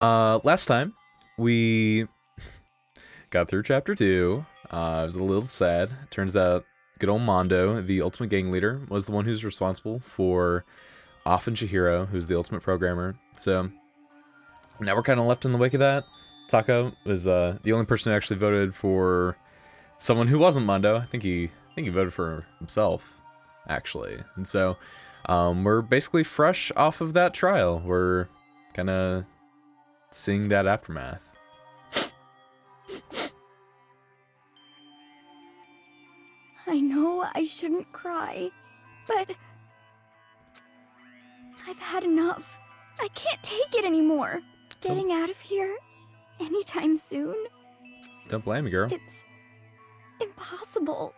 Last time we got through chapter 2. It was a little sad. Turns out good old Mondo, the ultimate gang leader, was the one who's responsible for Off and Chihiro, who's the ultimate programmer. So now we're kind of left in the wake of that. Tako was the only person who actually voted for someone who wasn't Mondo. I think he voted for himself, actually. And so we're basically fresh off of that trial. We're kind of seeing that aftermath. I know I shouldn't cry, but I've had enough. I can't take it anymore. Getting out of here anytime soon. Don't blame me, girl. It's impossible.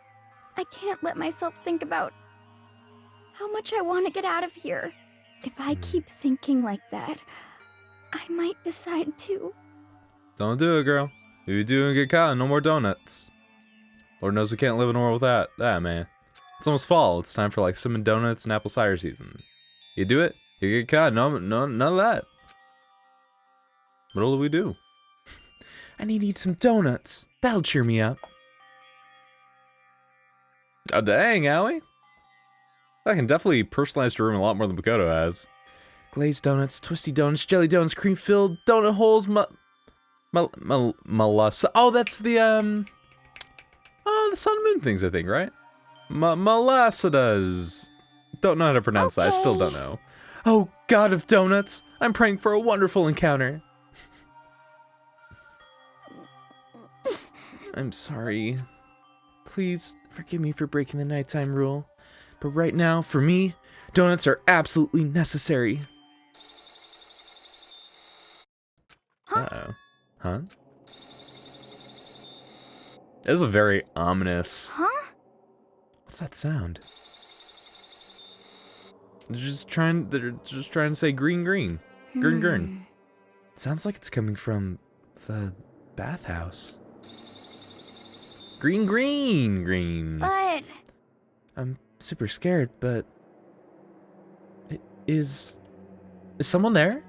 I can't let myself think about how much I want to get out of here. If I keep thinking like that, I might decide to. Don't do it, girl. If you do and get caught, no more donuts. Lord knows we can't live in a world without that, man. It's almost fall. It's time for like cinnamon donuts and apple cider season. You do it, you get caught. No, none of that. What'll we do? I need to eat some donuts. That'll cheer me up. Oh dang, Owie. I can definitely personalize your room a lot more than Makoto has. Glazed donuts, twisty donuts, jelly donuts, cream-filled donut holes, Malasa. Oh, that's the the sun and moon things, I think, right? Malasa does. Don't know how to pronounce that. I still don't know. Oh, God of donuts! I'm praying for a wonderful encounter. I'm sorry. Please forgive me for breaking the nighttime rule. But right now, for me, donuts are absolutely necessary. Uh-oh. Huh? That is a very ominous... Huh? What's that sound? They're just trying to say green, green. Green, green. It sounds like it's coming from the bathhouse. Green, green, green. But... I'm super scared, but... Is someone there?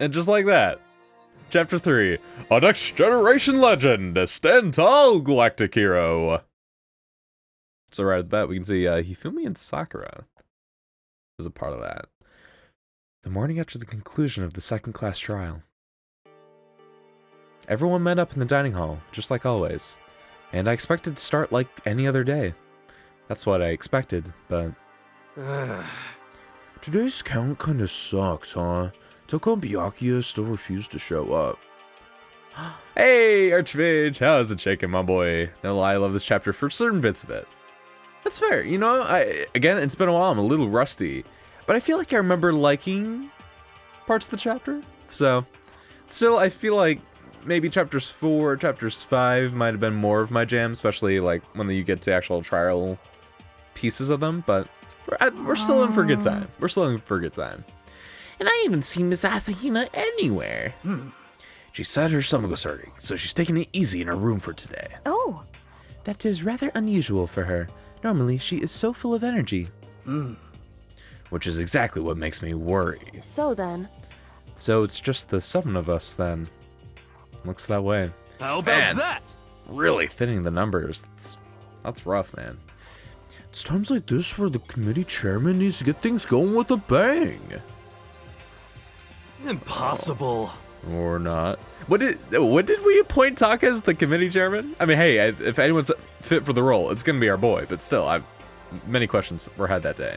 And just like that, Chapter 3, a next generation legend, stand tall, galactic hero. So right at the bat, we can see Hifumi and Sakura as a part of that. The morning after the conclusion of the second class trial. Everyone met up in the dining hall, just like always, and I expected to start like any other day. That's what I expected, but... Today's count kinda sucks, huh? Toko and Byakuya still refused to show up. Hey, Archmage, how's it shaking, my boy? No lie, I love this chapter for certain bits of it. That's fair, you know, again, it's been a while, I'm a little rusty, but I feel like I remember liking parts of the chapter, so, still, I feel like maybe chapters 4, chapters 5 might have been more of my jam, especially like when you get to actual trial pieces of them, but we're still in for a good time. We're still in for a good time. And I haven't seen Miss Asahina anywhere. She said her stomach was hurting, so she's taking it easy in her room for today. Oh. That is rather unusual for her. Normally, she is so full of energy. Which is exactly what makes me worry. So then. So it's just the 7 of us then. Looks that way. How about that? Really thinning the numbers. That's rough, man. It's times like this where the committee chairman needs to get things going with a bang. Impossible. Or not. What did we appoint Taka as the committee chairman? I mean, hey, if anyone's fit for the role, it's gonna be our boy. But still, many questions were had that day.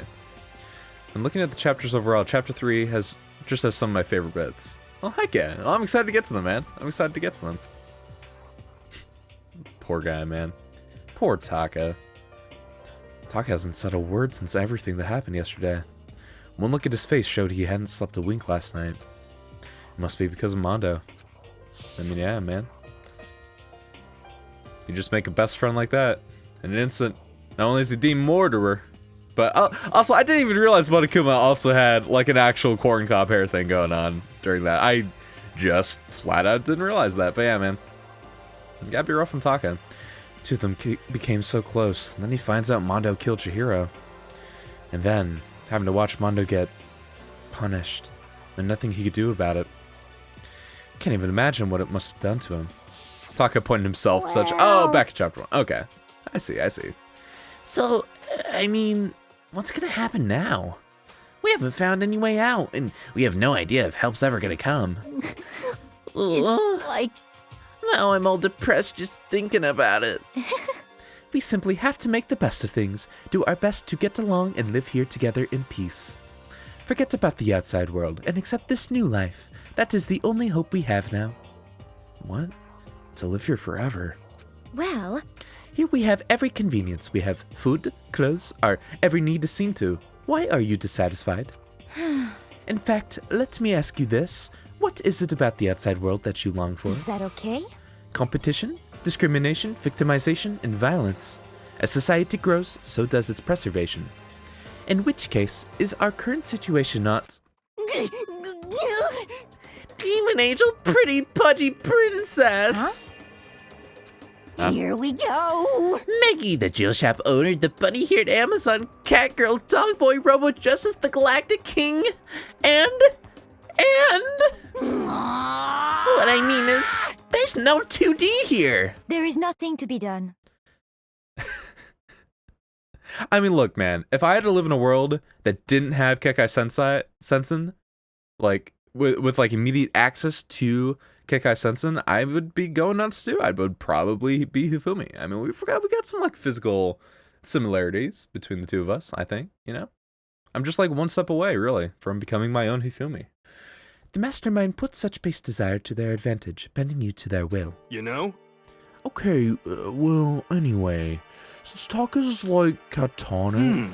And looking at the chapters overall, chapter 3 has some of my favorite bits. Oh heck yeah! Well, I'm excited to get to them, man. I'm excited to get to them. Poor guy, man. Poor Taka. Taka hasn't said a word since everything that happened yesterday. One look at his face showed he hadn't slept a wink last night. It must be because of Mondo. I mean, yeah, man. You just make a best friend like that in an instant. Not only is he deemed murderer, but also I didn't even realize Monokuma also had like an actual corn cob hair thing going on during that. I just flat out didn't realize that. But yeah, man, you gotta be rough on Taka. Two of them became so close. And then he finds out Mondo killed Chihiro. And then, having to watch Mondo get punished. And nothing he could do about it. Can't even imagine what it must have done to him. Taka pointed himself such... Oh, back to chapter 1. Okay. I see. So, I mean, what's gonna happen now? We haven't found any way out, and we have no idea if help's ever gonna come. It's like... Now I'm all depressed just thinking about it. We simply have to make the best of things, do our best to get along and live here together in peace. Forget about the outside world and accept this new life. That is the only hope we have now. What? To live here forever. Well... Here we have every convenience. We have food, clothes, our every need is seen to. Why are you dissatisfied? In fact, let me ask you this. What is it about the outside world that you long for? Is that okay? Competition, discrimination, victimization, and violence. As society grows, so does its preservation. In which case, is our current situation not... Demon Angel, pretty pudgy princess! Huh? Here we go! Meggy, the Jill Shop owner, the bunny-haired Amazon, Catgirl, Dogboy, Robo Justice, the Galactic King, and... What I mean is, there's no 2D here! There is nothing to be done. I mean, look, man, if I had to live in a world that didn't have Kekai Sensen, like, with like, immediate access to Kekai Sensen, I would be going nuts too. I would probably be Hifumi. I mean, we got some, like, physical similarities between the two of us, I think, you know? I'm just, like, one step away, really, from becoming my own Hifumi. The mastermind puts such base desire to their advantage, bending you to their will. You know? Okay, well, anyway, since Taka's like Katana,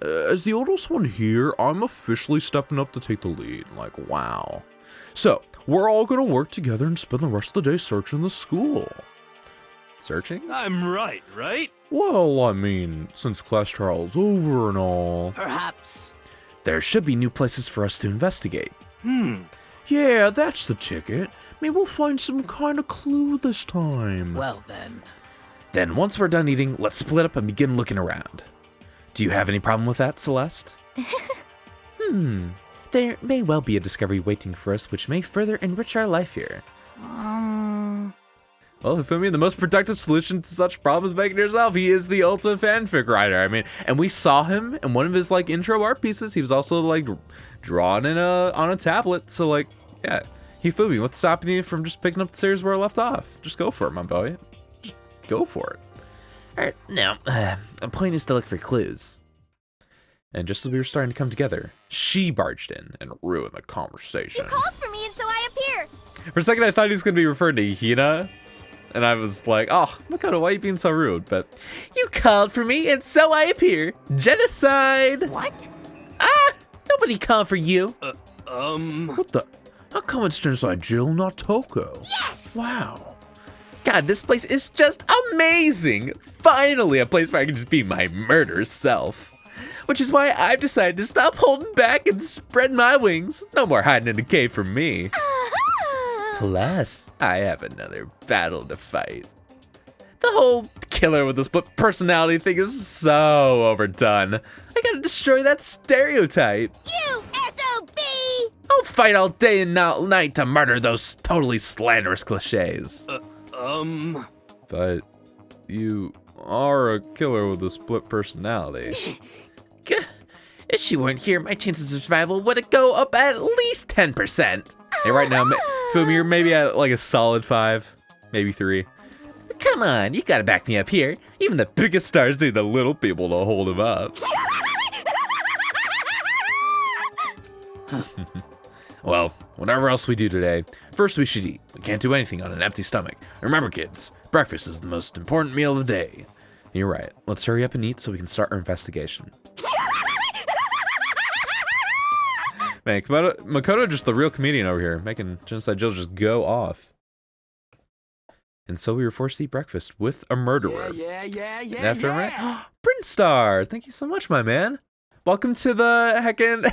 as the oldest one here, I'm officially stepping up to take the lead. Like, wow. So, we're all gonna work together and spend the rest of the day searching the school. Searching? I'm right? Well, I mean, since class trial's over and all. Perhaps. There should be new places for us to investigate. Yeah, that's the ticket. Maybe we'll find some kind of clue this time. Well then. Then once we're done eating, let's split up and begin looking around. Do you have any problem with that, Celeste? There may well be a discovery waiting for us which may further enrich our life here. Well, Hifumi, the most productive solution to such problems making yourself. He is the ultimate fanfic writer. I mean, and we saw him in one of his like intro art pieces. He was also like drawn in on a tablet. So like, yeah, Hifumi, what's stopping you from just picking up the series where I left off? Just go for it, my boy. Just go for it. All right, now, the point is to look for clues. And just as we were starting to come together, she barged in and ruined the conversation. You called for me and so I appear. For a second, I thought he was going to be referring to Hina. And I was like, oh, Makoto, why are you being so rude? But you called for me and so I appear. Genocide. What? Ah, nobody called for you. What the? How come it's Genocide Jill, not Toko? Yes! Wow. God, this place is just amazing. Finally, a place where I can just be my murder self. Which is why I've decided to stop holding back and spread my wings. No more hiding in a cave for me. Plus, I have another battle to fight. The whole killer with the split personality thing is so overdone. I gotta destroy that stereotype. You SOB! I'll fight all day and night to murder those totally slanderous cliches. But you are a killer with a split personality. If she weren't here, my chances of survival would go up at least 10%. Hey, right now, Fumi, you're maybe at like a solid 5, maybe 3. Come on, you gotta back me up here. Even the biggest stars need the little people to hold him up. Well, whatever else we do today, first we should eat. We can't do anything on an empty stomach. Remember, kids, breakfast is the most important meal of the day. You're right. Let's hurry up and eat so we can start our investigation. Man, Makoto just the real comedian over here, making Genocide Jill just go off. And so we were forced to eat breakfast with a murderer. Yeah. And after a minute, Brinstar, thank you so much, my man. Welcome to the heckin'...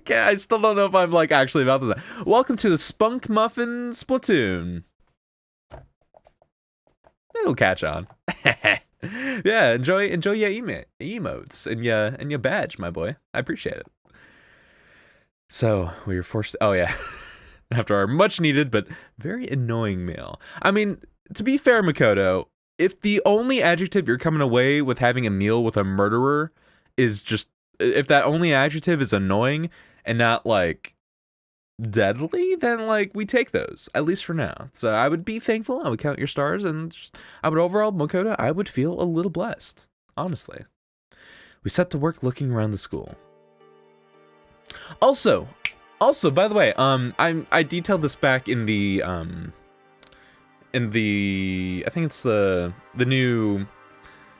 I still don't know if I'm like actually about this. Welcome to the Spunk Muffin Splatoon. It'll catch on. Yeah, enjoy your emotes and your badge, my boy. I appreciate it. So we were forced. Oh yeah, after our much needed but very annoying meal. I mean, to be fair, Makoto, if the only adjective you're coming away with having a meal with a murderer is just, if that only adjective is annoying and not like deadly, then like we take those, at least for now. So I would be thankful. I would count your stars, and I would overall, Makoto, I would feel a little blessed, honestly. We set to work looking around the school. Also, by the way, I detailed this back in the I think it's the new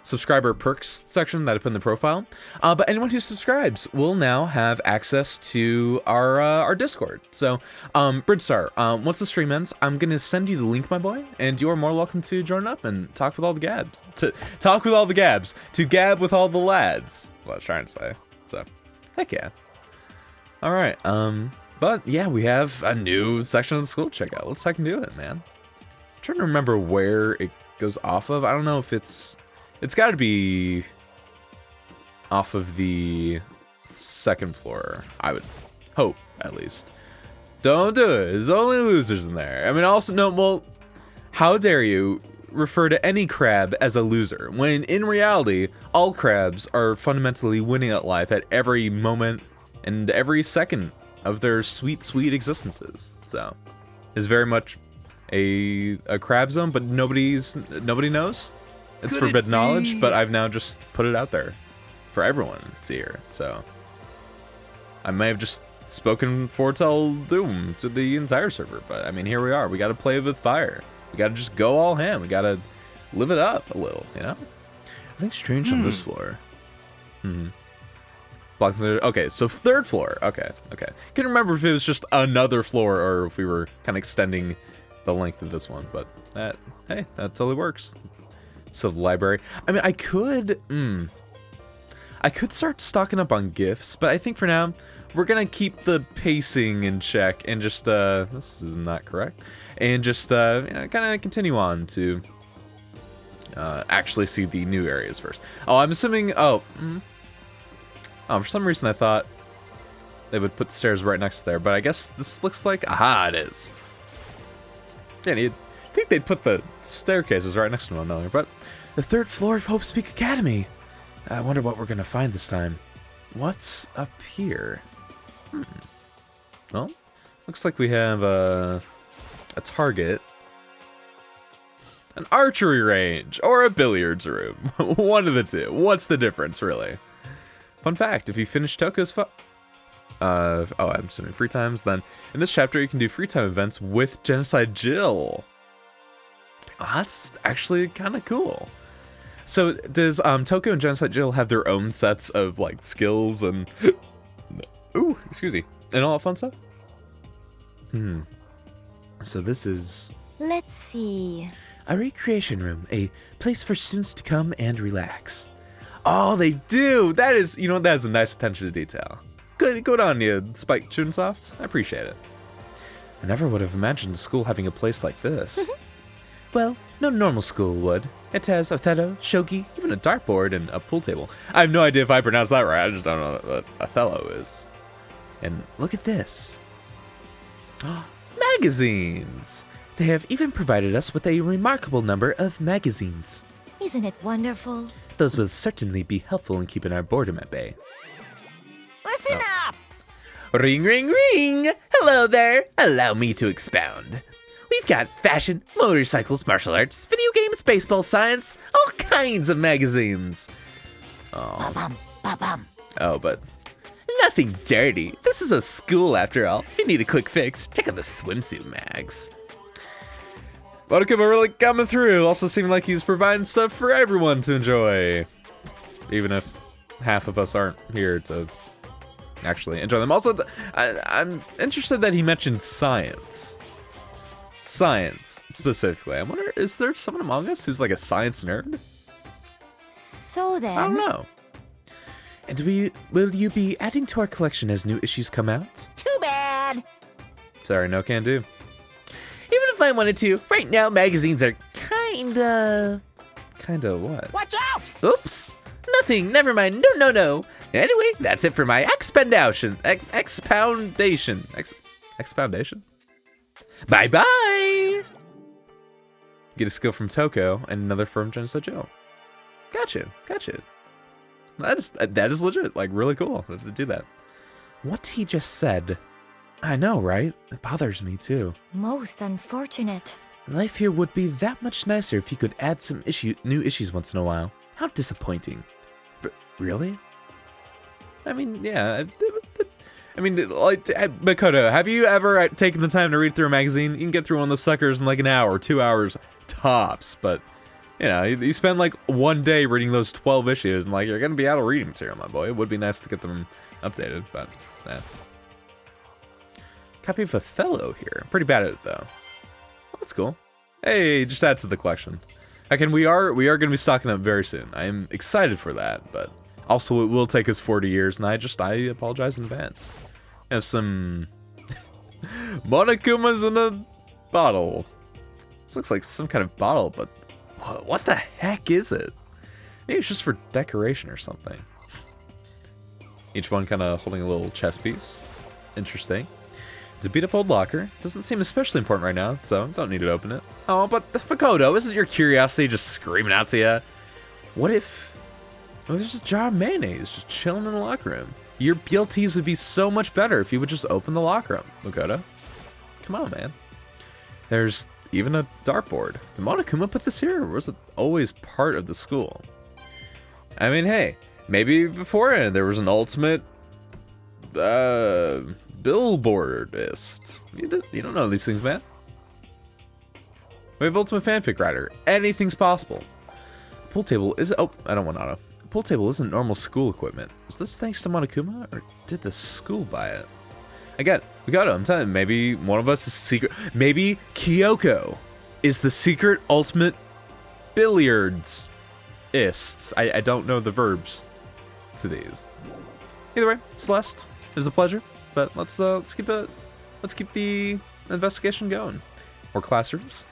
subscriber perks section that I put in the profile. But anyone who subscribes will now have access to our Discord. So, Bridgestar, once the stream ends, I'm gonna send you the link, my boy, and you are more welcome to join up and talk with all the gabs. To gab with all the lads. What I was trying to say. So, heck yeah. All right. But yeah, we have a new section of the school to check out. Let's fucking do it, man. I'm trying to remember where it goes off of. I don't know if it's got to be off of the second floor, I would hope, at least. Don't do it. There's only losers in there. I mean, also, no, well, how dare you refer to any crab as a loser, when in reality, all crabs are fundamentally winning at life at every moment and every second of their sweet, sweet existences. So, it's very much a crab zone, but nobody knows. It's forbidden knowledge, but I've now just put it out there for everyone to hear. So I may have just spoken foretell doom to the entire server, but I mean, here we are. We got to play with fire. We got to just go all ham. We got to live it up a little, you know? I think strange on this floor. Okay, so third floor. Okay. Couldn't remember if it was just another floor or if we were kind of extending the length of this one, but hey, that totally works. So the library. I mean, I could start stocking up on gifts, but I think for now we're gonna keep the pacing in check and just this is not correct, and just kind of continue on to actually see the new areas first. Oh, I'm assuming. Oh, for some reason I thought they would put stairs right next to there, but I guess this looks like it is. Yeah, you'd think they'd put the staircases right next to one another, but the third floor of Hope's Peak Academy. I wonder what we're gonna find this time. What's up here? Well, looks like we have a target, an archery range, or a billiards room. One of the two. What's the difference, really? Fun fact, if you finish Toko's I'm assuming free times, then in this chapter you can do free time events with Genocide Jill. Oh, that's actually kind of cool. So does Toko and Genocide Jill have their own sets of like skills and ooh, excuse me, and all that fun stuff? So this is, Let's see. a recreation room, a place for students to come and relax. oh, they do. That is, that is a nice attention to detail. Good on you, Spike Chunsoft. I appreciate it. I never would have imagined a school having a place like this. Well, no normal school would. It has Othello, shogi, Even a dartboard and a pool table. I have no idea if I pronounced that right. I just don't know what Othello is. and look at this. Magazines. They have even provided us with a remarkable number of magazines. Isn't it wonderful? Those will certainly be helpful in keeping our boredom at bay. Listen up! Ring, ring, ring. Hello there. Allow me to expound. We've got fashion, motorcycles, martial arts, video games, baseball, science, all kinds of magazines. Ba-bum, ba-bum. Oh, but nothing dirty. This is a school after all. If you need a quick fix, check out the swimsuit mags. Vodakuma really coming through. Also seeming like he's providing stuff for everyone to enjoy. Even if half of us aren't here to actually enjoy them. Also, I'm interested that he mentioned science. Science, specifically. I wonder, is there someone among us who's like a science nerd? So then... I don't know. And will you be adding to our collection as new issues come out? Too bad! Sorry, no can do. Even if I wanted to, right now magazines are kind Kinda what? Watch out! Oops. Nothing. Never mind. No. Anyway, that's it for my expoundation. Expoundation? Bye-bye. Get a skill from Toko and another from Genocide Joe. Gotcha. That is legit. Like, really cool to do that. What he just said. I know, right? It bothers me, too. Most unfortunate. Life here would be that much nicer if you could add some new issues once in a while. How disappointing. But really? I mean, yeah. I mean, like, Makoto, have you ever taken the time to read through a magazine? You can get through one of those suckers in like an hour, 2 hours tops. But, you know, you spend like one day reading those 12 issues and like you're going to be out of reading material, my boy. It would be nice to get them updated, but yeah. Copy of Othello here. Pretty bad at it, though. Oh, that's cool. Hey, just add to the collection. Again, we are going to be stocking up very soon. I am excited for that, but also it will take us 40 years, and I apologize in advance. I have some Monokumas in a bottle. This looks like some kind of bottle, but what the heck is it? Maybe it's just for decoration or something. Each one kind of holding a little chess piece. Interesting. It's a beat-up old locker. Doesn't seem especially important right now, so don't need to open it. Oh, but Makoto, isn't your curiosity just screaming out to you? What if there's a jar of mayonnaise just chilling in the locker room? Your BLTs would be so much better if you would just open the locker room, Makoto. Come on, man. There's even a dartboard. Did Monokuma put this here, or was it always part of the school? I mean, hey, maybe beforehand there was an ultimate billboardist. You don't know these things, man. We have ultimate fanfic writer. Anything's possible. Pool table is I don't want auto. Pool table isn't normal school equipment. Was this thanks to Monokuma, or did the school buy it? Again, we got it. I'm telling you, maybe one of us is secret. Maybe Kyoko is the secret ultimate billiards-ist. I don't know the verbs to these. Either way, Celeste, it was a pleasure. But let's keep the investigation going. Or classrooms.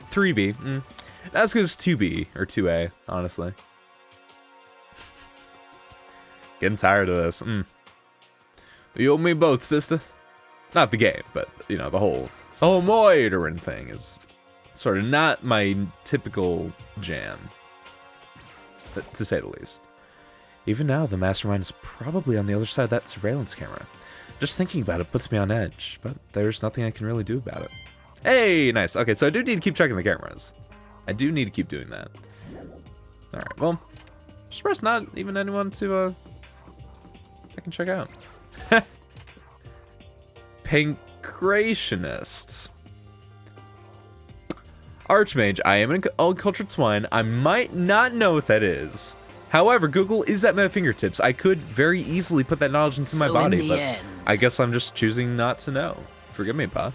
3B. Not as good as 2B or 2A, honestly. Getting tired of this. You and me both, sister. Not the game, but you know, the whole moitoring thing is sort of not my typical jam, to say the least. Even now, the mastermind is probably on the other side of that surveillance camera. Just thinking about it puts me on edge, but there's nothing I can really do about it. Hey, nice. Okay, so I do need to keep checking the cameras. I do need to keep doing that. Alright, well, surprised not even anyone to, I can check out. Pancreationist. Archmage, I am an uncultured swine. I might not know what that is. However, Google is at my fingertips. I could very easily put that knowledge into my body, but I guess I'm just choosing not to know. Forgive me, Pa.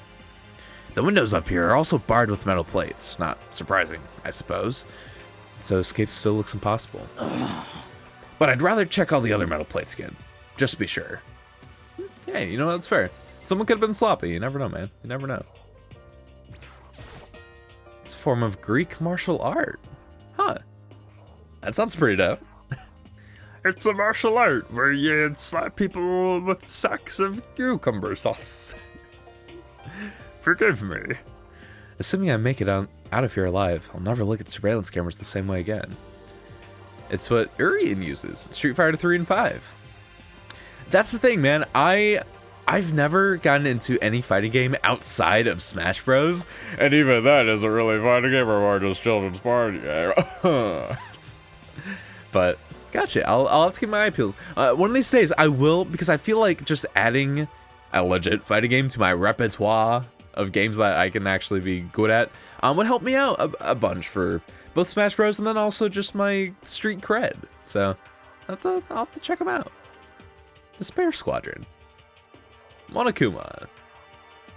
The windows up here are also barred with metal plates. Not surprising, I suppose. So escape still looks impossible. But I'd rather check all the other metal plates again, just to be sure. Hey, you know, that's fair. Someone could have been sloppy. You never know, man. You never know. It's a form of Greek martial art. Huh. That sounds pretty dope. It's a martial art where you slap people with sacks of cucumber sauce. Forgive me. Assuming I make it out of here alive, I'll never look at surveillance cameras the same way again. It's what Urien uses in Street Fighter 3 and 5. That's the thing, man. I've never gotten into any fighting game outside of Smash Bros. And even that isn't really a fighting game or more just children's party game. But gotcha. I'll have to keep my eye peels. One of these days I will, because I feel like just adding a legit fighting game to my repertoire of games that I can actually be good at would help me out a bunch for both Smash Bros. And then also just my street cred. So I'll have to check them out. Despair Squadron. Monokuma.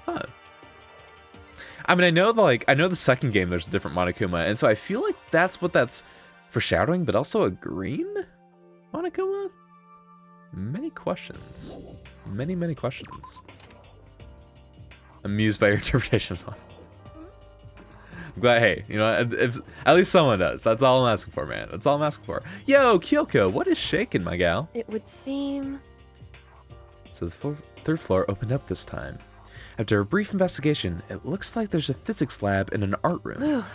Huh. I mean, I know the second game there's a different Monokuma, and so I feel like that's what that's foreshadowing, but also a green Monokuma? Many questions. Many questions. Amused by your interpretation of I'm glad, hey, you know, if at least someone does. That's all I'm asking for, man. That's all I'm asking for. Yo, Kyoko, what is shaking, my gal? It would seem... So the third floor opened up this time. After a brief investigation, it looks like there's a physics lab and an art room. I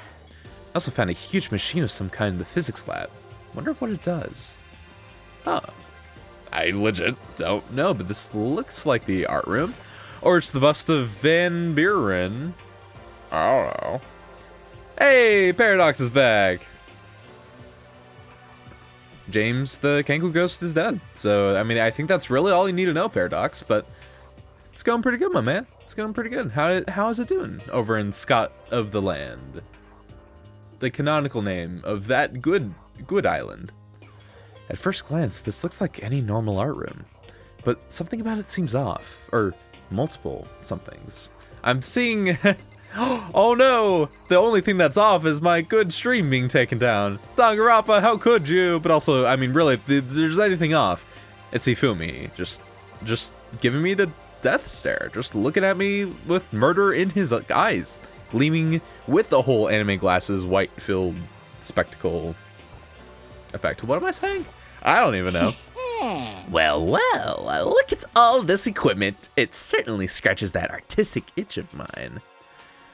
also found a huge machine of some kind in the physics lab. Wonder what it does. Huh. I legit don't know, but this looks like the art room. Or it's the bust of Van Buren. I don't know. Hey, Paradox is back. James the Kanku Ghost is dead. So, I mean, I think that's really all you need to know, Paradox, but it's going pretty good, my man. It's going pretty good. How is it doing over in Scott of the Land? The canonical name of that good island. At first glance, this looks like any normal art room, but something about it seems off, or multiple somethings. I'm seeing... Oh no! The only thing that's off is my good stream being taken down. Danganronpa, how could you? But also, I mean, really, if there's anything off, it's Ifumi. Just giving me the death stare. Just looking at me with murder in his eyes. Gleaming with the whole anime glasses, white-filled spectacle effect. What am I saying? I don't even know. Well, look at all this equipment. It certainly scratches that artistic itch of mine.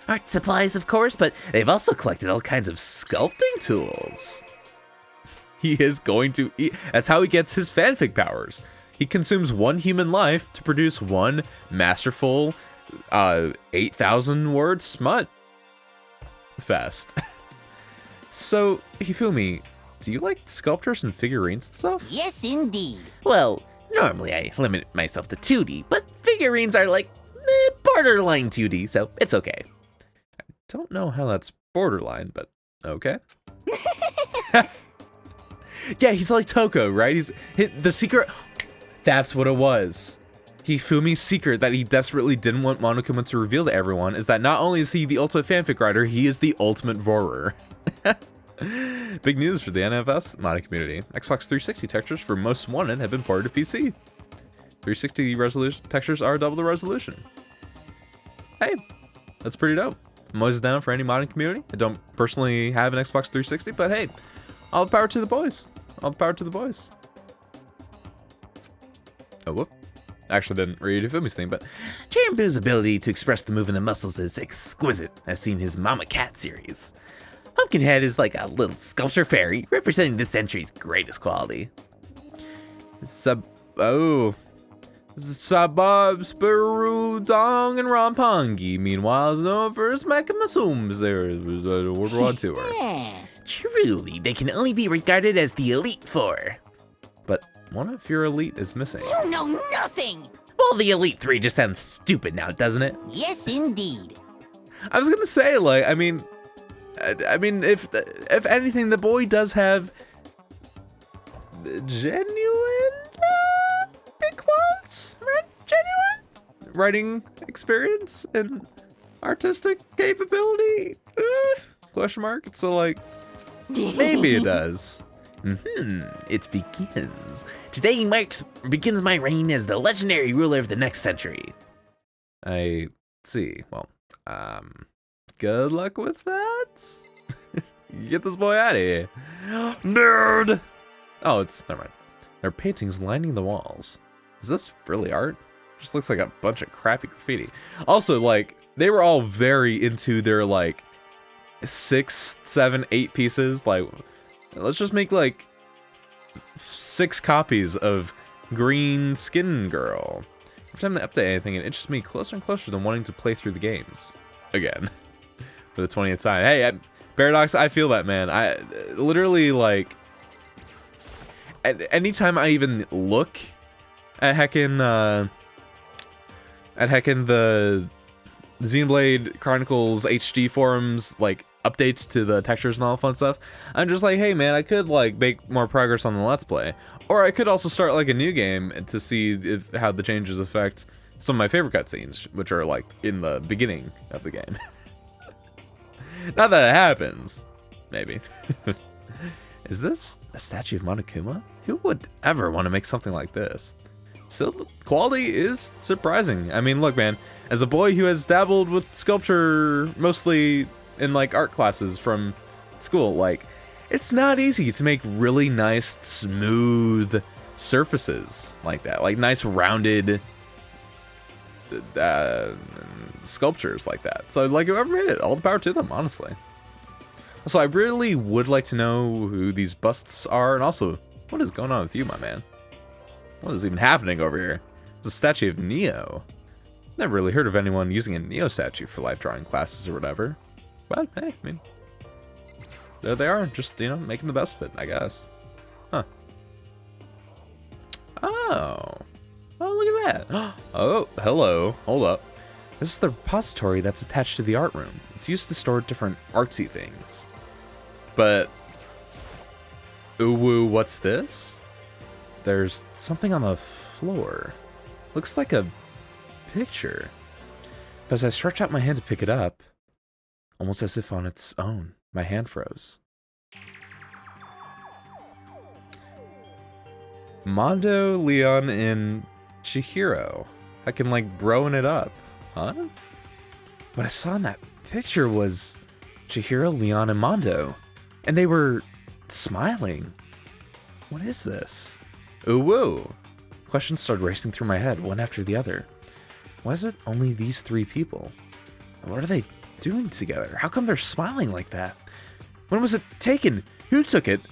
Art supplies, of course, but they've also collected all kinds of sculpting tools. He is going to eat. That's how he gets his fanfic powers. He consumes one human life to produce one masterful 8,000 word smut fest. So, Hifumi, do you like sculptures and figurines and stuff? Yes, indeed. Well, normally I limit myself to 2D, but figurines are like borderline 2D, so it's okay. Don't know how that's borderline, but okay. Yeah, he's like Toko, right? He's the secret. That's what it was. Hifumi's secret that he desperately didn't want Monokuma to reveal to everyone is that not only is he the ultimate fanfic writer, he is the ultimate vorer. Big news for the NFS modding community. Xbox 360 textures for Most Wanted have been ported to PC. 360 resolution textures are double the resolution. Hey, that's pretty dope. I'm always down for any modding community. I don't personally have an Xbox 360, but hey, all the power to the boys. All the power to the boys. Oh, whoop. Actually didn't read Ifumi's thing, but Chirimbu's ability to express the movement of muscles is exquisite, as seen in his Mama Cat series. Pumpkinhead is like a little sculpture fairy, representing this century's greatest quality. Sabab Spiru Dong and Rampangi, meanwhile, is known for his mechanisms. There was a World War II. Truly, they can only be regarded as the Elite Four. But what if your elite is missing? You know nothing! Well, the Elite Three just sounds stupid now, doesn't it? Yes, indeed. I was gonna say, like, I mean, if anything, the boy does have genuine, big quotes, right? Genuine writing experience and artistic capability. Question mark. So, like, maybe it does. It begins. Today begins my reign as the legendary ruler of the next century. I see. Well, good luck with that. Get this boy out of here. Nerd! Oh, never mind. There are paintings lining the walls. Is this really art? Just looks like a bunch of crappy graffiti. Also, like, they were all very into their, like, 6, 7, 8 pieces. Like, let's just make, like, 6 copies of Green Skin Girl. Every time they update anything, it itches me closer and closer to wanting to play through the games. Again. For the 20th time. Hey, Paradox, I feel that, man. I literally, like, anytime I even look at heckin' the Xenoblade Chronicles HD forums, like, updates to the textures and all the fun stuff, I'm just like, hey man, I could like make more progress on the Let's Play, or I could also start like a new game to see how the changes affect some of my favorite cutscenes, which are like in the beginning of the game. Not that it happens, maybe. Is this a statue of Monokuma? Who would ever want to make something like this? Still, the quality is surprising. I mean, look, man, as a boy who has dabbled with sculpture mostly in like art classes from school. Like, it's not easy to make really nice, smooth surfaces like that. Like nice rounded sculptures like that. So like whoever made it, all the power to them, honestly. So I really would like to know who these busts are, and also, what is going on with you, my man? What is even happening over here? It's a statue of Neo. Never really heard of anyone using a Neo statue for life drawing classes or whatever. But hey, I mean, there they are, just, you know, making the best of it, I guess. Huh. Oh. Oh, look at that. Oh, hello. Hold up. This is the repository that's attached to the art room. It's used to store different artsy things. But, ooh, what's this? There's something on the floor. Looks like a picture. But as I stretch out my hand to pick it up, almost as if on its own, my hand froze. Mondo, Leon, and Chihiro. I can like broing it up. Huh? What I saw in that picture was Chihiro, Leon, and Mondo. And they were smiling. What is this? Ooh, woo. Questions started racing through my head, one after the other. Why is it only these three people? What are they doing together? How come they're smiling like that? When was it taken? Who took it?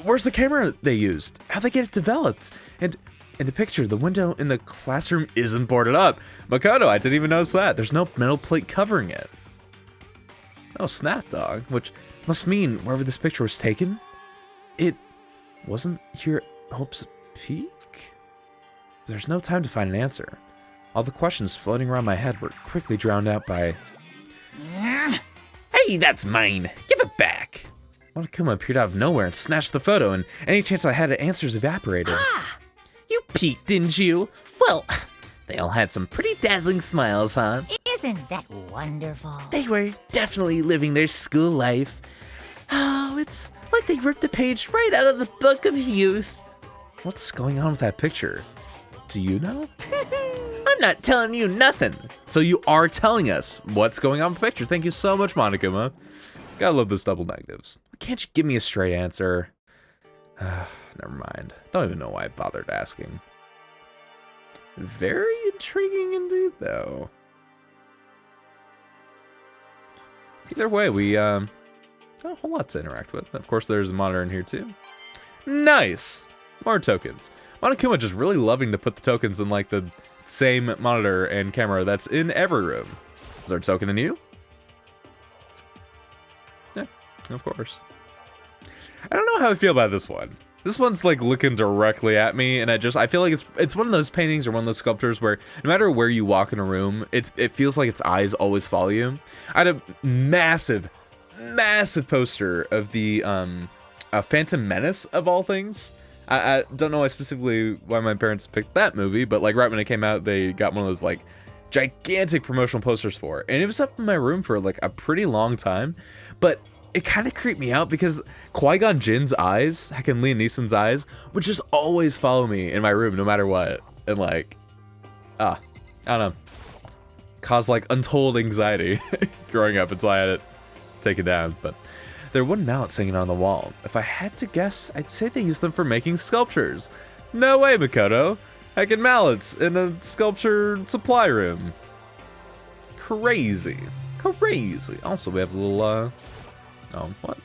Where's the camera they used? How'd they get it developed? And in the picture, the window in the classroom isn't boarded up. Makoto, I didn't even notice that. There's no metal plate covering it. Oh, snap, dog. Which must mean wherever this picture was taken, it wasn't here at Hope's Peak? There's no time to find an answer. All the questions floating around my head were quickly drowned out by... Hey, that's mine. Give it back. Monokuma appeared out of nowhere and snatched the photo, and any chance I had at answers evaporated. You peeked, didn't you? Well, they all had some pretty dazzling smiles, huh? Isn't that wonderful? They were definitely living their school life. Oh, it's like they ripped a page right out of the book of youth. What's going on with that picture? Do you know? I'm not telling you nothing. So you are telling us what's going on with the picture. Thank you so much, Monokuma. Gotta love those double negatives. Can't you give me a straight answer? Never mind. Don't even know why I bothered asking. Very intriguing indeed, though. Either way, we, not a whole lot to interact with. Of course, there's a monitor in here, too. Nice! More tokens. Monokuma just really loving to put the tokens in, like, the same monitor and camera that's in every room. Is there a token in you? Yeah, of course. I don't know how I feel about this one. This one's like looking directly at me, and I feel like it's one of those paintings or one of those sculptures where no matter where you walk in a room, it feels like its eyes always follow you. I had a massive poster of the Phantom Menace of all things. I don't know specifically why my parents picked that movie, but like right when it came out, they got one of those like gigantic promotional posters for it, and it was up in my room for like a pretty long time, but it kind of creeped me out because Qui-Gon Jinn's eyes, heck, and Liam Neeson's eyes, would just always follow me in my room no matter what. And like, I don't know, caused like untold anxiety growing up until I had it taken down. But there were wooden mallets hanging on the wall. If I had to guess, I'd say they used them for making sculptures. No way, Makoto. Heckin' mallets in a sculpture supply room. Crazy. Crazy. Also, we have a little, oh, what?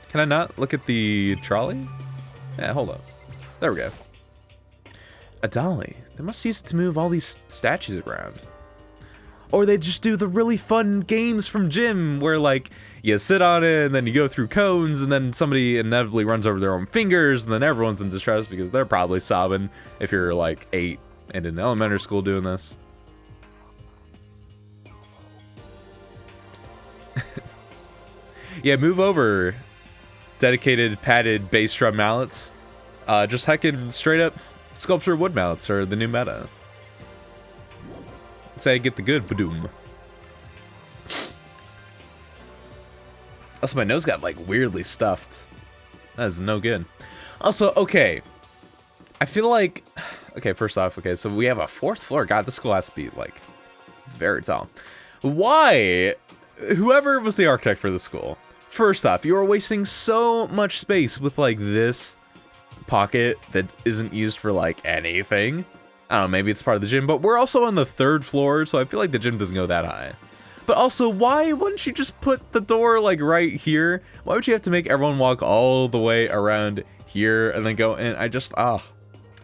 Can I not look at the trolley? Yeah, hold up. There we go. A dolly. They must use it to move all these statues around. Or they just do the really fun games from gym where, like, you sit on it and then you go through cones and then somebody inevitably runs over their own fingers and then everyone's in distress because they're probably sobbing if you're, like, 8 and in elementary school doing this. Yeah, move over, dedicated padded bass drum mallets. Just heckin' straight up sculpture wood mallets are the new meta. Say I get the good badoom. Also, my nose got like weirdly stuffed. That is no good. Also, okay. I feel like, okay, first off, okay, so we have a 4th floor. God, this school has to be like very tall. Why? whoever was the architect for the school, first off, you are wasting so much space with like this pocket that isn't used for like anything. I don't know, maybe it's part of the gym, but we're also on the 3rd floor, so I feel like the gym doesn't go that high. But also, why wouldn't you just put the door like right here? Why would you have to make everyone walk all the way around here and then go in? I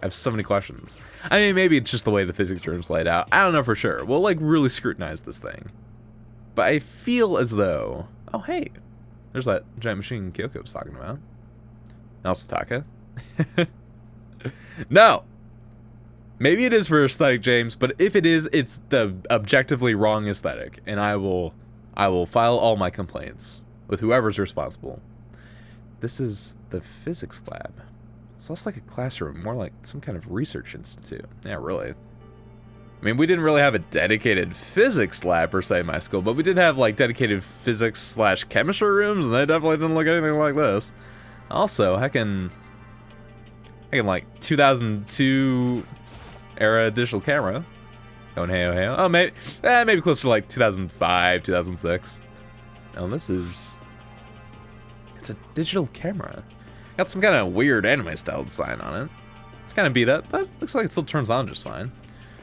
have so many questions. I mean, maybe it's just the way the physics room's laid out. I don't know for sure. We'll like really scrutinize this thing. But I feel as though, oh hey, there's that giant machine Kyoko was talking about. Also Taka. No. Maybe it is for aesthetic, James, but if it is, it's the objectively wrong aesthetic, and I will file all my complaints with whoever's responsible. This is the physics lab. It's less like a classroom, more like some kind of research institute. Yeah, really. I mean, we didn't really have a dedicated physics lab per se in my school, but we did have like dedicated physics/chemistry rooms, and they definitely didn't look anything like this. Also, heckin' like 2002 era digital camera. Going hey oh hey oh. Oh, maybe closer to like 2005, 2006. Oh, it's a digital camera. Got some kind of weird anime style design on it. It's kind of beat up, but looks like it still turns on just fine.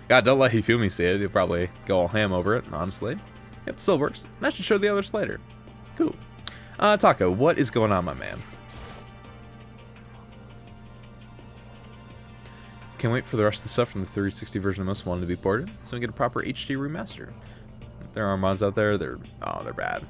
God, don't let Hifumi see it. He'll probably go all ham over it, honestly. Yep, still works. That should show the others later. Cool. Taco, what is going on, my man? Can't wait for the rest of the stuff from the 360 version of Most Wanted to be ported, so we get a proper HD remaster. There are mods out there, they're bad.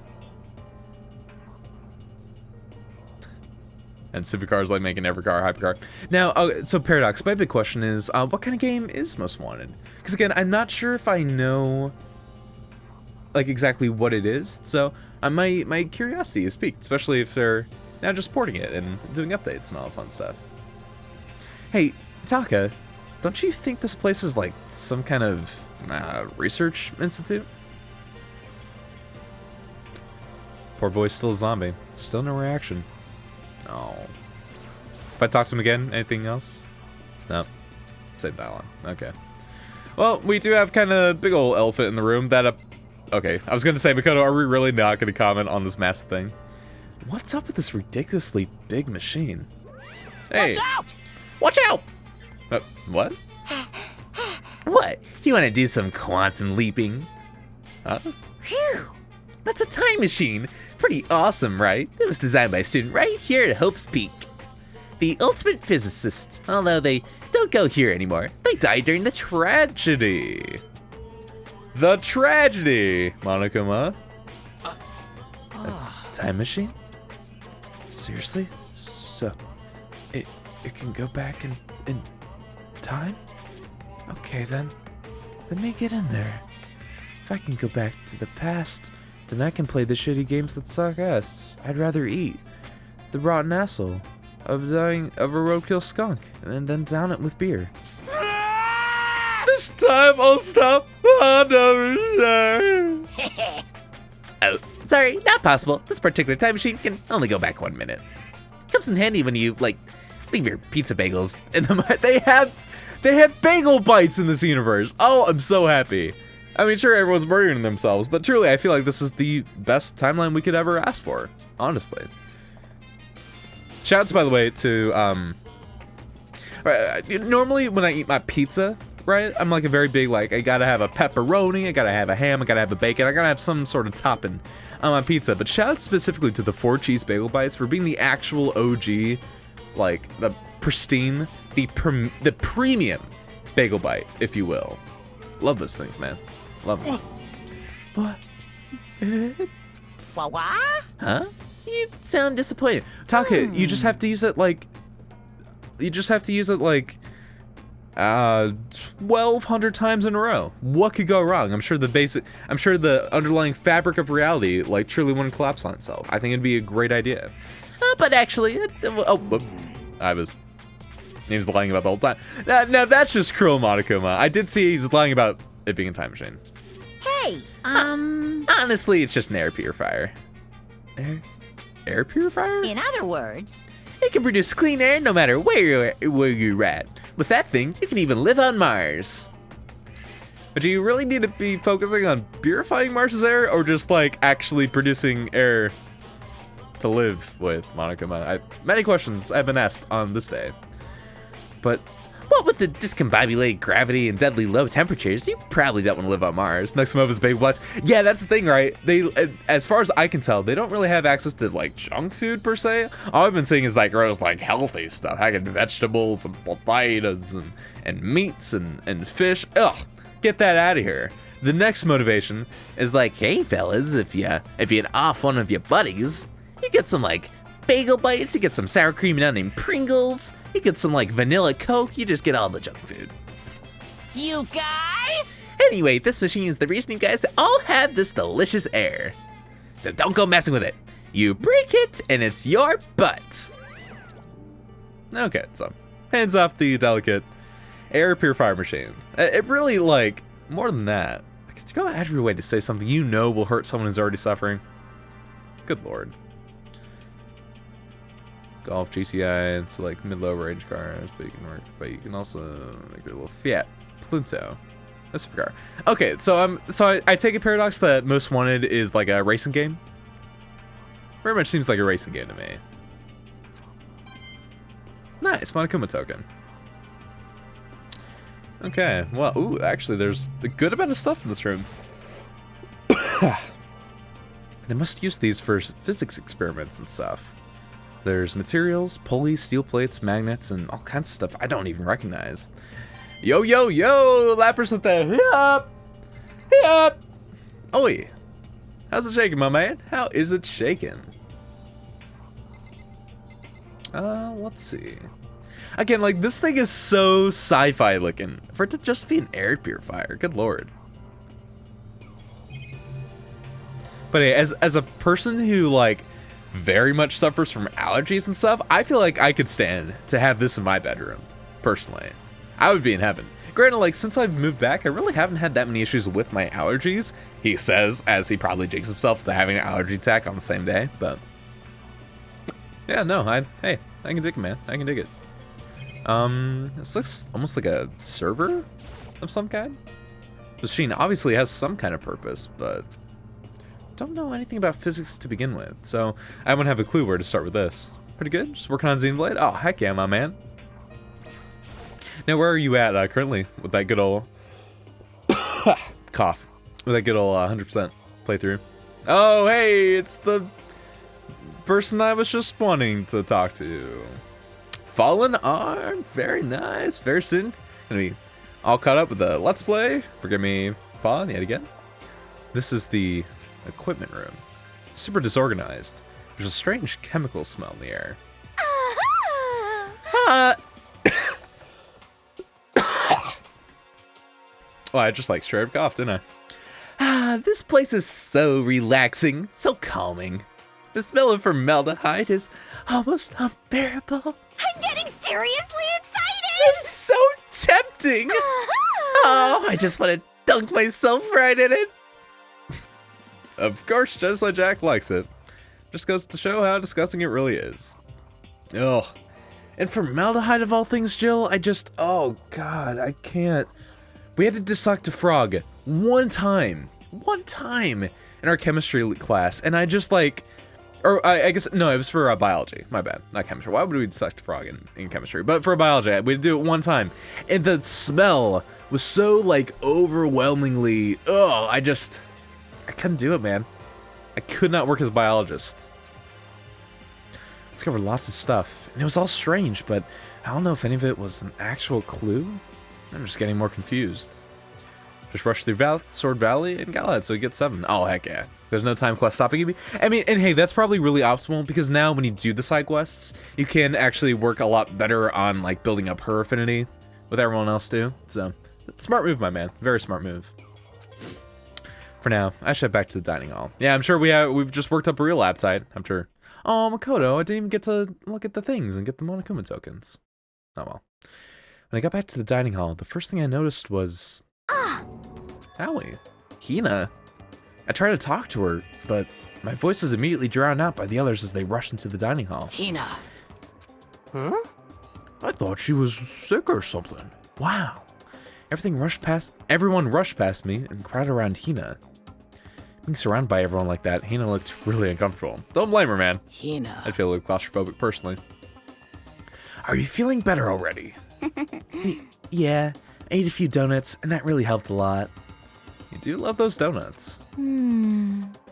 And Supercars like making every car a hypercar. Now, so Paradox, my big question is, what kind of game is Most Wanted? Because again, I'm not sure if I know like exactly what it is, so my curiosity is piqued, especially if they're now just porting it and doing updates and all the fun stuff. Hey, Taka, don't you think this place is like some kind of research institute? Poor boy's still a zombie. Still no reaction. Oh. If I talk to him again, anything else? No. Save that one. Okay. Well, we do have kind of big old elephant in the room that okay, I was going to say, Makoto, are we really not going to comment on this massive thing? What's up with this ridiculously big machine? Hey. Watch out! Watch out! What? What? You want to do some quantum leaping? Huh? Phew! That's a time machine. Pretty awesome, right? It was designed by a student right here at Hope's Peak. The ultimate physicist, although they don't go here anymore. They died during the tragedy. The tragedy, Monokuma. A time machine? Seriously? So, it can go back in time? Okay then. Let me get in there. If I can go back to the past, then I can play the shitty games that suck ass. I'd rather eat the rotten asshole of dying of a roadkill skunk and then down it with beer. This time I'll stop. Oh, Oh, sorry, not possible. This particular time machine can only go back 1 minute. Comes in handy when you, like, leave your pizza bagels in the they have bagel bites in this universe. Oh, I'm so happy. I mean, sure, everyone's murdering themselves, but truly, I feel like this is the best timeline we could ever ask for, honestly. Shouts, by the way, to, normally when I eat my pizza, right, I'm like a very big, like, I gotta have a pepperoni, I gotta have a ham, I gotta have a bacon, I gotta have some sort of topping on my pizza. But shouts specifically to the 4 cheese bagel bites for being the actual OG, like, the pristine, the premium bagel bite, if you will. Love those things, man. Love them. What? What? Huh? You sound disappointed. Taka, you just have to use it like 1,200 times in a row. What could go wrong? I'm sure the underlying fabric of reality like truly wouldn't collapse on itself. I think it'd be a great idea. But actually, He was lying about the whole time. Now that's just cruel, Monokuma. I did see he was lying about it being a time machine. Hey, honestly, it's just an air purifier. Air purifier? in other words, It can produce clean air no matter where you're at. With that thing, you can even live on Mars. But do you really need to be focusing on purifying Marsh's air or just like actually producing air to live with, Monokuma? Many questions have been asked on this day. But What with the discombobulated gravity and deadly low temperatures, you probably don't want to live on Mars. next time up is Big West. Yeah, that's the thing, right? They, as far as I can tell, they don't really have access to like junk food per se. All I've been seeing is like gross, like healthy stuff, having vegetables and potatoes and meats and fish. Ugh, get that out of here. The next motivation is like, Hey fellas, if you off one of your buddies, you get some like bagel bites, you get some sour cream and onion Pringles, you get some like vanilla Coke, you just get all the junk food. You guys? Anyway, this machine is the reason you guys all have this delicious air. So don't go messing with it. You break it and it's your butt. okay, so hands off the delicate air purifier machine. It really, like, more than that. Like, to go out of your way to say something you know will hurt someone who's already suffering. Good lord. Golf, GTI, it's like mid-low range cars, but you can also make your little Fiat Punto. A supercar. Okay, so I take a paradox that Most Wanted is like a racing game. Very much seems like a racing game to me. Nice, Monokuma token. Okay, well, ooh, actually, there's a good amount of stuff in this room. They must use these for physics experiments and stuff. There's materials, pulleys, steel plates, magnets, and all kinds of stuff I don't even recognize. Yo, yo, yo, Lappers with the hip! Hip! Oi! How's it shaking, my man? How is it shaking? Let's see. Again, like, this thing is so sci-fi looking. For it to just be an air purifier, good lord. But hey, as a person who, like, very much suffers from allergies and stuff, I feel like I could stand to have this in my bedroom, personally. I would be in heaven. Granted, like, since I've moved back, I really haven't had that many issues with my allergies, he says, as he probably jinxes himself to having an allergy attack on the same day, but... yeah, no, hey, I can dig it, man. I can dig it. This looks almost like a server of some kind. The machine obviously has some kind of purpose, but don't know anything about physics to begin with, so I wouldn't have a clue where to start with this. Pretty good? Just working on Xenoblade? Oh, heck yeah, my man. Now, where are you at currently with that good old cough? With that good old 100% playthrough? Oh, hey, it's the person I was just wanting to talk to. Fallen Arm, very nice. Very soon, gonna be all caught up with the Let's Play. Forgive me, Pawn, yet again. This is the equipment room. Super disorganized. There's a strange chemical smell in the air. Oh, I just like straight up coughed, didn't I? This place is so relaxing, so calming. The smell of formaldehyde is almost unbearable. I'm getting seriously excited! It's so tempting. Oh, I just want to dunk myself right in it. Of course, just like Jack likes it. Just goes to show how disgusting it really is. Ugh. And formaldehyde of all things, Jill, oh god, I can't. We had to dissect a frog one time in our chemistry class, and I just like, or I guess, no, it was for biology, my bad, not chemistry. Why would we dissect a frog in chemistry? But for biology, we'd do it one time, and the smell was so like overwhelmingly, I couldn't do it, man. I could not work as a biologist. I discovered lots of stuff, and it was all strange, but I don't know if any of it was an actual clue. I'm just getting more confused. Just rush through Sword Valley and Galahad so we get 7. Oh, heck yeah. There's no time quest stopping me. I mean, and hey, that's probably really optimal because now when you do the side quests, you can actually work a lot better on like building up her affinity with everyone else too. So, smart move, my man. Very smart move. For now, I should head back to the dining hall. Yeah, I'm sure we've just worked up a real appetite. I'm sure. Oh, Makoto, I didn't even get to look at the things and get the Monokuma tokens. Oh well. When I got back to the dining hall, the first thing I noticed was... Howie. Hina. I tried to talk to her, but my voice was immediately drowned out by the others as they rushed into the dining hall. Hina. Huh? I thought she was sick or something. Wow. Everyone rushed past me and crowded around Hina. Being surrounded by everyone like that, Hina looked really uncomfortable. Don't blame her, man. Hina. I'd feel a little claustrophobic personally. Are you feeling better already? Yeah, I ate a few donuts, and that really helped a lot. You do love those donuts.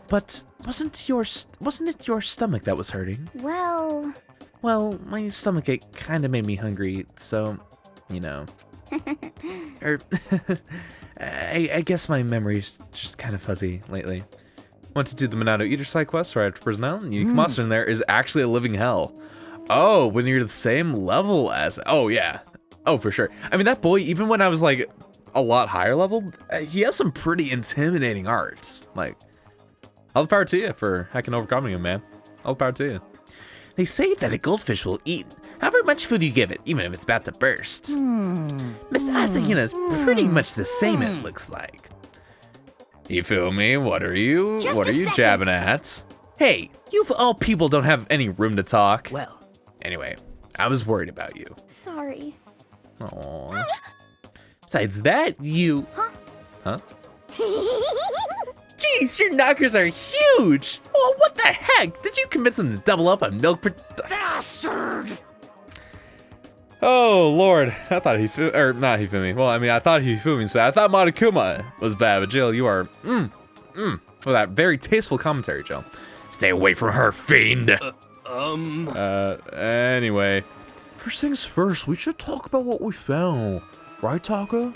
But wasn't it your stomach that was hurting? Well, Well, my stomachache kind of made me hungry, so, you know. I guess my memory's just kind of fuzzy lately. Went to do the Monado Eater side quest right after Prison Island. Unique monster in there is actually a living hell. Oh, when you're the same level as... Oh, yeah. Oh, for sure. I mean, that boy, even when I was, like, a lot higher level, he has some pretty intimidating arts. Like, all the power to you for heckin' overcoming him, man. All the power to you. They say that a goldfish will eat however much food you give it, even if it's about to burst. Miss Asahina's pretty much the same, it looks like. You feel me? What are you second. jabbing at? Hey, you of all people don't have any room to talk. Well, Anyway, I was worried about you. sorry. Aww. Besides that, you... Huh? Jeez, your knockers are huge! Oh, what the heck? Did you convince them to double up on milk bastard! Oh, Lord. I thought not Hifumi. Well, I mean, I thought Hifumi's bad. I thought Monokuma was bad, but Jill, you are, with that very tasteful commentary, Jill. Stay away from her, fiend! Anyway. First things first, we should talk about what we found. Right, Taka?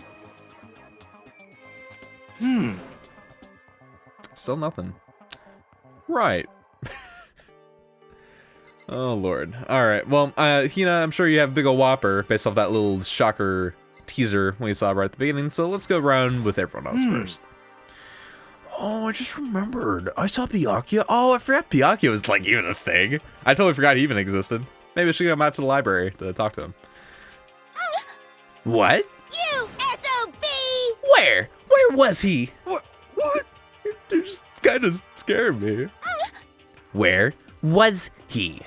Still nothing. Right. Oh, Lord. Alright, well, Hina, I'm sure you have a big ol' whopper based off that little shocker teaser we saw right at the beginning, so let's go around with everyone else first. Oh, I just remembered. I saw Byakuya. Oh, I forgot Byakuya was, like, even a thing. I totally forgot he even existed. Maybe I should come out to the library to talk to him. What? You SOB! Where? Where was he? What? You're just kind of scaring me. Where was he?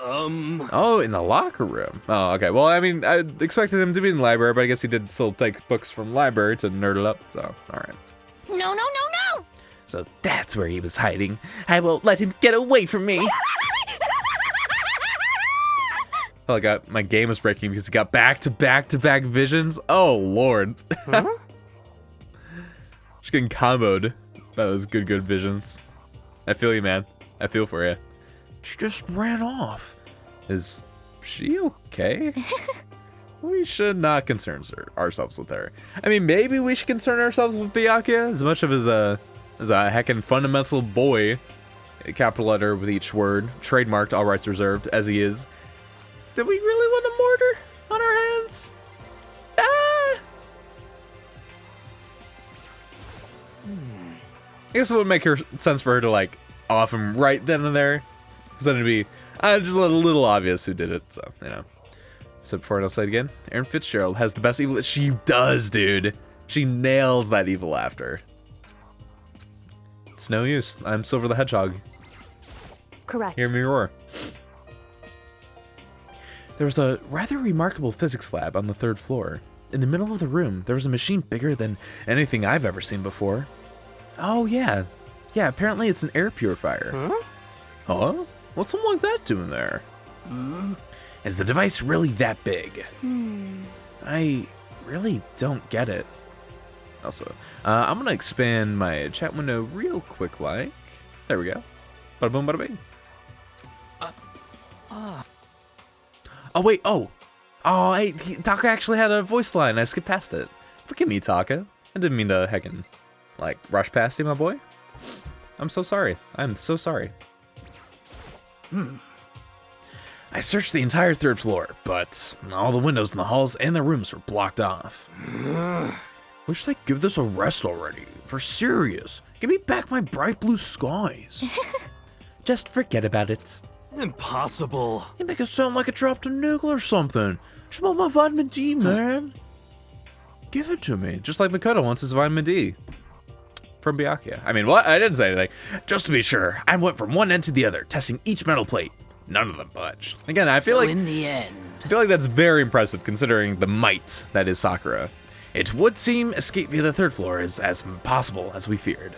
Oh, in the locker room. Oh, okay. Well, I mean, I expected him to be in the library, but I guess he did still take books from the library to nerd it up, so, alright. No! So that's where he was hiding. I won't let him get away from me. Oh, my game was breaking because he got back-to-back visions. Oh, Lord. Just getting comboed by those good visions. I feel you, man. I feel for you. She just ran off. Is she okay? We should not concern ourselves with her. I mean, maybe we should concern ourselves with Byakuya, as much of as a heckin' fundamental boy, a capital letter with each word, trademarked, all rights reserved, as he is. Did we really want a mortar on our hands? Ah! I guess it would make sense for her to, like, off him right then and there. Because then it'd be just a little obvious who did it, so, you know. So before I'll say it again, Erin Fitzgerald has the best evil. She does, dude. She nails that evil laughter. It's no use. I'm Silver the Hedgehog. Correct. Hear me roar. There was a rather remarkable physics lab on the 3rd floor. In the middle of the room, there was a machine bigger than anything I've ever seen before. Oh, yeah. Yeah, apparently it's an air purifier. Huh? What's something like that doing there? Is the device really that big? I really don't get it. Also, I'm gonna expand my chat window real quick, like. There we go. Bada boom, bada bing. Oh wait, Taka actually had a voice line. I skipped past it. Forgive me, Taka. I didn't mean to heckin', like, rush past you, my boy. I'm so sorry. I'm so sorry. I searched the entire 3rd floor, but all the windows in the halls and the rooms were blocked off. Wish they'd give this a rest already. For serious. Give me back my bright blue skies. Just forget about it. Impossible. You make it sound like I dropped a nickel or something. Just want my vitamin D, man. Give it to me. Just like Makoto wants his vitamin D. From Byakuya. I mean, what? I didn't say anything. Just to be sure, I went from one end to the other, testing each metal plate. None of them budged. Again, I feel like in the end, I feel like that's very impressive considering the might that is Sakura. It would seem escape via the 3rd floor is as impossible as we feared.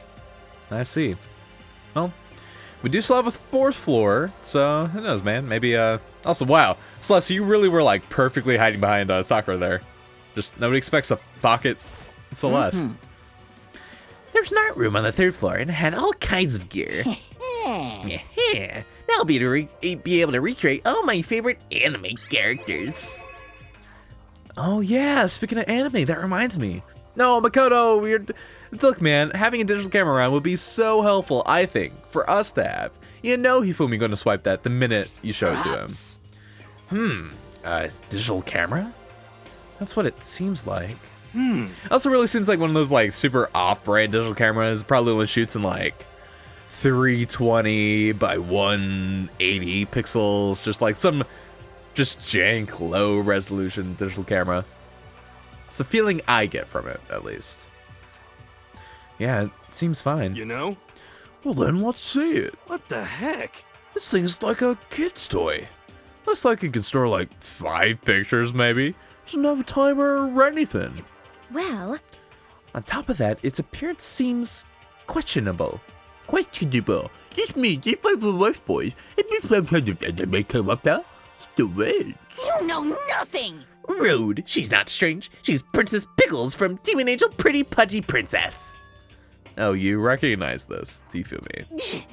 I see. Well, we do still have a 4th floor, so who knows, man? Maybe, also, wow. Celeste, you really were, like, perfectly hiding behind Sakura there. Just, nobody expects a pocket Celeste. There's an art room on the 3rd floor and it had all kinds of gear. Yeah. Now I'll be able to recreate all my favorite anime characters. Oh, yeah, speaking of anime, that reminds me. No, Makoto, look, man, having a digital camera around would be so helpful, I think, for us to have. You know Hifumi going to swipe that the minute you show it to him. Digital camera? That's what it seems like. It also really seems like one of those like super off-brand digital cameras. Probably only shoots in like 320 by 180 pixels. Just like some jank low resolution digital camera. It's the feeling I get from it, at least. Yeah, it seems fine. You know? Well then, let's see it. What the heck? This thing's like a kid's toy. Looks like it can store like 5 pictures maybe. Doesn't have a timer or anything. Well, On top of that, its appearance seems questionable. Questionable? This means if I were worse boys, it'd be something that may come up there. Strange. You know nothing! Rude. She's not strange. She's Princess Pickles from Demon Angel Pretty Pudgy Princess. Oh, you recognize this, Hifumi.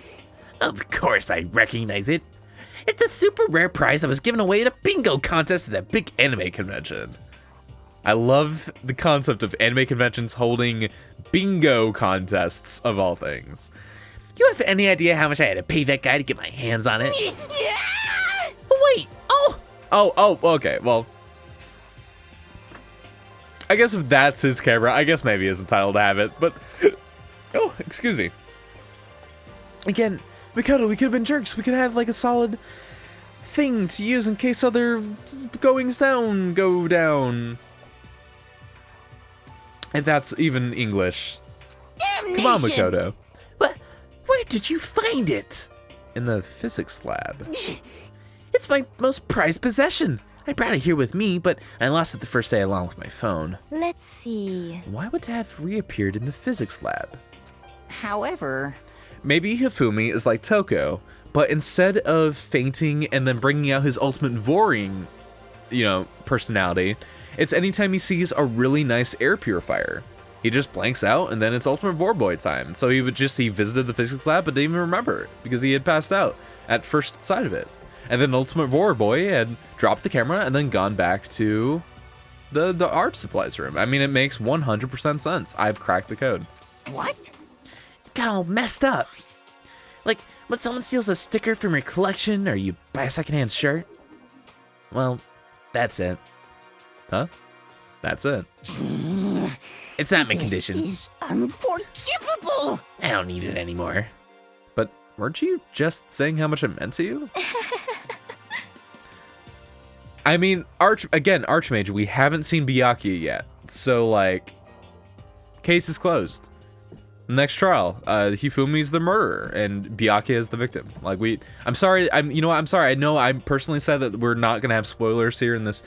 Of course I recognize it. It's a super rare prize that was given away at a bingo contest at a big anime convention. I love the concept of anime conventions holding bingo contests of all things. You have any idea how much I had to pay that guy to get my hands on it? Wait, Oh, okay, well. I guess if that's his camera, I guess maybe he's entitled to have it, but. Oh, excuse me. Again, Mikado, we could have been jerks. We could have had like a solid thing to use in case other goings down go down. If that's even English. Damnation! Come on, Makoto. where did you find it? In the physics lab. It's my most prized possession. I brought it here with me, but I lost it the first day along with my phone. let's see. Why would it have reappeared in the physics lab? However, Maybe Hifumi is like Toko, but instead of fainting and then bringing out his ultimate voring, personality, it's anytime he sees a really nice air purifier. He just blanks out and then it's ultimate vor boy time. So he visited the physics lab but didn't even remember it because he had passed out at first sight of it. And then ultimate vor boy had dropped the camera and then gone back to the art supplies room. I mean, it makes 100% sense. I've cracked the code. what? It got all messed up. Like when someone steals a sticker from your collection or you buy a secondhand shirt. Well, that's it. Huh? That's it. It's not my This condition. is unforgivable! I don't need it anymore. But weren't you just saying how much it meant to you? I mean, Archmage, we haven't seen Byakuya yet. So, like, case is closed. Next trial, Hifumi's the murderer and Byakuya is the victim. Like, I'm sorry, I'm sorry. I know I personally said that we're not gonna have spoilers here in this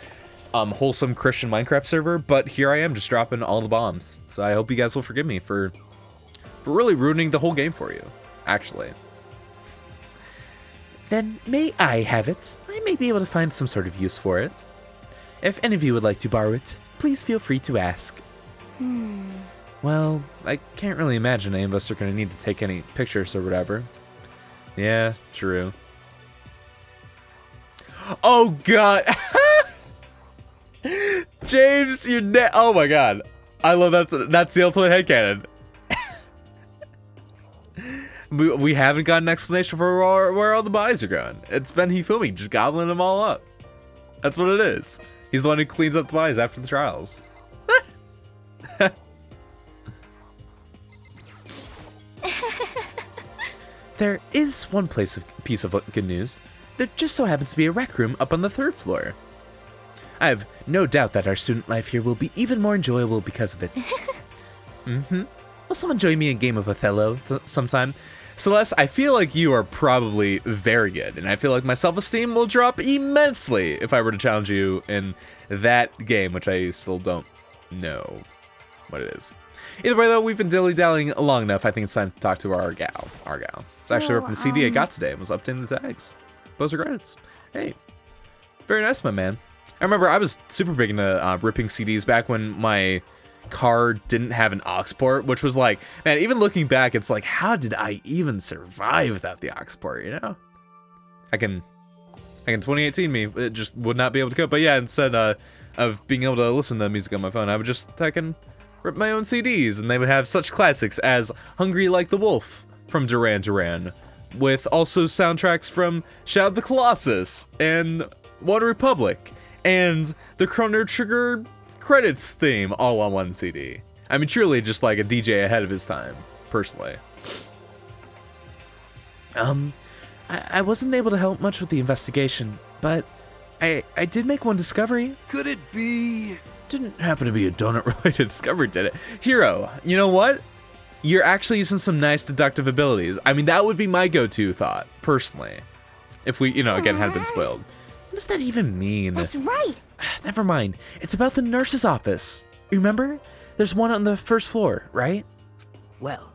wholesome Christian Minecraft server, but here I am just dropping all the bombs. So I hope you guys will forgive me for really ruining the whole game for you, actually. Then may I have it? I may be able to find some sort of use for it. If any of you would like to borrow it, please feel free to ask. Well, I can't really imagine any of us are going to need to take any pictures or whatever. Yeah, true. Oh, God. James, you're dead. Oh, my God. I love that. That's the ultimate headcanon. We haven't got an explanation for where all the bodies are going. It's been Hifumi just gobbling them all up. That's what it is. He's the one who cleans up the bodies after the trials. There is one piece of good news. There just so happens to be a rec room up on the 3rd floor. I have no doubt that our student life here will be even more enjoyable because of it. Will someone join me in a game of Othello sometime? Celeste, I feel like you are probably very good, and I feel like my self-esteem will drop immensely if I were to challenge you in that game, which I still don't know what it is. Either way, though, we've been dilly-dallying long enough. I think it's time to talk to our gal. It's actually ripping the CD I got today and was updating the tags. Those are credits. Hey, very nice, my man. I remember I was super big into ripping CDs back when my car didn't have an aux port, which was like, man, even looking back, it's like, how did I even survive without the aux port, you know? I can 2018 me, it just would not be able to cope. But yeah, instead of being able to listen to music on my phone, I would just rip my own CDs, and they would have such classics as Hungry Like the Wolf from Duran Duran, with also soundtracks from Shadow of the Colossus and One Republic and the Chrono Trigger credits theme all on one CD. I mean, truly just like a DJ ahead of his time, personally. I wasn't able to help much with the investigation, but I did make one discovery. Could it be? Didn't happen to be a donut-related discovery, did it? Hero, you know what? You're actually using some nice deductive abilities. I mean, that would be my go-to thought, personally. If we, again, had been spoiled. What does that even mean? That's right. Never mind. It's about the nurse's office. Remember? There's one on the first floor, right? Well,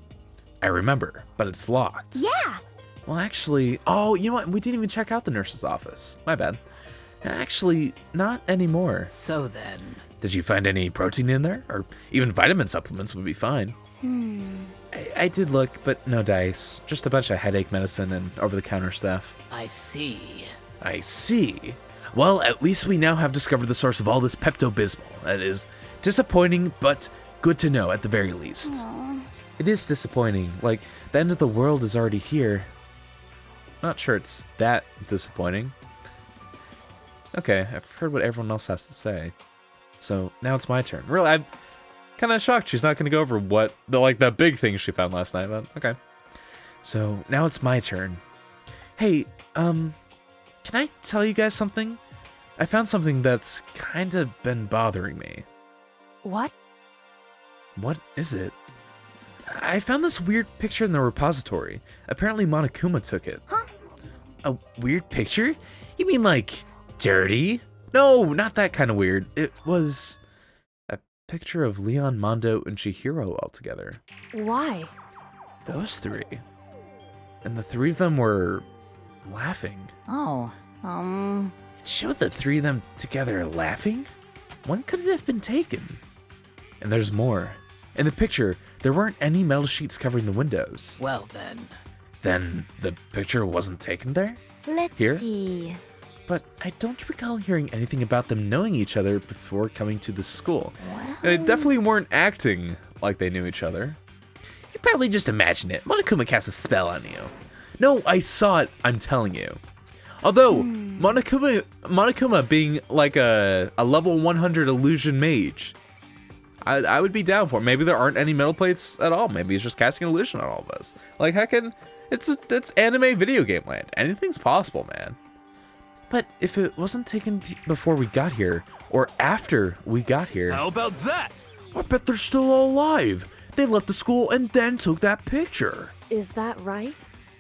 I remember, but it's locked. Yeah. Well, actually, oh, you know what? We didn't even check out the nurse's office. My bad. Actually, not anymore. so then. Did you find any protein in there? Or even vitamin supplements would be fine. I did look, but no dice. Just a bunch of headache medicine and over-the-counter stuff. I see. I see. Well, at least we now have discovered the source of all this Pepto-Bismol. That is disappointing, but good to know at the very least. Aw. It is disappointing. Like, the end of the world is already here. Not sure it's that disappointing. Okay, I've heard what everyone else has to say. So, now it's my turn. Really, I'm kind of shocked she's not going to go over what, the big things she found last night, but okay. So, now it's my turn. Hey, can I tell you guys something? I found something that's kind of been bothering me. What? What is it? I found this weird picture in the repository. Apparently Monokuma took it. Huh? A weird picture? You mean like dirty? No, not that kind of weird. It was a picture of Leon, Mondo, and Chihiro all together. Why? Those three. And the three of them were laughing. Oh, It showed the three of them together laughing? When could it have been taken? And there's more. In the picture, there weren't any metal sheets covering the windows. well then. Then the picture wasn't taken there? Let's Here? see. But I don't recall hearing anything about them knowing each other before coming to the school. They definitely weren't acting like they knew each other. You probably just imagine it. Monokuma cast a spell on you. No, I saw it, I'm telling you. Although, Monokuma being like a level 100 illusion mage, I would be down for it. Maybe there aren't any metal plates at all. Maybe he's just casting an illusion on all of us. Like, heckin', it's anime video game land. Anything's possible, man. But if it wasn't taken before we got here, or after we got here, How about that? I bet they're still alive. They left the school and then took that picture. Is that right?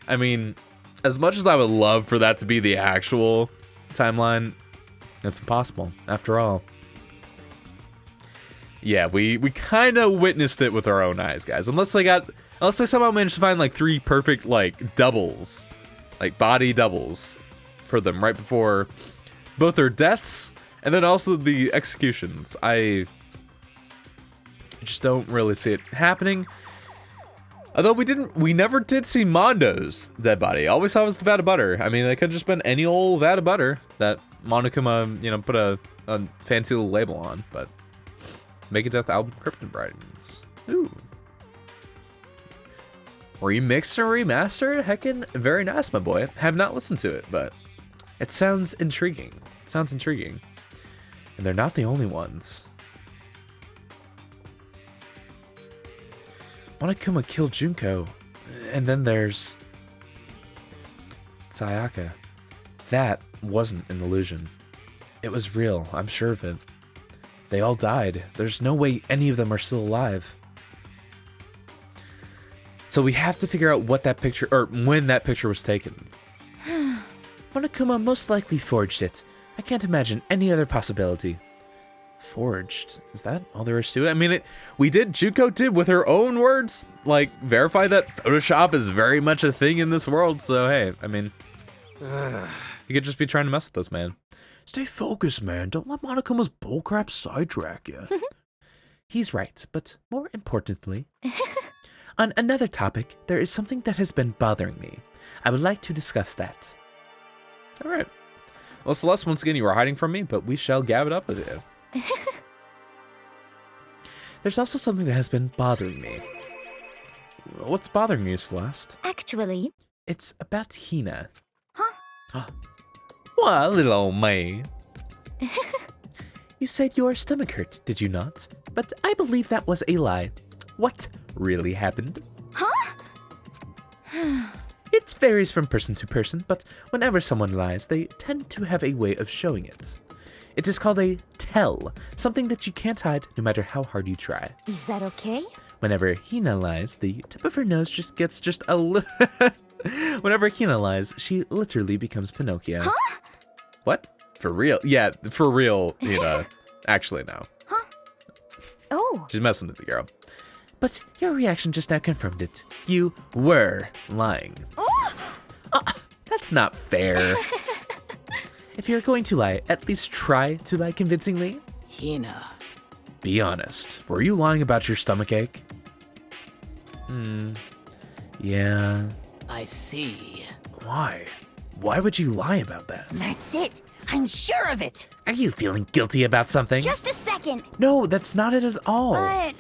I mean, as much as I would love for that to be the actual timeline, it's impossible, after all. Yeah, we kind of witnessed it with our own eyes, guys. Unless they somehow managed to find like three perfect like doubles, like body doubles for them right before both their deaths and then also the executions. I just don't really see it happening. Although we never did see Mondo's dead body. All we saw was the vat of butter. I mean, it could have just been any old vat of butter that Monokuma, put a fancy little label on, but Make a Death album Krypton Brightens. Ooh. Remixed or remastered? Heckin' very nice, my boy. Have not listened to it, but it sounds intriguing. And they're not the only ones. Monokuma killed Junko, and then there's Sayaka. That wasn't an illusion. It was real, I'm sure of it. They all died. There's no way any of them are still alive. So we have to figure out what that picture, or when that picture was taken. Monokuma most likely forged it. I can't imagine any other possibility. Forged. Is that all there is to it? I mean, Juko did with her own words, like, verify that Photoshop is very much a thing in this world, so hey, I mean, you could just be trying to mess with us, man. Stay focused, man. Don't let Monokuma's bullcrap sidetrack you. He's right, but more importantly, on another topic, there is something that has been bothering me. I would like to discuss that. All right. Well, Celeste, once again, you were hiding from me, but we shall gab it up with you. There's also something that has been bothering me. What's bothering you, Celeste? Actually, It's about Hina. Well, little old me. You said your stomach hurt, did you not? But I believe that was a lie. What really happened? It varies from person to person, but whenever someone lies, they tend to have a way of showing it. It is called a tell, something that you can't hide no matter how hard you try. is that okay? Whenever Hina lies, the tip of her nose just gets just a little... Whenever Hina lies, she literally becomes Pinocchio. What? For real? Yeah, for real, Hina. Actually, no. Oh, She's messing with the girl. But your reaction just now confirmed it. You were lying. That's not fair. If you're going to lie, at least try to lie convincingly. Hina. Be honest. Were you lying about your stomach ache? Yeah. I see. Why? Why would you lie about that? That's it. I'm sure of it. Are you feeling guilty about something? Just a second. No, that's not it at all. But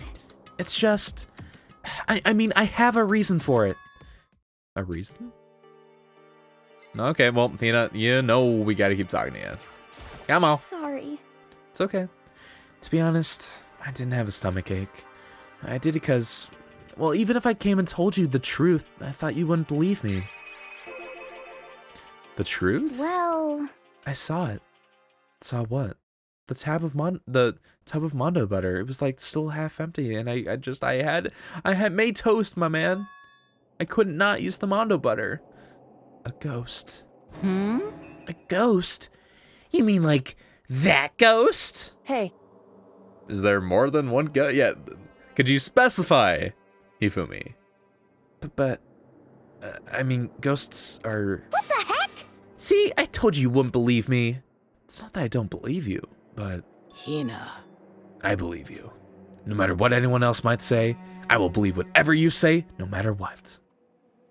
It's just... I mean, I have a reason for it. A reason? Okay, well, Hina, you know we gotta keep talking to you. Come on. sorry. It's okay. To be honest, I didn't have a stomach ache. I did it because... Well, even if I came and told you the truth, I thought you wouldn't believe me. The truth? Well, I saw it. Saw what? The tub of Mondo butter. It was like still half empty, and I had made toast, my man. I couldn't not use the Mondo butter. A ghost. A ghost? You mean like that ghost? Hey, Is there more than one ghost? Yeah. Could you specify, Hifumi? But I mean, ghosts are... what the heck? See, I told you wouldn't believe me. It's not that I don't believe you, but Hina. I believe you. No matter what anyone else might say, I will believe whatever you say, no matter what.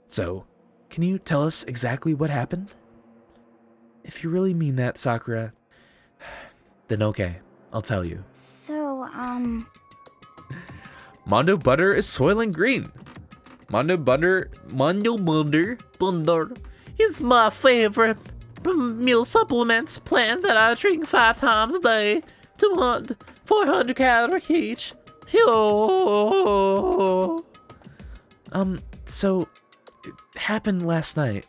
So, can you tell us exactly what happened? If you really mean that, Sakura, then okay, I'll tell you. So, Mondo butter is soiling green. Mondo butter is my favorite meal supplements plan that I drink 5 times a day. 400 calories each. So it happened last night.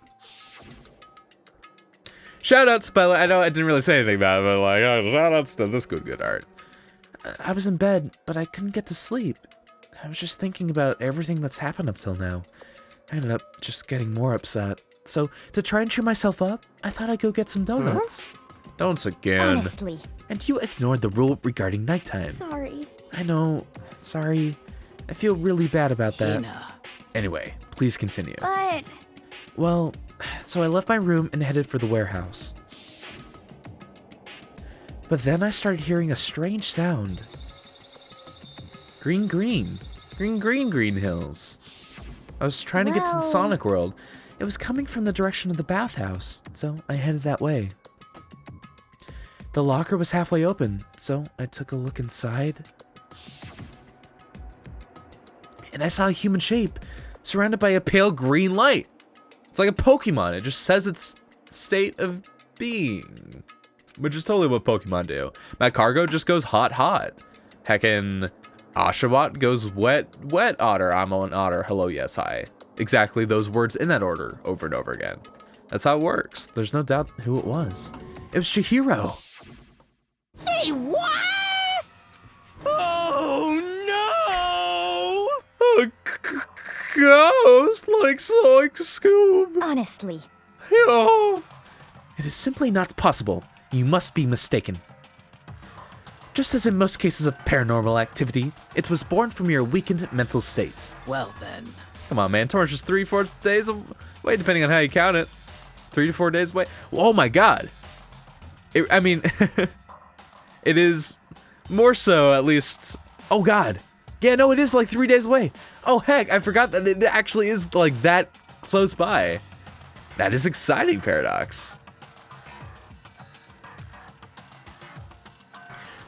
Shoutouts, by the way. I know I didn't really say anything about it, but like, shoutouts to this good art. I was in bed, but I couldn't get to sleep. I was just thinking about everything that's happened up till now. I ended up just getting more upset. So, to try and cheer myself up, I thought I'd go get some donuts. Don'ts again. honestly. And you ignored the rule regarding nighttime. sorry. I know, sorry. I feel really bad about that. Hina. Anyway, please continue. But Well, so I left my room and headed for the warehouse. But then I started hearing a strange sound. Green hills. I was trying to get to the Well- Sonic world. It was coming from the direction of the bathhouse, so I headed that way. The locker was halfway open, so I took a look inside. And I saw a human shape, surrounded by a pale green light. It's like a Pokemon. It just says its state of being, which is totally what Pokemon do. Magcargo just goes hot. Heckin' Oshawott goes wet. Otter, I'm an otter. Hello, yes, hi. Exactly those words in that order over and over again. That's how it works. There's no doubt who it was. It was Chihiro. Say what? Oh A ghost like Scoob. Honestly. Yeah. It is simply not possible. You must be mistaken. Just as in most cases of paranormal activity, it was born from your weakened mental state. Well then. Come on, man. Torrent's just 3-4 days away, depending on how you count it. 3 to 4 days away. Oh my god. I mean, it is more so, at least. Oh god. Yeah, no, it is like 3 days away. Oh heck, I forgot that it actually is like that close by. That is exciting, Paradox.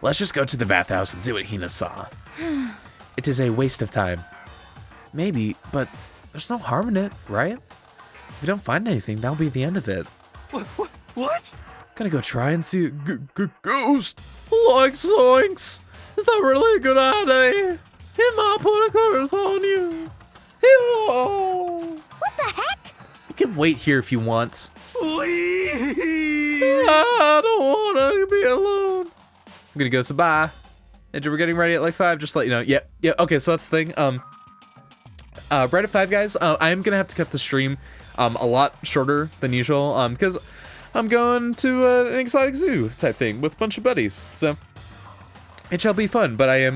Let's just go to the bathhouse and see what Hina saw. It is a waste of time. Maybe, but there's no harm in it, right? If we don't find anything, that'll be the end of it. What? Gonna go try and see a ghost. Loinks, loinks. Is that really a good idea? He might put a curse on you. What the heck? You can wait here if you want. Please. I don't want to be alone. I'm gonna go say bye. Andrew, we're getting ready at like 5, just to let you know. Yeah, okay, so that's the thing. Right at 5, guys, I am gonna have to cut the stream a lot shorter than usual, because I'm going to an exotic zoo type thing with a bunch of buddies, so it shall be fun. But I am,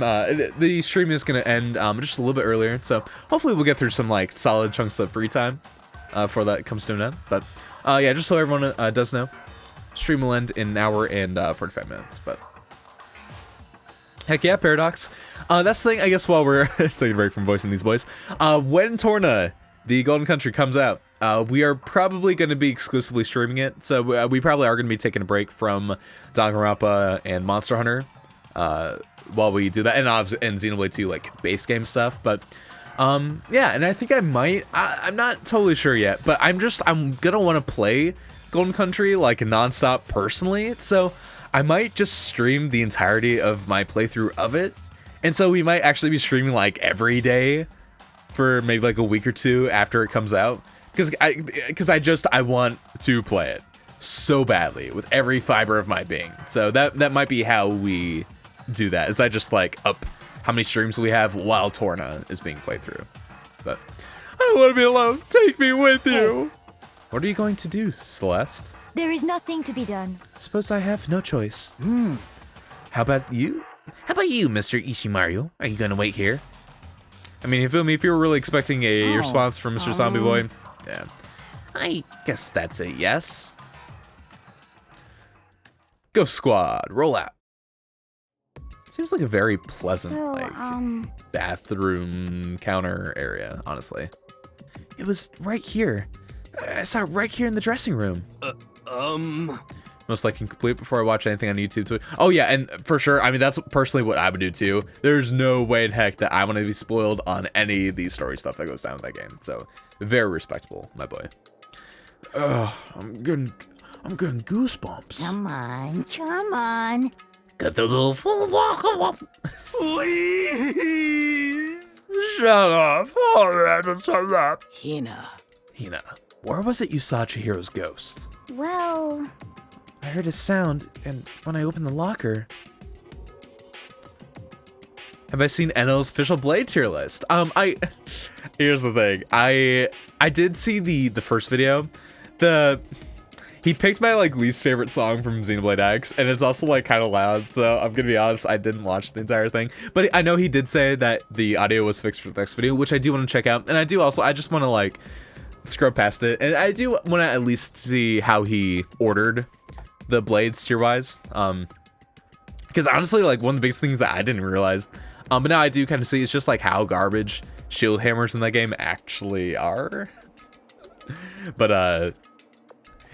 the stream is gonna end just a little bit earlier, so hopefully we'll get through some like solid chunks of free time before that comes to an end. But yeah, just so everyone does know, stream will end in an hour and 45 minutes, but heck yeah, Paradox. That's the thing, I guess, while we're taking a break from voicing these boys. When Torna, the Golden Country, comes out, we are probably going to be exclusively streaming it. So we probably are going to be taking a break from Danganronpa and Monster Hunter while we do that. And Xenoblade 2, like, base game stuff. But, yeah, and I think I might, I'm not totally sure yet, but I'm going to want to play Golden Country, like, nonstop personally. So I might just stream the entirety of my playthrough of it. And so we might actually be streaming like every day for maybe like a week or two after it comes out. Because I want to play it so badly with every fiber of my being. So that might be how we do that. Is I just like up how many streams we have while Torna is being played through. But I don't want to be alone. Take me with you. What are you going to do, Celeste? There is nothing to be done. Suppose I have no choice. How about you? How about you, Mr. Ishimaru? Are you gonna wait here? I mean, you feel me? If you were really expecting a response from Mr. Zombie Boy, yeah. I guess that's a yes. Ghost Squad, roll out. Seems like a very pleasant, So, like, bathroom counter area, honestly. It was right here. I saw it right here in the dressing room. Most likely complete before I watch anything on YouTube too. Oh yeah, and for sure, I mean, that's personally what I would do too. There's no way in heck that I want to be spoiled on any of the story stuff that goes down in that game. So, very respectable, my boy. I'm getting goosebumps. Come on, come on. Please. Shut up. Alright, shut up. Hina. Hina, where was it you saw Chihiro's ghost? Well, I heard a sound, and when I opened the locker... Have I seen Enel's official Blade tier list? Here's the thing. I did see the first video. He picked my, like, least favorite song from Xenoblade X, and it's also, like, kind of loud, so I'm gonna be honest, I didn't watch the entire thing. But I know he did say that the audio was fixed for the next video, which I do want to check out, and I just want to, like, scrub past it, and I do want to at least see how he ordered the blades tier-wise, because honestly, like, one of the biggest things that I didn't realize, but now I do kind of see, is just, like, how garbage shield hammers in that game actually are. But,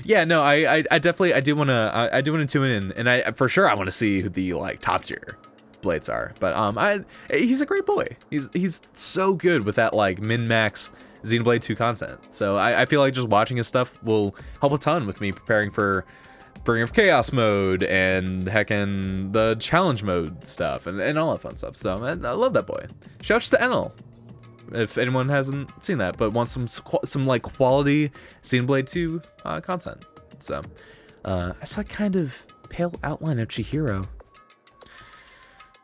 yeah, no, I definitely, I do want to tune in, and I for sure I want to see who the, like, top tier blades are. But he's a great boy. He's so good with that, like, min-max Xenoblade 2 content. So I feel like just watching his stuff will help a ton with me preparing for Bringer of Chaos mode and heckin' the challenge mode stuff and all that fun stuff. So I love that boy. Shouts to Enel, if anyone hasn't seen that, but wants some like quality Xenoblade 2 content. So I saw a kind of pale outline of Chihiro.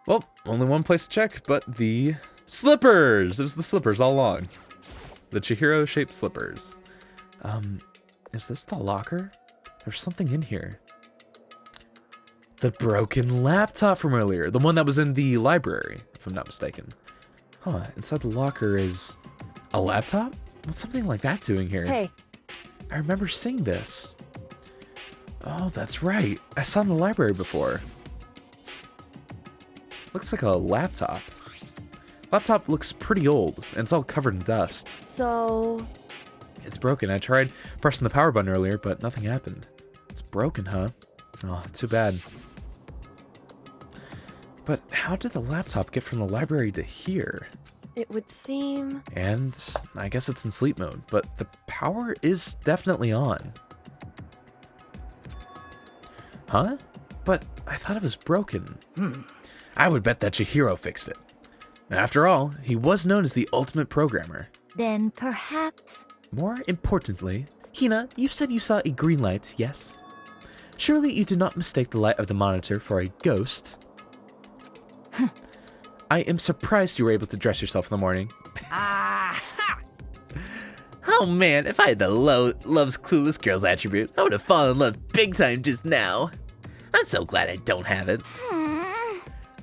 Well, only one place to check, but the slippers. It was the slippers all along. The Chihiro-shaped slippers. Is this the locker? There's something in here. The broken laptop from earlier. The one that was in the library, if I'm not mistaken. Huh, inside the locker is a laptop? What's something like that doing here? Hey, I remember seeing this. Oh, that's right. I saw it in the library before. Looks like a laptop. Laptop looks pretty old, and it's all covered in dust. so... It's broken. I tried pressing the power button earlier, but nothing happened. It's broken, huh? Oh, too bad. But how did the laptop get from the library to here? It would seem... And I guess it's in sleep mode, but the power is definitely on. Huh? But I thought it was broken. I would bet that Chihiro fixed it. After all, he was known as the ultimate programmer. Then perhaps... More importantly, Hina, you said you saw a green light, yes? Surely you did not mistake the light of the monitor for a ghost? I am surprised you were able to dress yourself in the morning. Oh man, if I had the love's clueless girl's attribute, I would have fallen in love big time just now. I'm so glad I don't have it.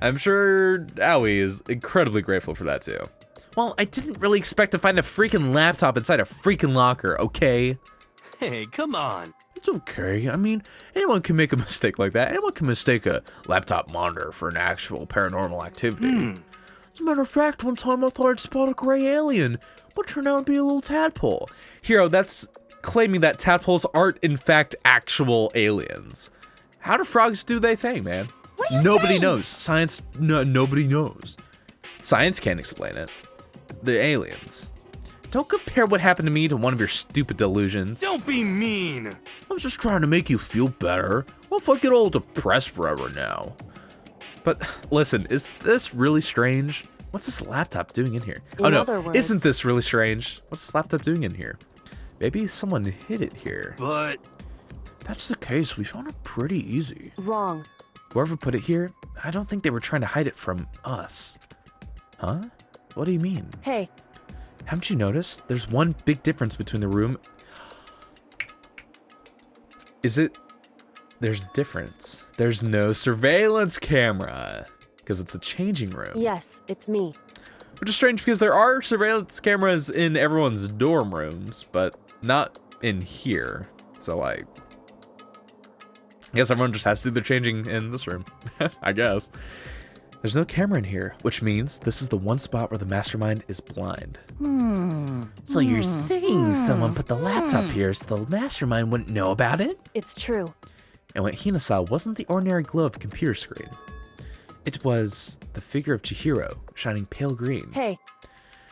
I'm sure Aoi is incredibly grateful for that too. Well, I didn't really expect to find a freaking laptop inside a freaking locker, okay? Hey, come on. It's okay. I mean, anyone can make a mistake like that. Anyone can mistake a laptop monitor for an actual paranormal activity. As a matter of fact, one time I thought I'd spot a gray alien, but it turned out to be a little tadpole. Hero, that's claiming that tadpoles aren't in fact actual aliens. How do frogs do their thing, man? What are you Nobody saying? knows. Science, nobody knows. Science can't explain it. They're aliens. Don't compare what happened to me to one of your stupid delusions. Don't be mean. I was just trying to make you feel better. What if I get all depressed forever now? But listen, is this really strange? What's this laptop doing in here? In other words- Isn't this really strange? What's this laptop doing in here? Maybe someone hid it here. But If that's the case, we found it pretty easy. Wrong. Whoever put it here, I don't think they were trying to hide it from us. Huh? What do you mean? Hey, Haven't you noticed? There's one big difference between the room. Is it? There's a difference. There's no surveillance camera because it's a changing room. yes, it's me. Which is strange because there are surveillance cameras in everyone's dorm rooms, but not in here. So like, I guess everyone just has to do their changing in this room. I guess. There's no camera in here, which means this is the one spot where the mastermind is blind. So you're saying someone put the laptop here so the mastermind wouldn't know about it? It's true. And what Hina saw wasn't the ordinary glow of a computer screen. It was the figure of Chihiro, shining pale green. Hey,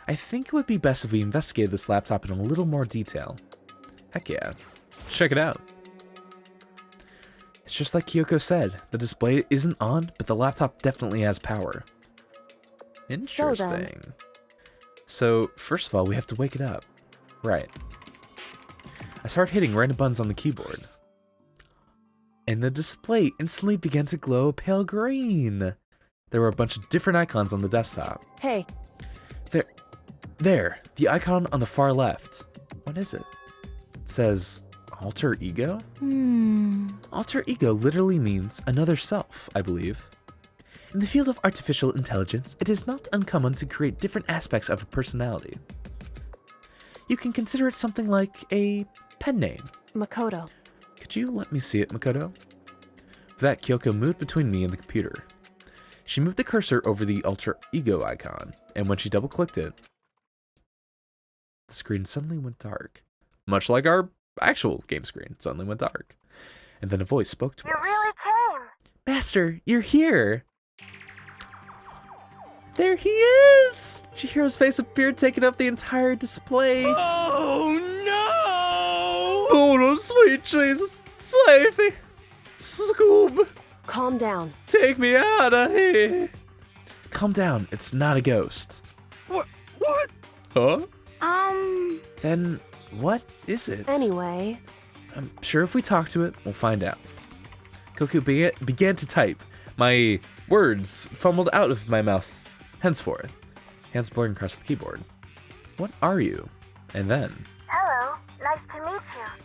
I think it would be best if we investigated this laptop in a little more detail. Heck yeah. Check it out. It's just like Kyoko said, the display isn't on, but the laptop definitely has power. Interesting. So, first of all, we have to wake it up. Right. I started hitting random buttons on the keyboard. And the display instantly began to glow pale green. There were a bunch of different icons on the desktop. hey, There, the icon on the far left. What is it? It says alter ego? Alter ego literally means another self, I believe. In the field of artificial intelligence, it is not uncommon to create different aspects of a personality. You can consider it something like a pen name. Makoto. Could you let me see it, Makoto? With that, Kyoko moved between me and the computer. She moved the cursor over the alter ego icon, and when she double-clicked it, the screen suddenly went dark. Much like our actual game screen suddenly went dark. And then a voice spoke to us. You really came. Master, you're here! There he is! Chihiro's face appeared, taking up the entire display. oh no! Oh, no, sweet Jesus, save me! Scoob, Calm down. take me out of here! Calm down, it's not a ghost. What? Huh? Then Then what is it? Anyway, I'm sure if we talk to it, we'll find out. Koku began to type. My words fumbled out of my mouth henceforth. Hands blurring across the keyboard. What are you? And then... Hello, nice to meet you.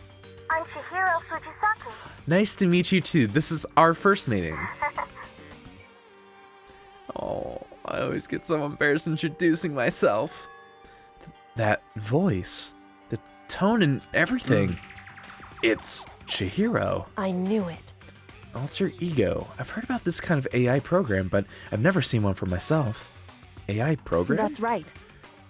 I'm Chihiro Fujisaki. Nice to meet you too. This is our first meeting. Oh, I always get so embarrassed introducing myself. That voice, the tone and everything. It's Chihiro. I knew it. Alter ego. I've heard about this kind of AI program, but I've never seen one for myself. AI program? That's right.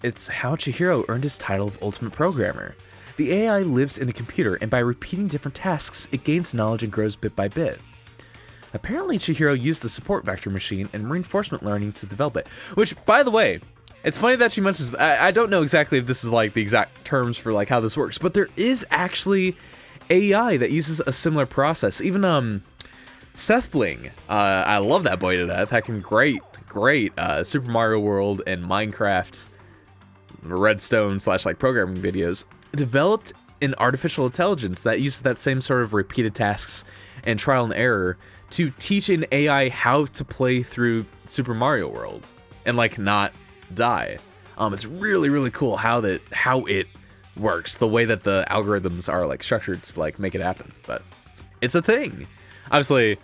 It's how Chihiro earned his title of Ultimate Programmer. The AI lives in a computer, and by repeating different tasks, it gains knowledge and grows bit by bit. Apparently, Chihiro used the support vector machine and reinforcement learning to develop it. Which, by the way, it's funny that she mentions, I don't know exactly if this is like the exact terms for like how this works, but there is actually AI that uses a similar process. Even Seth Bling, I love that boy to death. Hacking great Super Mario World and Minecraft Redstone / like programming videos, developed an artificial intelligence that uses that same sort of repeated tasks and trial and error to teach an AI how to play through Super Mario World and like not die. It's really cool how it works, the way that the algorithms are like structured to like make it happen. But it's a thing. Obviously,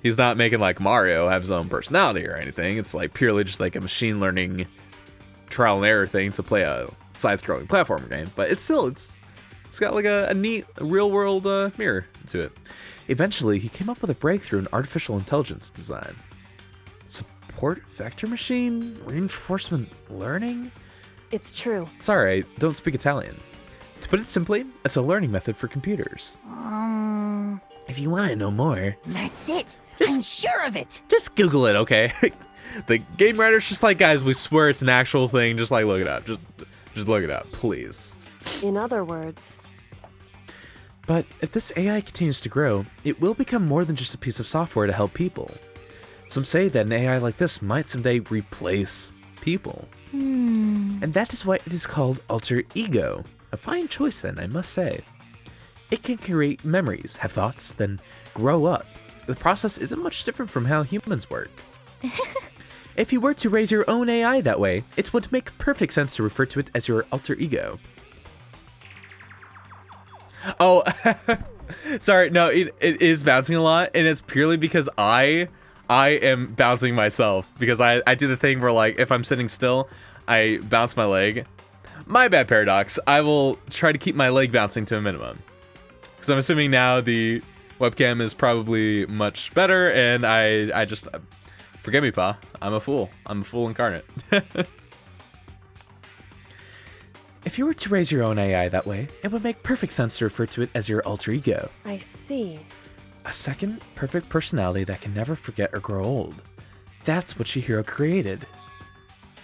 he's not making like Mario have his own personality or anything. It's like purely just like a machine learning trial and error thing to play a side-scrolling platformer game. But it's got like a neat real world mirror to it. Eventually, he came up with a breakthrough in artificial intelligence design. Support vector machine? Reinforcement learning? It's true. Sorry, I don't speak Italian. To put it simply, it's a learning method for computers. If you want to know more, That's it. I'm sure of it. just Google it, okay? The game writer's just like, guys, we swear it's an actual thing. Just like look it up. Just look it up, please. In other words, But if this AI continues to grow, it will become more than just a piece of software to help people. Some say that an AI like this might someday replace people. And that is why it is called alter ego. A fine choice then, I must say. It can create memories, have thoughts, then grow up. The process isn't much different from how humans work. If you were to raise your own AI that way, it would make perfect sense to refer to it as your alter ego. Oh, sorry, no, it is bouncing a lot, and it's purely because I am bouncing myself, because I do the thing where, like, if I'm sitting still, I bounce my leg. My bad, Paradox. I will try to keep my leg bouncing to a minimum. Because I'm assuming now the webcam is probably much better, and I just... forgive me, Pa. I'm a fool. I'm a fool incarnate. If you were to raise your own AI that way, it would make perfect sense to refer to it as your alter ego. I see. A second, perfect personality that can never forget or grow old. That's what Chihiro created.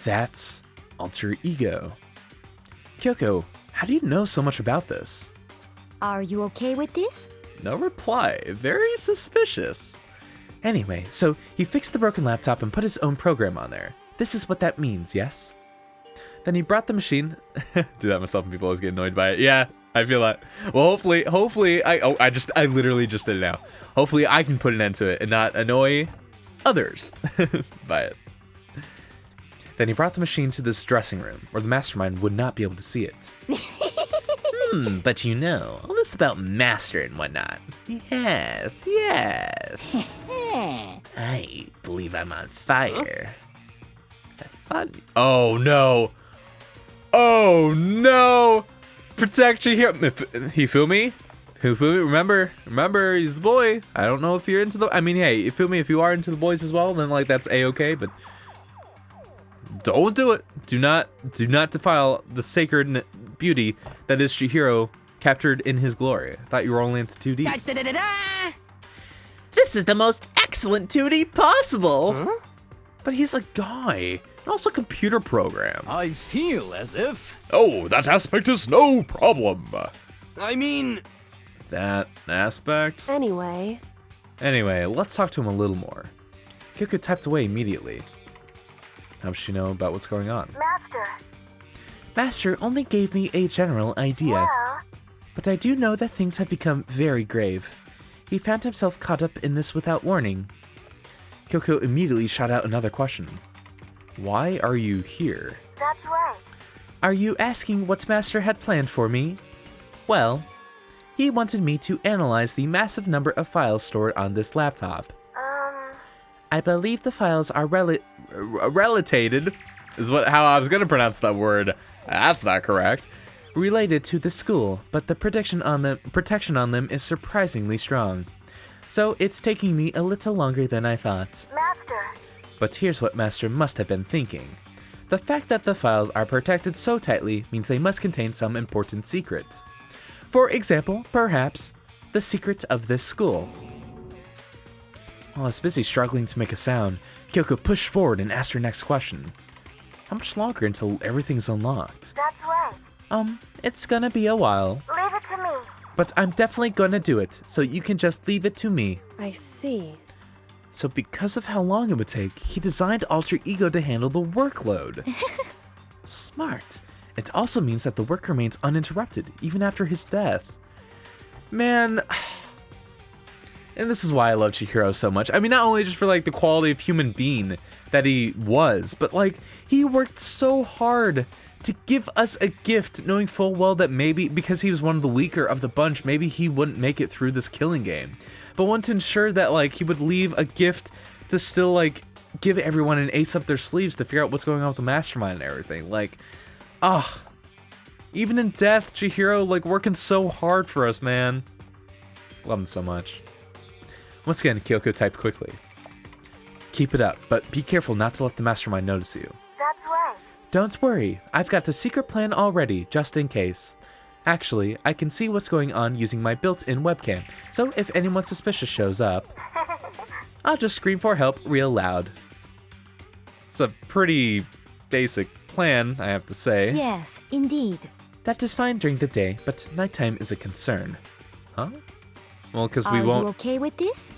That's alter ego. Kyoko, how do you know so much about this? Are you okay with this? No reply. Very suspicious. Anyway, so he fixed the broken laptop and put his own program on there. This is what that means, yes? Then he brought the machine. Do that myself and people always get annoyed by it. Yeah, I feel that. Well, hopefully, I literally just did it now. Hopefully I can put an end to it and not annoy others by it. Then he brought the machine to this dressing room where the mastermind would not be able to see it. But you know, all this about master and whatnot. Yes. I believe I'm on fire. I thought... Oh no! Protect you here. He feel me? Who feel me? Remember, he's the boy. I don't know if you're into the... I mean, hey, you feel me? If you are into the boys as well, then like that's A-okay, but... Don't do it. Do not defile the sacred beauty that is Chihiro captured in his glory. I thought you were only into 2D. This is the most excellent 2D possible. Huh? But he's a guy, and also a computer program. I feel as if... Oh, that aspect is no problem. I mean... That aspect? Anyway, let's talk to him a little more. Kyoko typed away immediately. How does she know about what's going on? Master only gave me a general idea. But I do know that things have become very grave. He found himself caught up in this without warning. Kyoko immediately shot out another question. Why are you here? That's right. Are you asking what Master had planned for me? Well, He wanted me to analyze the massive number of files stored on this laptop. I believe the files are related, is how I was going to pronounce that word. That's not correct. Related to the school, but the protection on them is surprisingly strong. So it's taking me a little longer than I thought. Master. But here's what Master must have been thinking. The fact that the files are protected so tightly means they must contain some important secret. For example, perhaps, the secret of this school. While I was busy struggling to make a sound, Kyoko pushed forward and asked her next question. How much longer until everything's unlocked? That's right. It's gonna be a while. Leave it to me. But I'm definitely gonna do it, so you can just leave it to me. I see. So because of how long it would take, he designed Alter Ego to handle the workload. Smart. It also means that the work remains uninterrupted, even after his death. Man, and this is why I love Chihiro so much. I mean, not only just for like the quality of human being that he was, but like he worked so hard to give us a gift, knowing full well that maybe because he was one of the weaker of the bunch, maybe he wouldn't make it through this killing game. But wanted to ensure that like he would leave a gift to still like give everyone an ace up their sleeves to figure out what's going on with the mastermind and everything. Like, even in death, Chihiro like working so hard for us, man. Love him so much. Once again, Kyoko typed quickly. Keep it up, but be careful not to let the mastermind notice you. That's right. Don't worry, I've got the secret plan already, just in case. Actually, I can see what's going on using my built-in webcam, so if anyone suspicious shows up, I'll just scream for help real loud. It's a pretty basic plan, I have to say. Yes, indeed. That is fine during the day, but nighttime is a concern. Huh? Well, because we Are won't... you okay with this?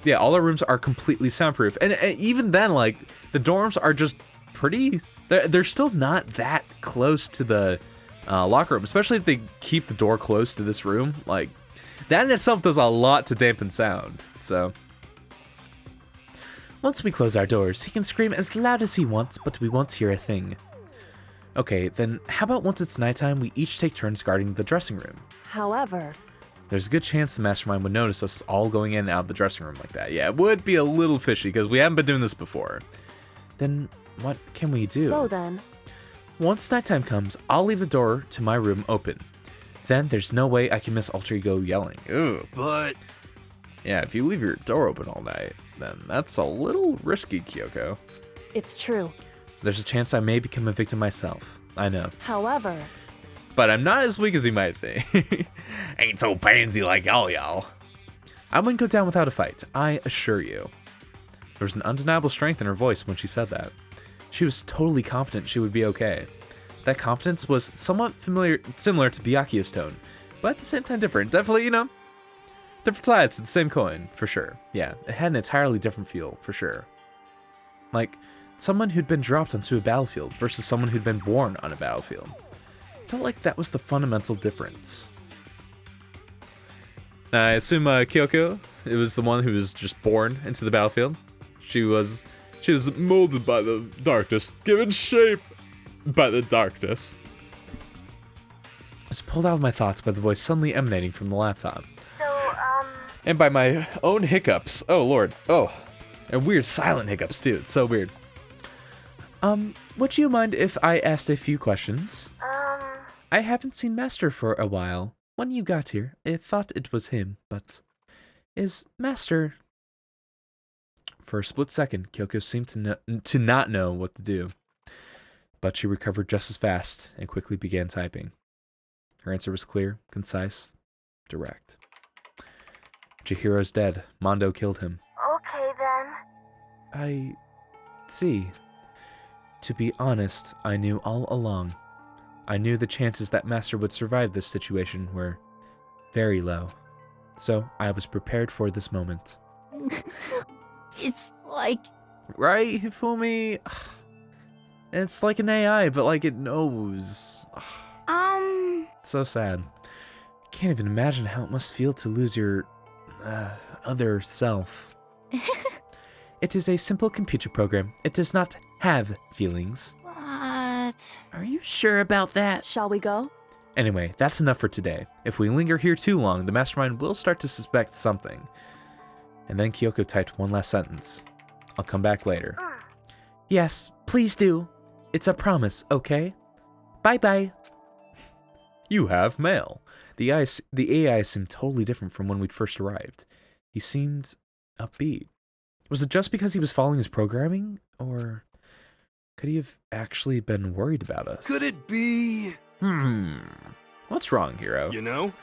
Yeah, all our rooms are completely soundproof. And even then, like, the dorms are just pretty... They're still not that close to the locker room, especially if they keep the door close to this room. Like, that in itself does a lot to dampen sound. So, once we close our doors, he can scream as loud as he wants, but we won't hear a thing. Okay, then how about once it's nighttime, we each take turns guarding the dressing room? However, There's a good chance the mastermind would notice us all going in and out of the dressing room like that. Yeah, it would be a little fishy because we haven't been doing this before. Then what can we do? so then, Once nighttime comes, I'll leave the door to my room open. Then there's no way I can miss Alter Ego yelling. Ooh. But Yeah, if you leave your door open all night, then that's a little risky, Kyoko. it's true. There's a chance I may become a victim myself. I know. However, But I'm not as weak as you might think. Ain't so pansy like y'all. I wouldn't go down without a fight, I assure you. There was an undeniable strength in her voice when she said that. She was totally confident she would be okay. That confidence was somewhat similar to Byakuya's tone, but at the same time different. Definitely, different sides to the same coin, for sure. Yeah, it had an entirely different feel, for sure. Like, someone who'd been dropped onto a battlefield versus someone who'd been born on a battlefield. Felt like that was the fundamental difference. Now, I assume Kyoko, it was the one who was just born into the battlefield. She was molded by the darkness, given shape by the darkness. I was pulled out of my thoughts by the voice suddenly emanating from the laptop. So, And by my own hiccups. Oh, Lord. Oh. And weird silent hiccups, too. It's so weird. Would you mind if I asked a few questions? I haven't seen Master for a while. When you got here, I thought it was him, but... Is Master... For a split second, Kyoko seemed to not know what to do. But she recovered just as fast and quickly began typing. Her answer was clear, concise, direct. Chihiro's dead. Mondo killed him. okay then. I see. To be honest, I knew all along. I knew the chances that Master would survive this situation were very low. So I was prepared for this moment. It's like Right, Hifumi? It's like an AI, but like it knows. It's so sad. Can't even imagine how it must feel to lose your other self. It is a simple computer program. It does not have feelings. what? Are you sure about that? shall we go? Anyway, that's enough for today. If we linger here too long, the mastermind will start to suspect something. And then Kyoko typed one last sentence. I'll come back later. Yes, please do. It's a promise, okay? Bye-bye. You have mail. The AI seemed totally different from when we'd first arrived. He seemed upbeat. Was it just because he was following his programming? Or could he have actually been worried about us? Could it be? What's wrong, Hero? You know?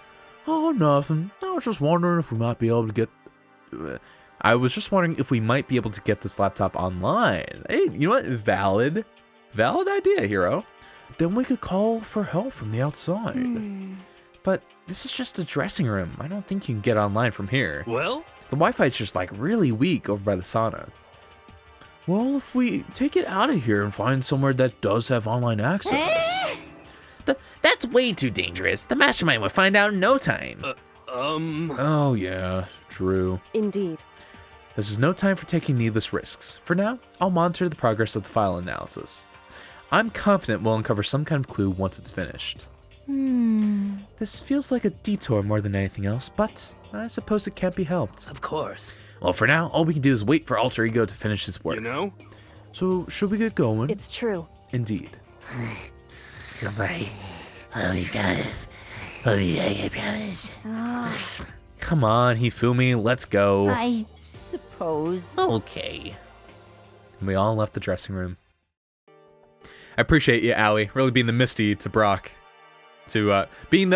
Oh, nothing. I was just wondering if we might be able to get... I was just wondering if we might be able to get this laptop online. Hey, you know what? Valid idea, Hero. Then we could call for help from the outside. But this is just a dressing room. I don't think you can get online from here. Well? The Wi-Fi's just like really weak over by the sauna. Well, if we take it out of here and find somewhere that does have online access. That's way too dangerous. The mastermind would find out in no time. Oh yeah, true. Indeed. This is no time for taking needless risks. For now, I'll monitor the progress of the file analysis. I'm confident we'll uncover some kind of clue once it's finished. This feels like a detour more than anything else, but I suppose it can't be helped. Of course. Well, for now, all we can do is wait for Alter Ego to finish his work. You know? So, should we get going? It's true. Indeed. Goodbye. Love you guys. Love you guys, I promise. Come on, Hifumi, let's go. I suppose. Okay. And we all left the dressing room. I appreciate you, Allie, really being the Misty to Brock. Really being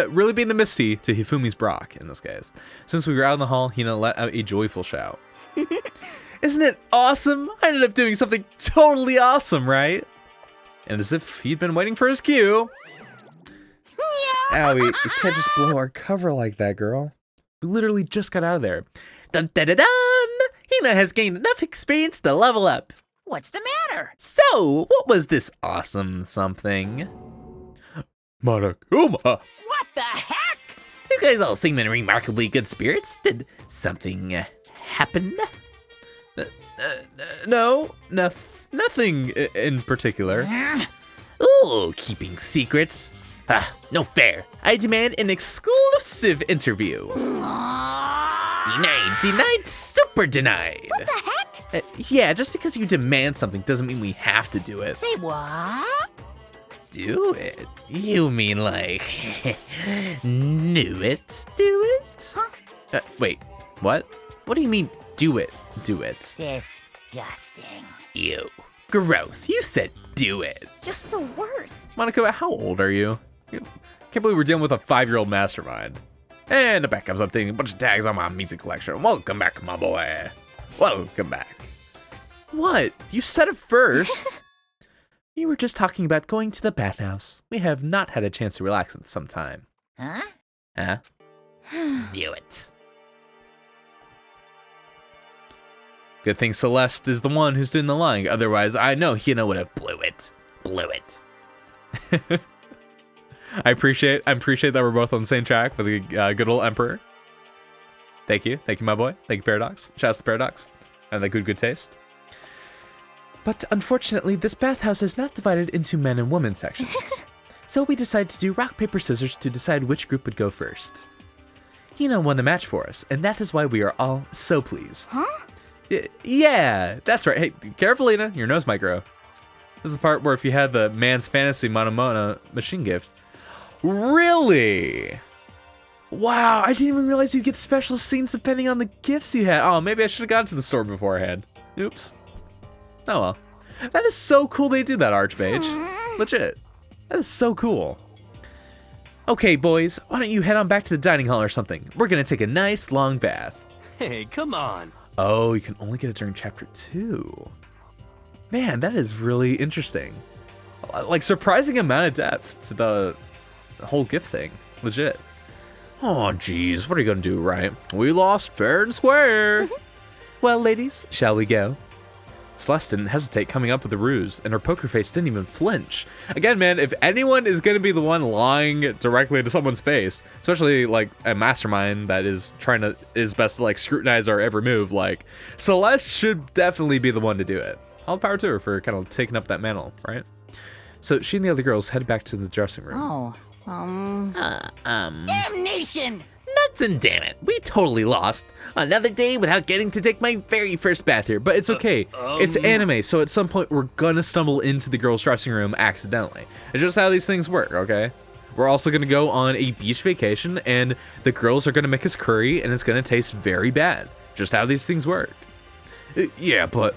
the Misty to Hifumi's Brock in this case. Since we were out in the hall, Hina let out a joyful shout. Isn't it awesome? I ended up doing something totally awesome, right? And as if he'd been waiting for his cue. Allie, you can't just blow our cover like that, girl. We literally just got out of there. Dun dun dun dun! Hina has gained enough experience to level up. What's the matter? So, what was this awesome something? Monokuma! What the heck? You guys all seem in remarkably good spirits. Did something happen? No, nothing in particular. Ooh, keeping secrets. No fair. I demand an exclusive interview. Denied, super denied. What the heck? Yeah, just because you demand something doesn't mean we have to do it. Say what? Do it? You mean like, do it? Huh? Wait, what? What do you mean, do it? Do it. Disgusting. Ew. Gross. You said do it. Just the worst. Monaco, how old are you? Can't believe we're dealing with a 5-year-old mastermind. And the backup's updating a bunch of tags on my music collection. Welcome back, my boy. Welcome back. What? You said it first. You were just talking about going to the bathhouse. We have not had a chance to relax in some time. Huh? Huh? Do it. Good thing Celeste is the one who's doing the lying. Otherwise, I know Hina would have blew it. Blew it. I appreciate that we're both on the same track for the good old Emperor. Thank you, my boy. Thank you, Paradox. Shouts to Paradox and the good taste. But unfortunately, this bathhouse is not divided into men and women sections. So we decided to do rock, paper, scissors to decide which group would go first. Hina won the match for us, and that is why we are all so pleased. Huh? Yeah, that's right. Hey, careful, Hina. Your nose might grow. This is the part where if you had the man's fantasy Monomona machine gift. Really? Wow, I didn't even realize you get special scenes depending on the gifts you had. Oh, maybe I should have gone to the store beforehand. Oops. Oh well. That is so cool they do that, Archmage. Legit. That is so cool. Okay, boys, why don't you head on back to the dining hall or something? We're gonna take a nice long bath. Hey, come on. Oh, you can only get it during chapter 2. Man, that is really interesting. Like, surprising amount of depth to the whole gift thing. Legit. Oh, geez, what are you gonna do, right? We lost fair and square. Well, ladies, shall we go? Celeste didn't hesitate coming up with the ruse, and her poker face didn't even flinch. Again, man, if anyone is gonna be the one lying directly to someone's face, especially like a mastermind that is trying to is best to like scrutinize our every move, like Celeste should definitely be the one to do it. All the power to her for kind of taking up that mantle, right? So she and the other girls headed back to the dressing room. Oh, Damnation! Nuts and damn it, we totally lost. Another day without getting to take my very first bath here, But it's okay. It's anime, so at some point we're gonna stumble into the girls' dressing room accidentally. It's just how these things work, okay? We're also gonna go on a beach vacation, and the girls are gonna make us curry, and it's gonna taste very bad. Just how these things work. Yeah, but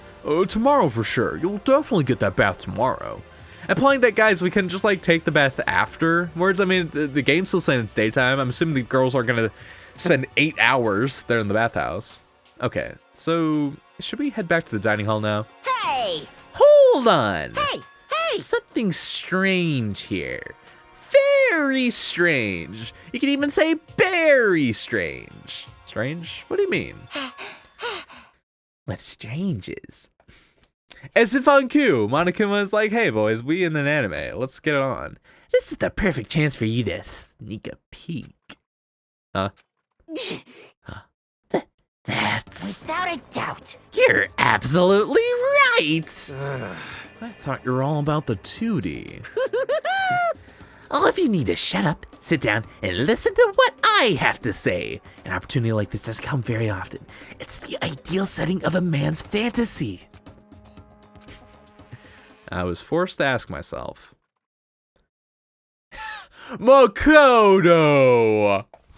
tomorrow for sure. You'll definitely get that bath tomorrow. Implying that, guys, we can just like take the bath afterwards. I mean, the game's still saying it's daytime. I'm assuming the girls are gonna spend 8 hours there in the bathhouse. Okay, so should we head back to the dining hall now? Hey! Hold on. Hey! Something strange here. Very strange. You can even say very strange. Strange? What do you mean? What strange is? As if on cue, Monokuma is like, hey boys, we in an anime. Let's get it on. This is the perfect chance for you to sneak a peek. Huh? That's... Without a doubt. You're absolutely right! I thought you were all about the 2D. All of you need to shut up, sit down, and listen to what I have to say. An opportunity like this doesn't come very often. It's the ideal setting of a man's fantasy. I was forced to ask myself. Makoto!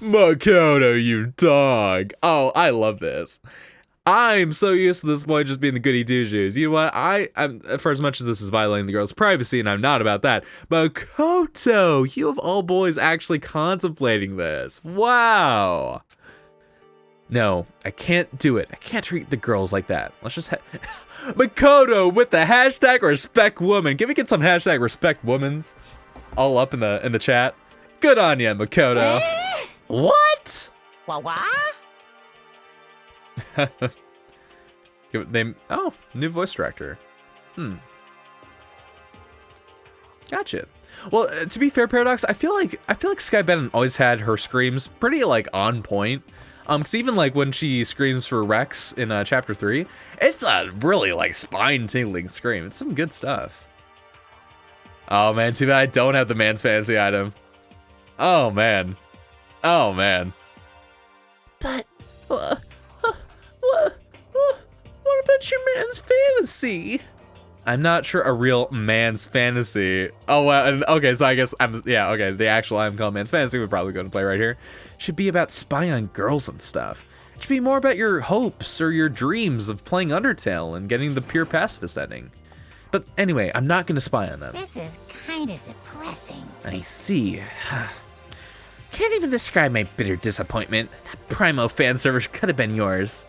Makoto, you dog. Oh, I love this. I'm so used to this boy just being the goody two-shoes. You know what? I'm for as much as this is violating the girl's privacy, and I'm not about that, Makoto, you of all boys actually contemplating this. Wow. No, I can't do it. I can't treat the girls like that. Let's just Makoto with the hashtag respect woman. Can we get some hashtag respect womans all up in the chat? Good on ya, Makoto. What? Wah-wah? Oh, new voice director. Gotcha. Well, to be fair, Paradox, I feel like Sky Bennett always had her screams pretty like on point. Cause even like when she screams for Rex in chapter 3, it's a really like spine-tingling scream. It's some good stuff. Oh man, too bad I don't have the man's fantasy item. Oh man. Oh man. But, what about your man's fantasy? I'm not sure a real man's fantasy. Oh, well, and okay, so I guess the actual I'm called man's fantasy would probably go into play right here. Should be about spying on girls and stuff. It should be more about your hopes or your dreams of playing Undertale and getting the pure pacifist ending. But anyway, I'm not gonna spy on them. This is kind of depressing. I see. Can't even describe my bitter disappointment. That Primo fan server could have been yours.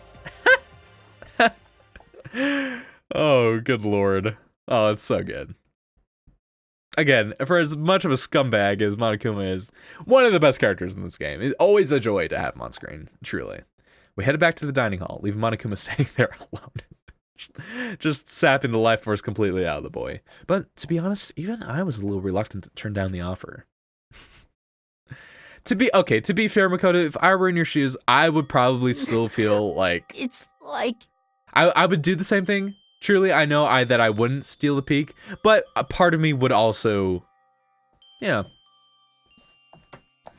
Oh, good lord. Oh, it's so good. Again, for as much of a scumbag as Monokuma is, one of the best characters in this game. It's always a joy to have him on screen, truly. We headed back to the dining hall, leaving Monokuma standing there alone. Just sapping the life force completely out of the boy. But to be honest, even I was a little reluctant to turn down the offer. To be fair, Makoto, if I were in your shoes, I would probably still feel like... It's like... I would do the same thing. Truly, I know that I wouldn't steal the peak, but a part of me would also, you know,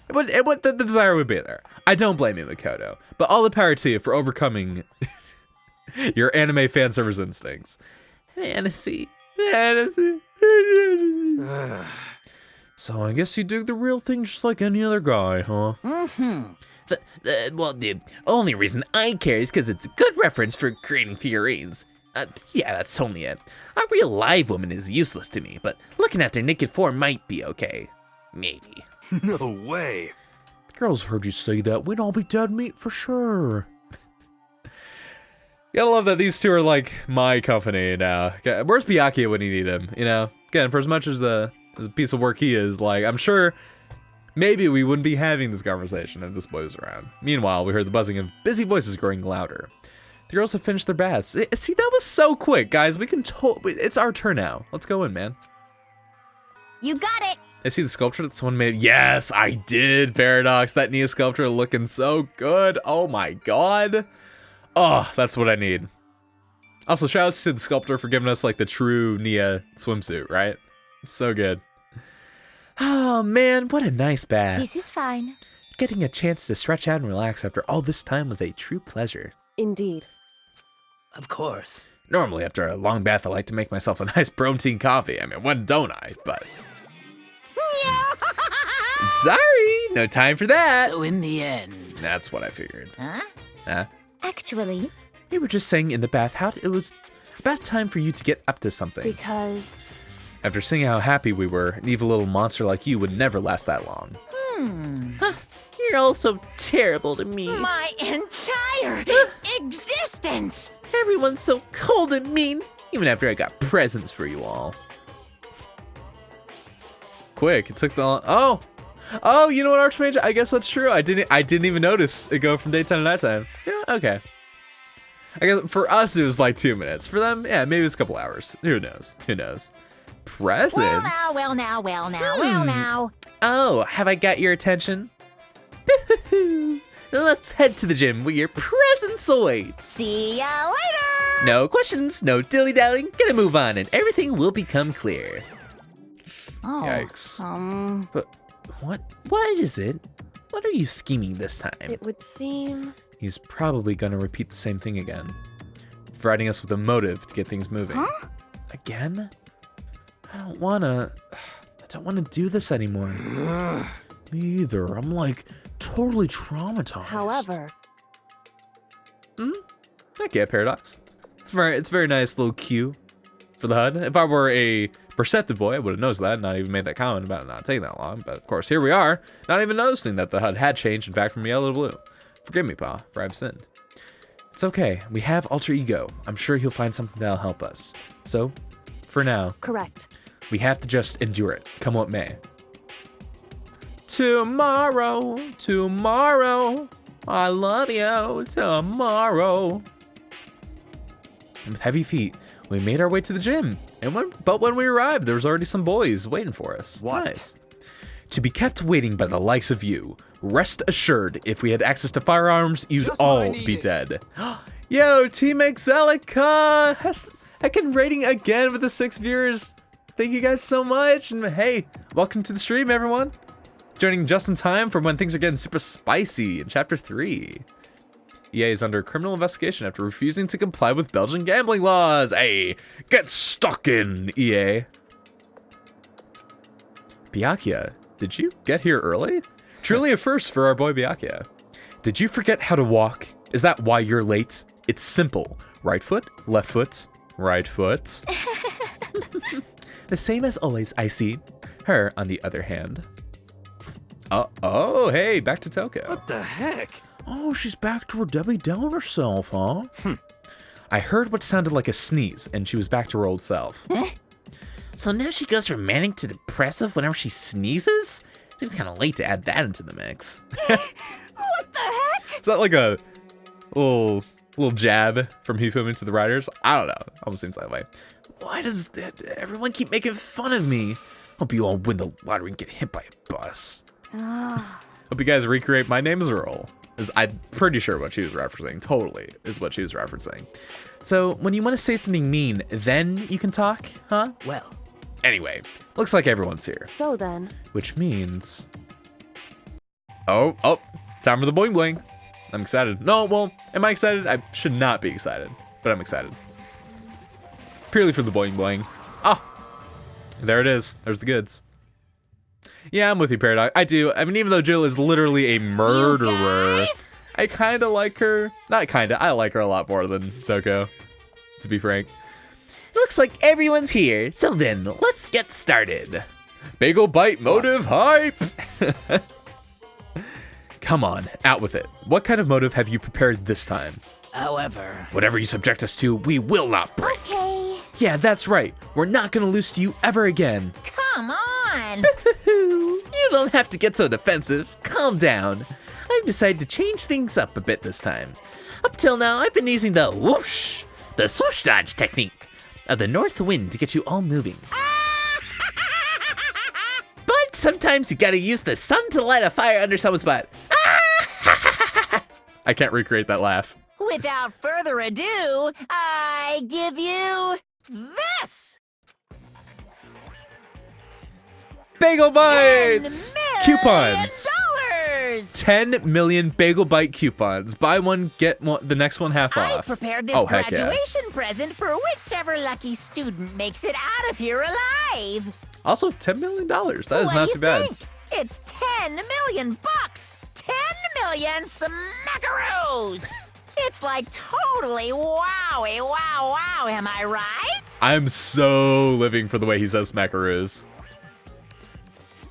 the desire would be there. I don't blame you, Makoto, but all the power to you for overcoming your anime fan server's instincts. Fantasy. So I guess you dig the real thing just like any other guy, huh? Well, the only reason I care is because it's a good reference for creating figurines. Yeah, that's totally it. A real live woman is useless to me, but looking at their naked form might be okay. Maybe. No way. The girls heard you say that. We'd all be dead meat for sure. Gotta love that these two are like my company now. Where's Byakuya when you need him, you know? Again, for as much as a piece of work he is, like, I'm sure maybe we wouldn't be having this conversation if this boy was around. Meanwhile, we heard the buzzing of busy voices growing louder. The girls have finished their baths. See, that was so quick, guys. We can it's our turn now. Let's go in, man. You got it. I see the sculpture that someone made. Yes, I did, Paradox. That Nia sculpture looking so good. Oh my god. Oh, that's what I need. Also, shout outs to the sculptor for giving us like the true Nia swimsuit, right? It's so good. Oh man, what a nice bath. This is fine. Getting a chance to stretch out and relax after all this time was a true pleasure. Indeed. Of course. Normally, after a long bath, I like to make myself a nice protein coffee. I mean, when don't I? But... Sorry, no time for that. So in the end. That's what I figured. Huh? Actually, We were just saying in the bath how it was about time for you to get up to something. Because After seeing how happy we were, an evil little monster like you would never last that long. You're all so terrible to me. My entire existence! Everyone's so cold and mean. Even after I got presents for you all. Quick, it took the long... Oh, you know what, Archmage? I guess that's true. I didn't even notice it go from daytime to nighttime. Yeah, okay. I guess for us it was like 2 minutes. For them, yeah, maybe it was a couple hours. Who knows? Who knows? Presents? Well now. Oh, have I got your attention? Let's head to the gym where your presents await. See ya later! No questions, no dilly-dallying. Gonna move on and everything will become clear. Oh, Yikes. But what is it? What are you scheming this time? it would seem... He's probably gonna repeat the same thing again. Providing us with a motive to get things moving. Huh? Again? I don't wanna do this anymore. Me either. I'm like totally traumatized. However, Okay, Paradox. It's very nice little cue for the HUD. If I were a perceptive boy, I would have noticed that, not even made that comment about it not taking that long. But of course, here we are, not even noticing that the HUD had changed, in fact, from yellow to blue. Forgive me, Pa, for I've sinned. It's okay. We have Alter Ego. I'm sure he'll find something that'll help us. So, for now, correct. we have to just endure it, come what may. Tomorrow, I love you, tomorrow. And with heavy feet, we made our way to the gym. But when we arrived, there was already some boys waiting for us. What? Nice. To be kept waiting by the likes of you. Rest assured, if we had access to firearms, you'd Just what I all be needed. dead. Yo, Team Exelica! Heckin' rating again with the 6 viewers. Thank you guys so much. And hey, welcome to the stream, everyone. Joining just in time for when things are getting super spicy in Chapter 3. EA is under criminal investigation after refusing to comply with Belgian gambling laws. Hey, get stuck in, EA. Byakuya, did you get here early? Truly a first for our boy Byakuya. Did you forget how to walk? Is that why you're late? It's simple. Right foot, left foot, right foot. The same as always, I see. Her, on the other hand. Oh, hey, back to Toko. What the heck? Oh, she's back to her Debbie Downer self, huh? I heard what sounded like a sneeze, and she was back to her old self. So now she goes from manic to depressive whenever she sneezes? Seems kind of late to add that into the mix. What the heck? Is that like a little jab from Hifumi to the writers? I don't know. Almost seems that way. Why does everyone keep making fun of me? Hope you all win the lottery and get hit by a bus. Hope you guys recreate My Name is Earl. I'm pretty sure what she was referencing. Totally is what she was referencing. So when you want to say something mean, then you can talk, huh? Well, Anyway, looks like everyone's here. So then, Which means... Oh, time for the boing boing. I'm excited. No, well, am I excited? I should not be excited, but I'm excited. Purely for the boing boing. Ah, there it is. There's the goods. Yeah, I'm with you, Paradox. I do. I mean, even though Jill is literally a murderer, guys? I kind of like her. Not kind of. I like her a lot more than Soko, to be frank. Looks like everyone's here, so then let's get started. Bagel bite motive hype. Come on, out with it. What kind of motive have you prepared this time? however, Whatever you subject us to, we will not break. Okay. Yeah, that's right. We're not gonna lose to you ever again. Come on! You don't have to get so defensive. Calm down. I've decided to change things up a bit this time. Up till now, I've been using the whoosh, the swoosh dodge technique of the north wind to get you all moving. But sometimes you gotta use the sun to light a fire under someone's butt. I can't recreate that laugh. Without further ado, I give you this! Bagel bites! Coupons! $10 10 million Bagel Bite coupons. Buy one, get one, the next one half I off. prepared this Oh, heck yeah. graduation present for whichever lucky student makes it out of here alive. Also, $10 million. That is What not do too you bad. think? It's 10 million bucks. 10 million smackaroos. It's like totally wowie, wow, am I right? I'm so living for the way he says smackaroos.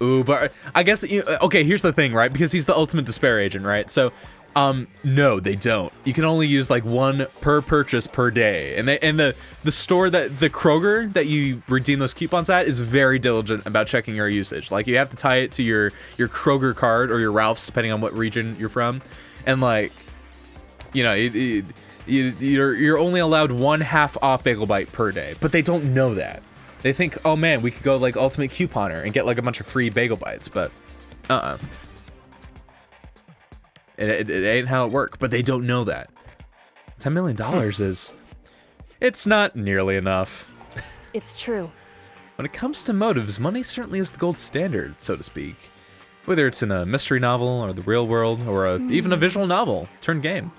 Ooh, but I guess, okay, here's the thing, right? Because he's the ultimate despair agent, right? So, no, they don't. You can only use like one per purchase per day. And the store that, the Kroger that you redeem those coupons at is very diligent about checking your usage. Like, you have to tie it to your Kroger card or your Ralph's, depending on what region you're from. And like, you know, you're only allowed one half off Bagel Bite per day, but they don't know that. They think, oh man, we could go like Ultimate Couponer and get like a bunch of free Bagel Bites, but it ain't how it works. But they don't know that. $10 million it's not nearly enough. It's true. When it comes to motives, money certainly is the gold standard, so to speak. Whether it's in a mystery novel or the real world or even a visual novel turned game.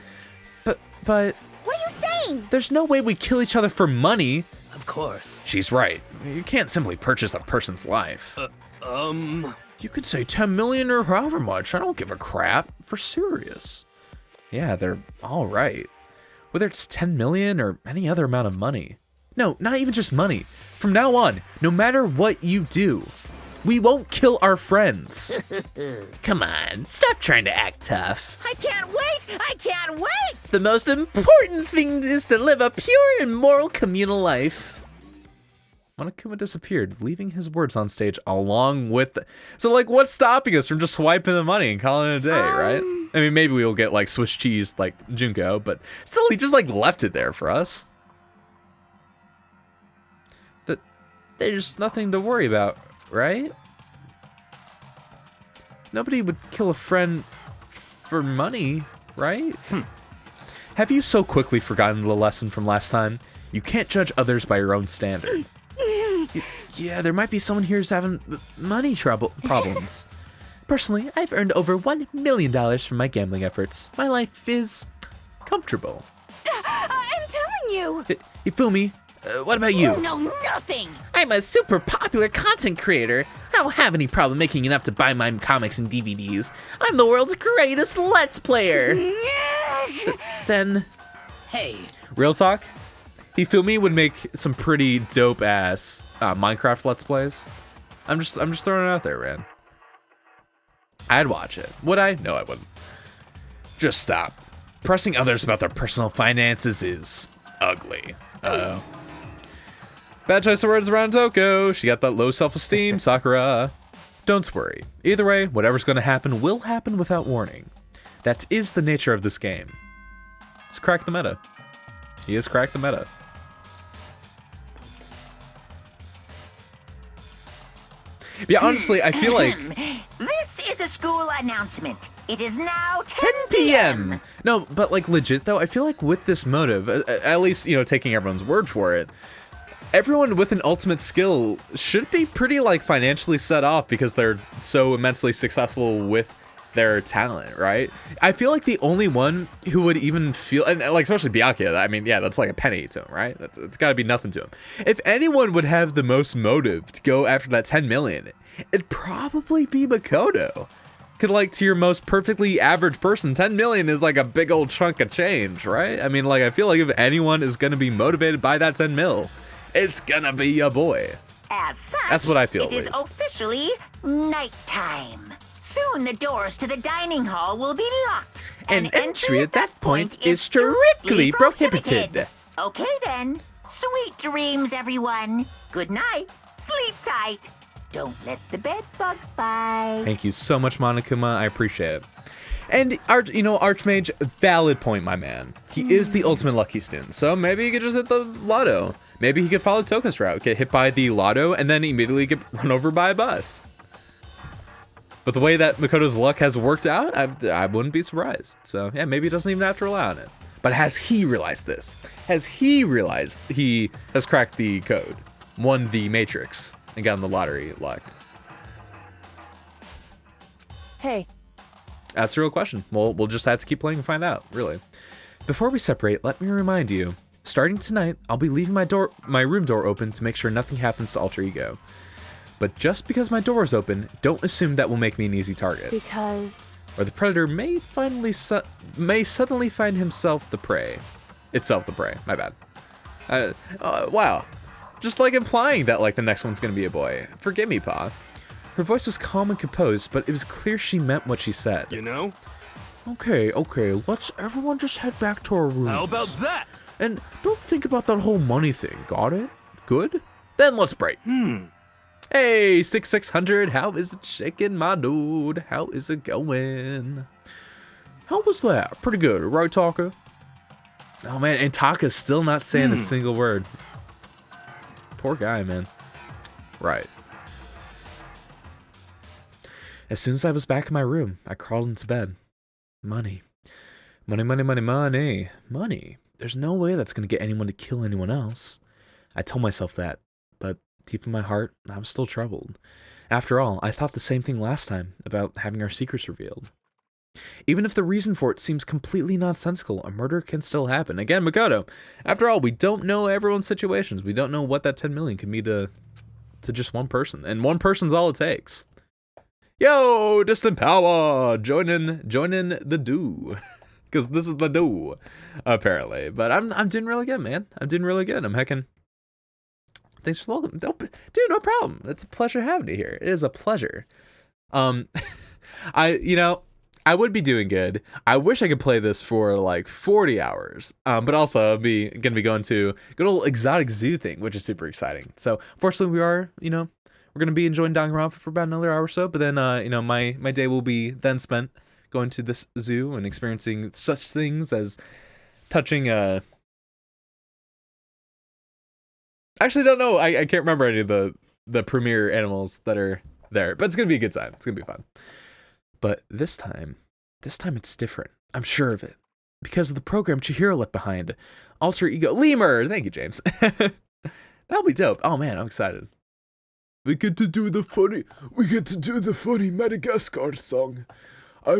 But What are you saying? there's no way we kill each other for money. Of course. She's right. You can't simply purchase a person's life. You could say 10 million or however much. I don't give a crap. For serious. Yeah, they're all right. Whether it's 10 million or any other amount of money. No, not even just money. From now on, no matter what you do, we won't kill our friends. Come on, stop trying to act tough. I can't wait! I can't wait! The most important thing is to live a pure and moral communal life. Monokuma disappeared, leaving his words on stage along with So like, what's stopping us from just swiping the money and calling it a day, right? I mean, maybe we'll get like Swiss cheese like Junko, but still, he just like left it there for us. There's nothing to worry about, right? Nobody would kill a friend for money, right? Have you so quickly forgotten the lesson from last time? You can't judge others by your own standard. Yeah, there might be someone here who's having money problems. Personally, I've earned over $1 million from my gambling efforts. My life is comfortable. I'm telling you! Ifumi, what about you? You know nothing! I'm a super popular content creator. I don't have any problem making enough to buy my comics and DVDs. I'm the world's greatest Let's Player. Then, Hey, real talk, Ifumi would make some pretty dope ass Minecraft Let's Plays. I'm just throwing it out there, man. I'd watch it. Would I? No, I wouldn't. Just stop. Pressing others about their personal finances is ugly. Uh-oh. Bad choice of words around Toko. She got that low self-esteem, Sakura. Don't worry. Either way, whatever's gonna happen will happen without warning. That is the nature of this game. He's cracked the meta. He has cracked the meta. Yeah, honestly, I feel like This is a school announcement. It is now 10 p.m. No, but like legit though, I feel like with this motive, at least, you know, taking everyone's word for it, everyone with an ultimate skill should be pretty like financially set off because they're so immensely successful with their talent, right? I feel like the only one who would even feel, and like especially Byakuya, I mean, yeah, that's like a penny to him, right? It's got to be nothing to him. If anyone would have the most motive to go after that 10 million, it'd probably be Makoto. Cause like to your most perfectly average person, 10 million is like a big old chunk of change, right? I mean, like I feel like if anyone is gonna be motivated by that 10 mil, it's gonna be your boy. As such, That's what I feel, at it is least. officially nighttime. Soon the doors to the dining hall will be locked. And entry at that point is strictly prohibited. Okay then. Sweet dreams, everyone. Good night. Sleep tight. Don't let the bed bugs bite. Thank you so much, Monokuma. I appreciate it. And Archmage, valid point, my man. He is the ultimate lucky student, so maybe he could just hit the lotto. Maybe he could follow Toka's route, get hit by the lotto, and then immediately get run over by a bus. But the way that Makoto's luck has worked out, I wouldn't be surprised. So yeah, maybe he doesn't even have to rely on it. But has he realized this? Has he realized he has cracked the code, won the Matrix, and gotten the lottery luck? Hey, That's the real question. We'll just have to keep playing and find out, really. Before we separate, let me remind you, starting tonight, I'll be leaving my room door open to make sure nothing happens to Alter Ego. But just because my door is open, don't assume that will make me an easy target. because... Or the predator may suddenly find himself the prey. Itself the prey, my bad. Wow. Just like implying that like the next one's gonna be a boy. Forgive me, Pa. Her voice was calm and composed, but it was clear she meant what she said. You know? Okay, let's everyone just head back to our rooms. How about that? And don't think about that whole money thing, got it? Good? Then let's break. Hey, 6600, how is it shaking, my dude? How is it going? How was that? Pretty good, right, Taka? Oh man, and Taka's still not saying a single word. Poor guy, man. Right. As soon as I was back in my room, I crawled into bed. Money. Money. There's no way that's going to get anyone to kill anyone else. I told myself that, but deep in my heart, I was still troubled. After all, I thought the same thing last time about having our secrets revealed. Even if the reason for it seems completely nonsensical, a murder can still happen. Again, Makoto, after all, we don't know everyone's situations. We don't know what that 10 million can be to just one person. And one person's all it takes. Yo, Distant Power, joining the do, because this is the do, apparently. But I'm doing really good, man. I'm doing really good. I'm hecking. Thanks for welcome, dude. No problem. It's a pleasure having you here. It is a pleasure. I would be doing good. I wish I could play this for like 40 hours. But also I'll be gonna be going to good old exotic zoo thing, which is super exciting. So fortunately we are, we're going to be enjoying Danganronpa for about another hour or so, but then, my day will be then spent going to this zoo and experiencing such things as touching, actually don't know, I can't remember any of the premier animals that are there, but it's going to be a good time. It's going to be fun. But this time it's different. I'm sure of it. Because of the program Chihiro left behind. Alter Ego, Lemur! Thank you, James. That'll be dope. Oh man, I'm excited. We get to do the funny Madagascar song. I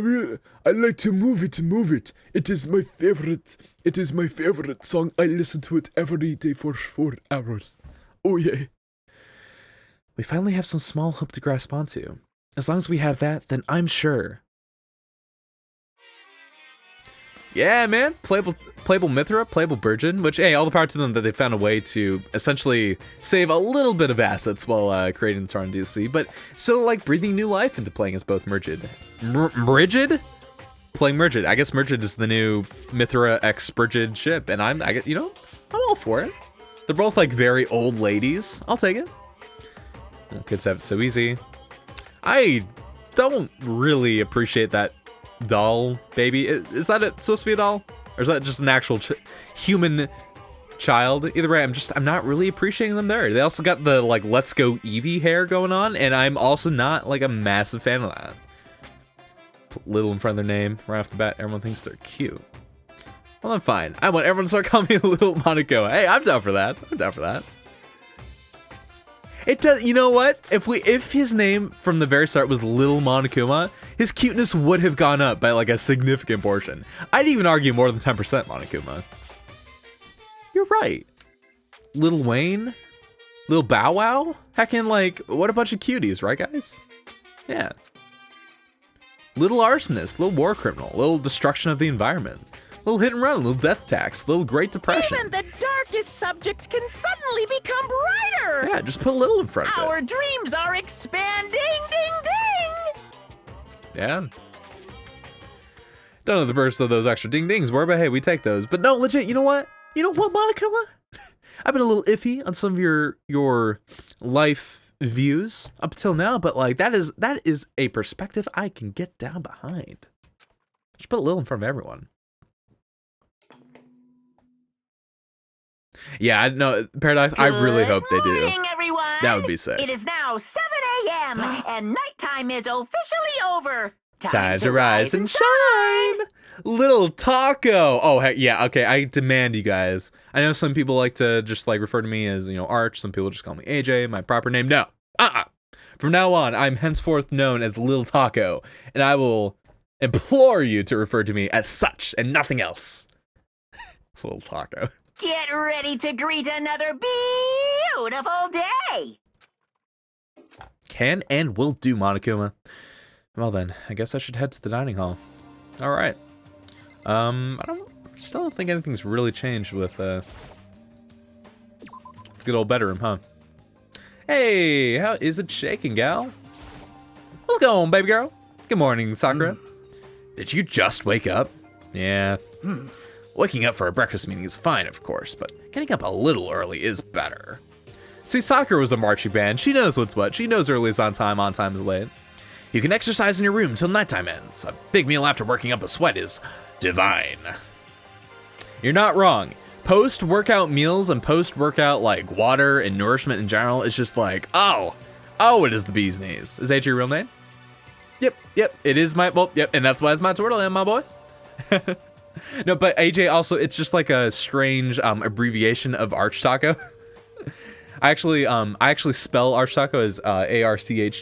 like to move it. It is my favorite song. I listen to it every day for 4 hours. Oh yeah. We finally have some small hope to grasp onto. As long as we have that, then I'm sure. Yeah, man. Playable Mithra, playable Burgeon, which, hey, all the power to them that they found a way to essentially save a little bit of assets while creating the Taran DLC, but still, like, breathing new life into playing as both Mergid. Mergid? Playing Mergid. I guess Mergid is the new Mithra X Burgid ship, and I'm all for it. They're both, like, very old ladies. I'll take it. Kids have it so easy. I don't really appreciate that doll baby. Is that supposed to be a doll, or is that just an actual human child? Either way, I'm not really appreciating them there. They also got the like Let's Go Eevee hair going on, and I'm also not like a massive fan of that. Put little in front of their name right off the bat. Everyone thinks they're cute. Well, I'm fine. I want everyone to start calling me Little Monaco. Hey, I'm down for that. It does. You know what? If his name from the very start was Little Monokuma, his cuteness would have gone up by like a significant portion. I'd even argue more than 10% Monokuma. You're right. Lil Wayne, Lil Bow Wow. Heckin' like what a bunch of cuties, right, guys? Yeah. Little arsonist, little war criminal, little destruction of the environment. Little hit and run, little death tax, little Great Depression. Even the darkest subject can suddenly become brighter. Yeah, just put a little in front of it. Our dreams are expanding, ding, ding. Yeah. Don't know the burst of those extra ding dings were, but hey, we take those. But no, legit, you know what? You know what, Monokuma? I've been a little iffy on some of your life views up until now, but like that is a perspective I can get down behind. Just put a little in front of everyone. Yeah, I know, Paradox, I really hope they do. Good morning, everyone. That would be sick. It is now 7 a.m. and nighttime is officially over. Time to rise and shine. Little Taco. Oh, heck yeah. Okay, I demand you guys. I know some people like to just like refer to me as, Arch. Some people just call me AJ, my proper name. No. From now on, I'm henceforth known as Lil Taco, and I will implore you to refer to me as such and nothing else. Lil Taco. Get ready to greet another beautiful day. Can and will do, Monokuma. Well then, I guess I should head to the dining hall. All right. Still don't think anything's really changed with good old bedroom, huh? Hey, how is it shaking, gal? What's going on, baby girl? Good morning, Sakura. Did you just wake up? Yeah. Waking up for a breakfast meeting is fine, of course, but getting up a little early is better. See, Sakura was a marching band. She knows what's what. She knows early is on time is late. You can exercise in your room till nighttime ends. A big meal after working up a sweat is divine. You're not wrong. Post-workout meals and post-workout, like, water and nourishment in general is just like, oh, it is the bee's knees. Is that your real name? Yep, it is my, well, yep, and that's why it's my turtle and my boy. No, but AJ also, it's just like a strange abbreviation of Arch Taco. I actually spell Arch Taco as ARCHJALKO,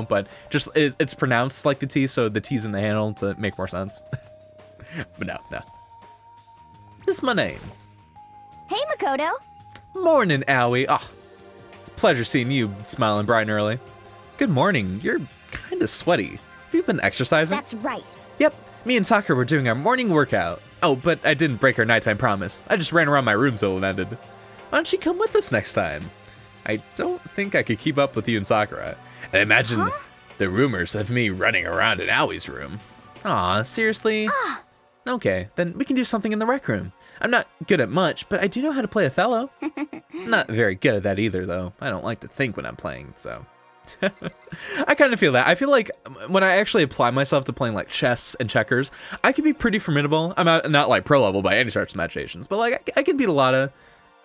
but just it's pronounced like the T, so the T's in the handle to make more sense. But no. This is my name. Hey, Makoto. Morning, Owie. Oh, it's a pleasure seeing you smiling bright and early. Good morning. You're kind of sweaty. Have you been exercising? That's right. Yep. Me and Sakura were doing our morning workout. Oh, but I didn't break our nighttime promise. I just ran around my room till it ended. Why don't you come with us next time? I don't think I could keep up with you and Sakura. And imagine the rumors of me running around in Awie's room. Aw, seriously? Okay, then we can do something in the rec room. I'm not good at much, but I do know how to play Othello. Not very good at that either, though. I don't like to think when I'm playing, so... I kind of feel that. I feel like when I actually apply myself to playing like chess and checkers, I can be pretty formidable. I'm not like pro level by any stretch of the imaginations, but like I can beat a lot of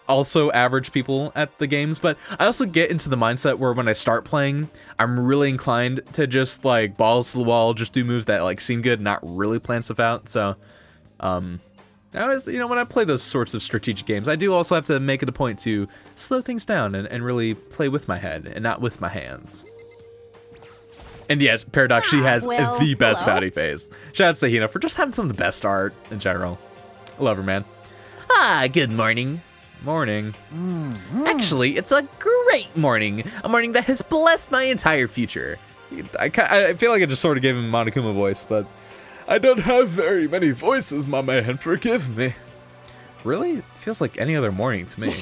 also average people at the games. But I also get into the mindset where when I start playing, I'm really inclined to just like balls to the wall, just do moves that like seem good, not really plan stuff out. So, I was, when I play those sorts of strategic games, I do also have to make it a point to slow things down and really play with my head and not with my hands. And yes, Paradox, she has the best fatty face. Shout out to Hina for just having some of the best art in general. I love her, man. Good morning. Morning. Actually, it's a great morning. A morning that has blessed my entire future. I feel like I just sort of gave him a Monokuma voice, but I don't have very many voices, my man. Forgive me. Really? It feels like any other morning to me.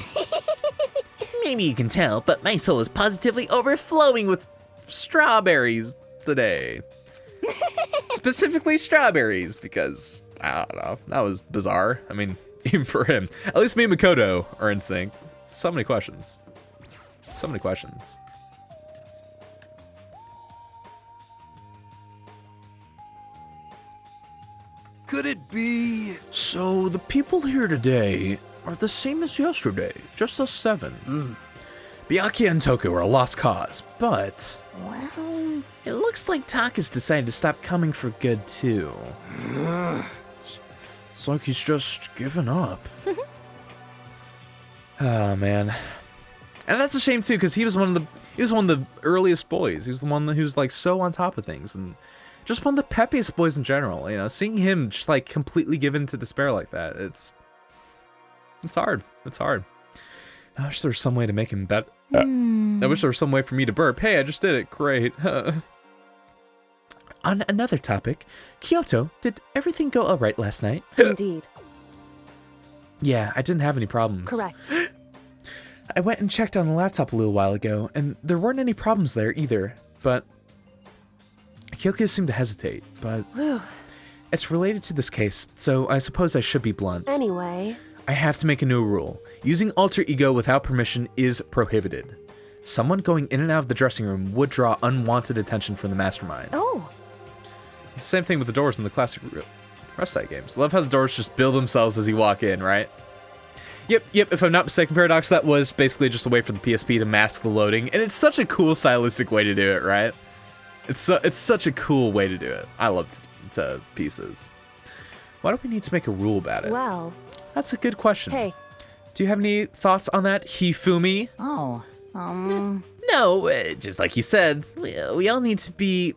Maybe you can tell, but my soul is positively overflowing with strawberries today. Specifically strawberries, because, I don't know, that was bizarre. I mean, even for him. At least me and Makoto are in sync. So many questions. So many questions. Could it be? So the people here today are the same as yesterday, just us 7. Byakuya and Toku are a lost cause, but... Well, it looks like Taka's decided to stop coming for good, too. It's like he's just given up. Oh, man. And that's a shame, too, because he was one of the earliest boys. He was the one who was, like, so on top of things, and just one of the peppiest boys in general. Seeing him just, like, completely given to despair like that, it's hard. It's hard. I wish there was some way to make him better. I wish there was some way for me to burp. Hey, I just did it. Great. On another topic, Kyoto, did everything go all right last night? Indeed. Yeah, I didn't have any problems. Correct. I went and checked on the laptop a little while ago, and there weren't any problems there either, but Kyoko seemed to hesitate, but it's related to this case, so I suppose I should be blunt. Anyway. I have to make a new rule. Using alter ego without permission is prohibited. Someone going in and out of the dressing room would draw unwanted attention from the mastermind. Oh. It's the same thing with the doors in the classic Rust games. Love how the doors just build themselves as you walk in, right? Yep, if I'm not mistaken, Paradox, that was basically just a way for the PSP to mask the loading, and it's such a cool stylistic way to do it, right? It's such a cool way to do it. I love it to pieces. Why do we need to make a rule about it? Well. That's a good question. Hey. Do you have any thoughts on that, Hifumi? Oh, just like you said, we all need to be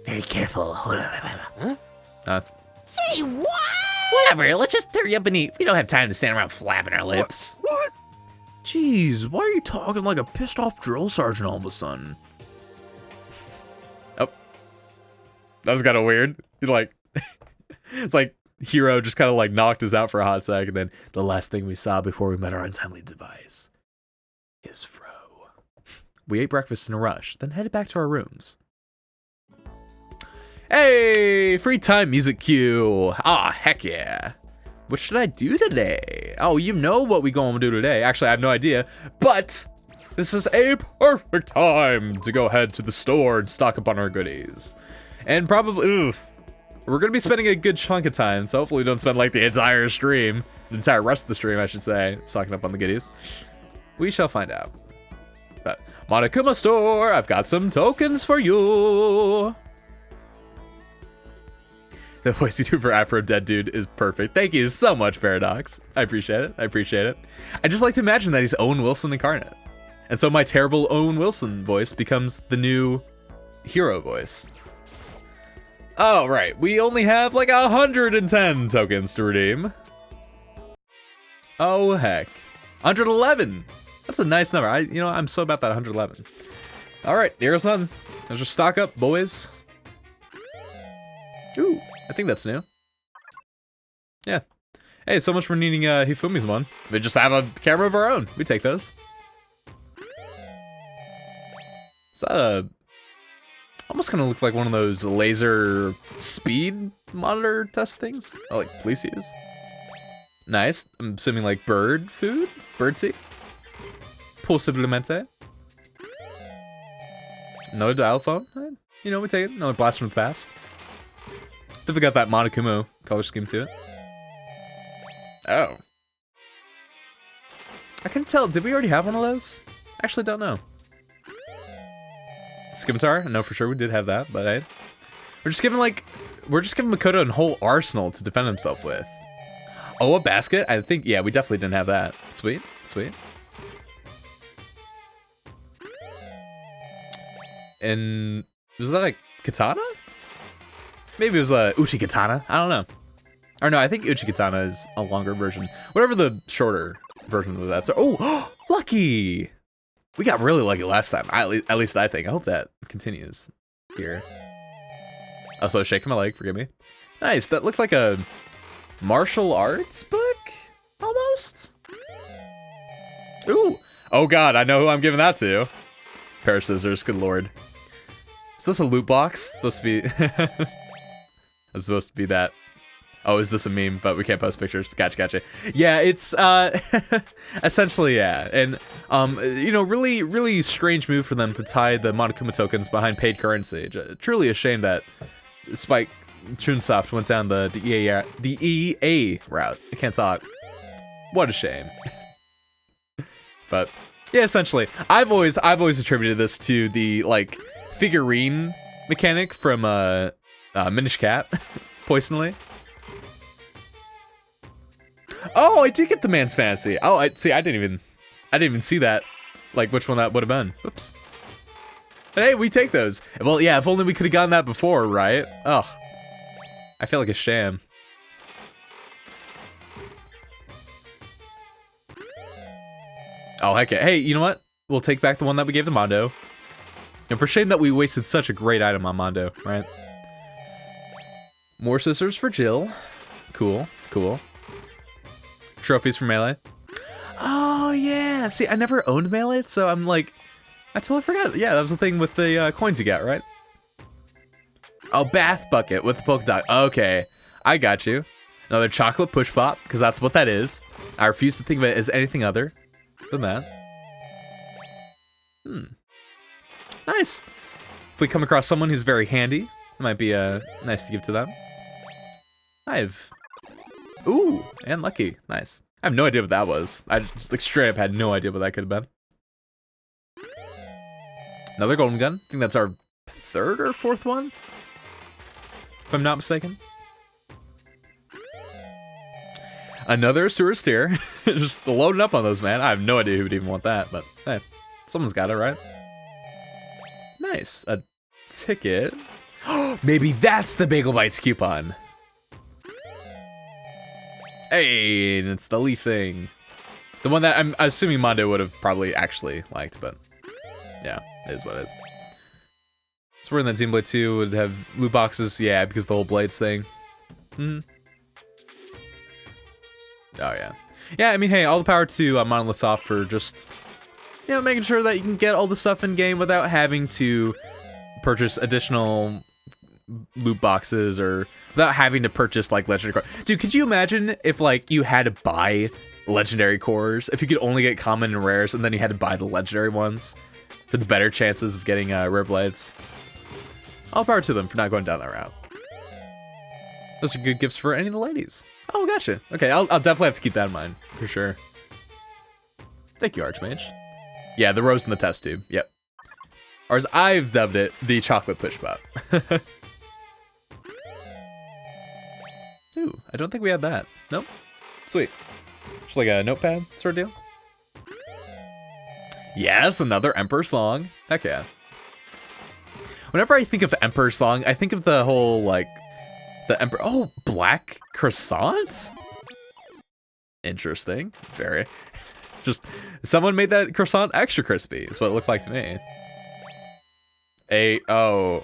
very careful. Say what? Whatever, let's just hurry up and eat. We don't have time to stand around flapping our lips. What? Jeez, why are you talking like a pissed off drill sergeant all of a sudden? Oh. That was kind of weird. You're like, it's like Hero just kind of like knocked us out for a hot sec, and then the last thing we saw before we met our untimely demise. His fro. We ate breakfast in a rush, then headed back to our rooms. Hey, free time music cue. Ah, heck yeah. What should I do today? Oh, you know what we going to do today. Actually, I have no idea, but this is a perfect time to go ahead to the store and stock up on our goodies. And probably, we're going to be spending a good chunk of time, so hopefully we don't spend like the entire stream, the entire rest of the stream, I should say, stocking up on the goodies. We shall find out. But Monokuma store, I've got some tokens for you. The voice you do for Afro Dead Dude is perfect. Thank you so much, Paradox. I appreciate it. I appreciate it. I just like to imagine that he's Owen Wilson incarnate. And so my terrible Owen Wilson voice becomes the new Hero voice. Oh, right. We only have like 110 tokens to redeem. Oh, heck. 111. That's a nice number. I'm so about that 111. All right, here goes nothing. Let's just stock up, boys. Ooh, I think that's new. Yeah. Hey, so much for needing Hifumi's one. We just have a camera of our own. We take those. Is that a... Almost kind of look like one of those laser speed monitor test things that like police use. Nice. I'm assuming like bird food? Birdseed? Possiblemente. Another dial phone. You know, we take it. Another blast from the past. Definitely got that Monokuma color scheme to it. Oh. I couldn't tell. Did we already have one of those? Actually, don't know. Scimitar? I know for sure we did have that, but hey. We're just giving Makoto a whole arsenal to defend himself with. Oh, a basket? I think, yeah, we definitely didn't have that. Sweet, sweet. And was that a katana? Maybe it was a Uchi katana. I don't know. Or no, I think Uchi katana is a longer version. Whatever the shorter version of that. So, oh, lucky! We got really lucky last time. At least I think. I hope that continues here. Also, shaking my leg. Forgive me. Nice. That looked like a martial arts book, almost. Ooh. Oh God, I know who I'm giving that to. Pair of scissors. Good lord. Is this a loot box? It's supposed to be. It's supposed to be that. Oh, is this a meme? But we can't post pictures. Gotcha. Yeah, it's essentially, yeah. And really, really strange move for them to tie the Monokuma tokens behind paid currency. Truly a shame that Spike Chunsoft went down the EA route. I can't talk. What a shame. But yeah, essentially, I've always attributed this to the like figurine mechanic from Minish Cat, poisonally. Oh, I did get the Man's Fantasy. Oh, I didn't even see that, like which one that would have been. Oops. But hey, we take those. Well, yeah, if only we could have gotten that before, right? Oh, I feel like a sham. Oh, heck yeah. Hey, you know what? We'll take back the one that we gave to Mondo. And for shame that we wasted such a great item on Mondo, right? More scissors for Jill. Cool. Trophies for Melee. Oh, yeah. See, I never owned Melee, so I'm like... I totally forgot. Yeah, that was the thing with the coins you got, right? Oh, bath bucket with the polka dot. Okay, I got you. Another chocolate push pop, because that's what that is. I refuse to think of it as anything other than that. Nice. If we come across someone who's very handy, it might be nice to give to them. Ooh, and lucky. Nice. I have no idea what that was. I just like straight up had no idea what that could have been. Another golden gun. I think that's our third or fourth one, if I'm not mistaken. Another sewer steer. Just loading up on those, man. I have no idea who would even want that, but hey. Someone's got it, right? Nice. A ticket. Maybe that's the Bagel Bites coupon. Hey, and it's the leaf thing. The one that I'm assuming Mondo would have probably actually liked, but yeah, it is what it is. So we're in that Xenoblade 2 would have loot boxes, yeah, because the whole Blades thing. Oh yeah. Yeah, I mean, hey, all the power to Monolith Soft for just, you know, making sure that you can get all the stuff in game without having to purchase additional loot boxes or without having to purchase like legendary cores. Dude, could you imagine if like you had to buy legendary cores, if you could only get common and rares and then you had to buy the legendary ones for the better chances of getting rare blades? All power to them for not going down that route. Those are good gifts for any of the ladies. Oh, gotcha. Okay, I'll definitely have to keep that in mind, for sure. Thank you, Archmage. Yeah, the rose in the test tube, yep. Or as I've dubbed it, the chocolate push bot. Ooh, I don't think we had that. Nope. Sweet. Just like a notepad sort of deal. Yes, another Emperor Slong. Heck yeah. Whenever I think of Emperor Slong, I think of the whole, like, the Emperor... Oh, black croissant? Interesting. Very. Just, someone made that croissant extra crispy, is what it looked like to me. Oh,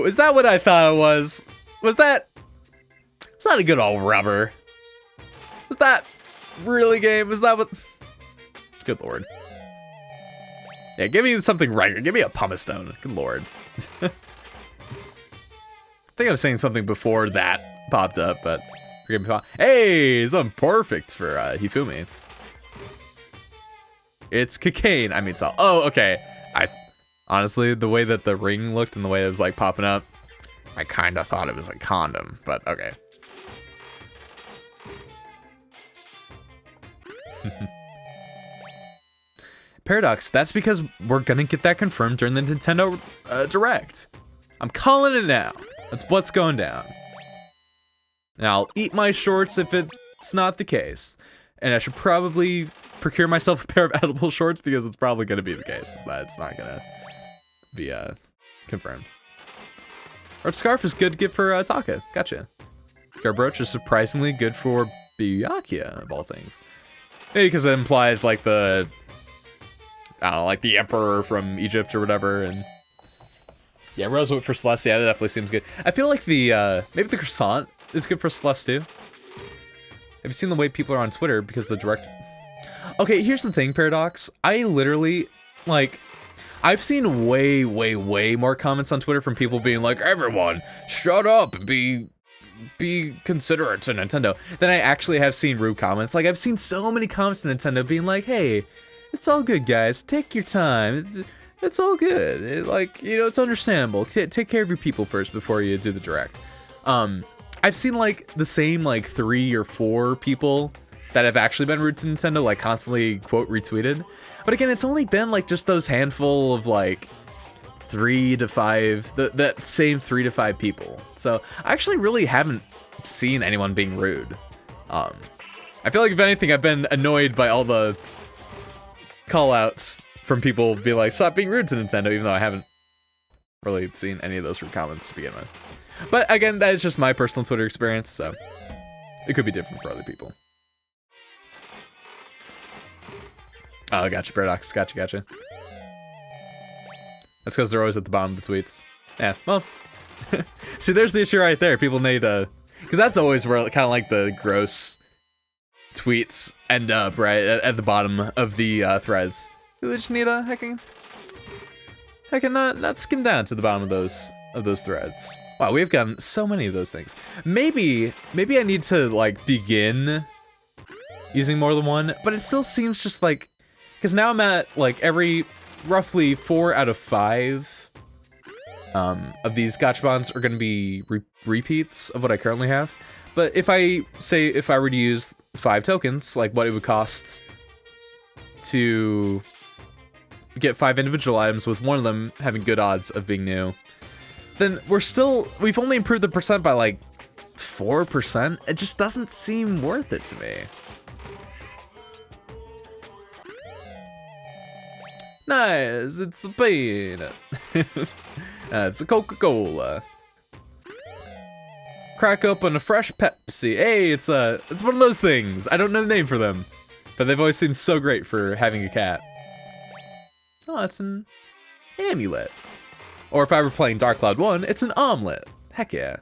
is that what I thought it was? Was that... It's not a good old rubber. Was that really game? Was that what... Good lord. Yeah, give me something right. Give me a pumice stone. Good lord. I think I was saying something before that popped up, but forgive me. Hey, something perfect for Hifumi. It's cocaine. I mean salt. Oh, okay. Honestly, the way that the ring looked and the way it was like popping up, I kind of thought it was a condom, but okay. Paradox, that's because we're gonna get that confirmed during the Nintendo Direct. I'm calling it now. That's what's going down. And I'll eat my shorts if it's not the case. And I should probably procure myself a pair of edible shorts because it's probably gonna be the case. That it's not gonna be confirmed. Art scarf is good to get for Taka. Gotcha. Garbrooch is surprisingly good for Byakuya, of all things. Maybe because it implies like the... I don't know, like the emperor from Egypt or whatever, and yeah, rosewood for Celeste, yeah, that definitely seems good. I feel like the, maybe the croissant is good for Celeste too. Have you seen the way people are on Twitter because the direct... Okay, here's the thing, Paradox. I literally, like, I've seen way, way, way more comments on Twitter from people being like, everyone, shut up and be considerate to Nintendo, than I actually have seen rude comments. Like, I've seen so many comments to Nintendo being like, hey, it's all good, guys. Take your time. It's all good. Like, you know, it's understandable. Take care of your people first before you do the direct. I've seen, like, the same, like, 3 or 4 people that have actually been rude to Nintendo, like, constantly, quote, retweeted. But again, it's only been, like, just those handful of, like, 3 to 5, that same 3 to 5 people. So, I actually really haven't seen anyone being rude. I feel like, if anything, I've been annoyed by all the call-outs from people being like, stop being rude to Nintendo, even though I haven't really seen any of those rude comments to begin with. But again, that is just my personal Twitter experience, so it could be different for other people. Oh, gotcha, Paradox. Gotcha. That's because they're always at the bottom of the tweets. Yeah, well, see, there's the issue right there. People need because that's always where kind of like the gross tweets end up, right at the bottom of the threads. They just need a heckin' not skim down to the bottom of those threads. Wow, we've gotten so many of those things. Maybe I need to like begin using more than one, but it still seems just like, because now I'm at like every roughly 4 out of 5 of these gachapons are going to be repeats of what I currently have. But if I were to use 5 tokens, like what it would cost to get 5 individual items with one of them having good odds of being new, then we've only improved the percent by like 4%. It just doesn't seem worth it to me. Nice, it's a peanut. It's a Coca-Cola. Crack open a fresh Pepsi. Hey, it's one of those things. I don't know the name for them, but they've always seemed so great for having a cat. Oh, it's an amulet. Or if I were playing Dark Cloud 1, it's an omelet. Heck yeah.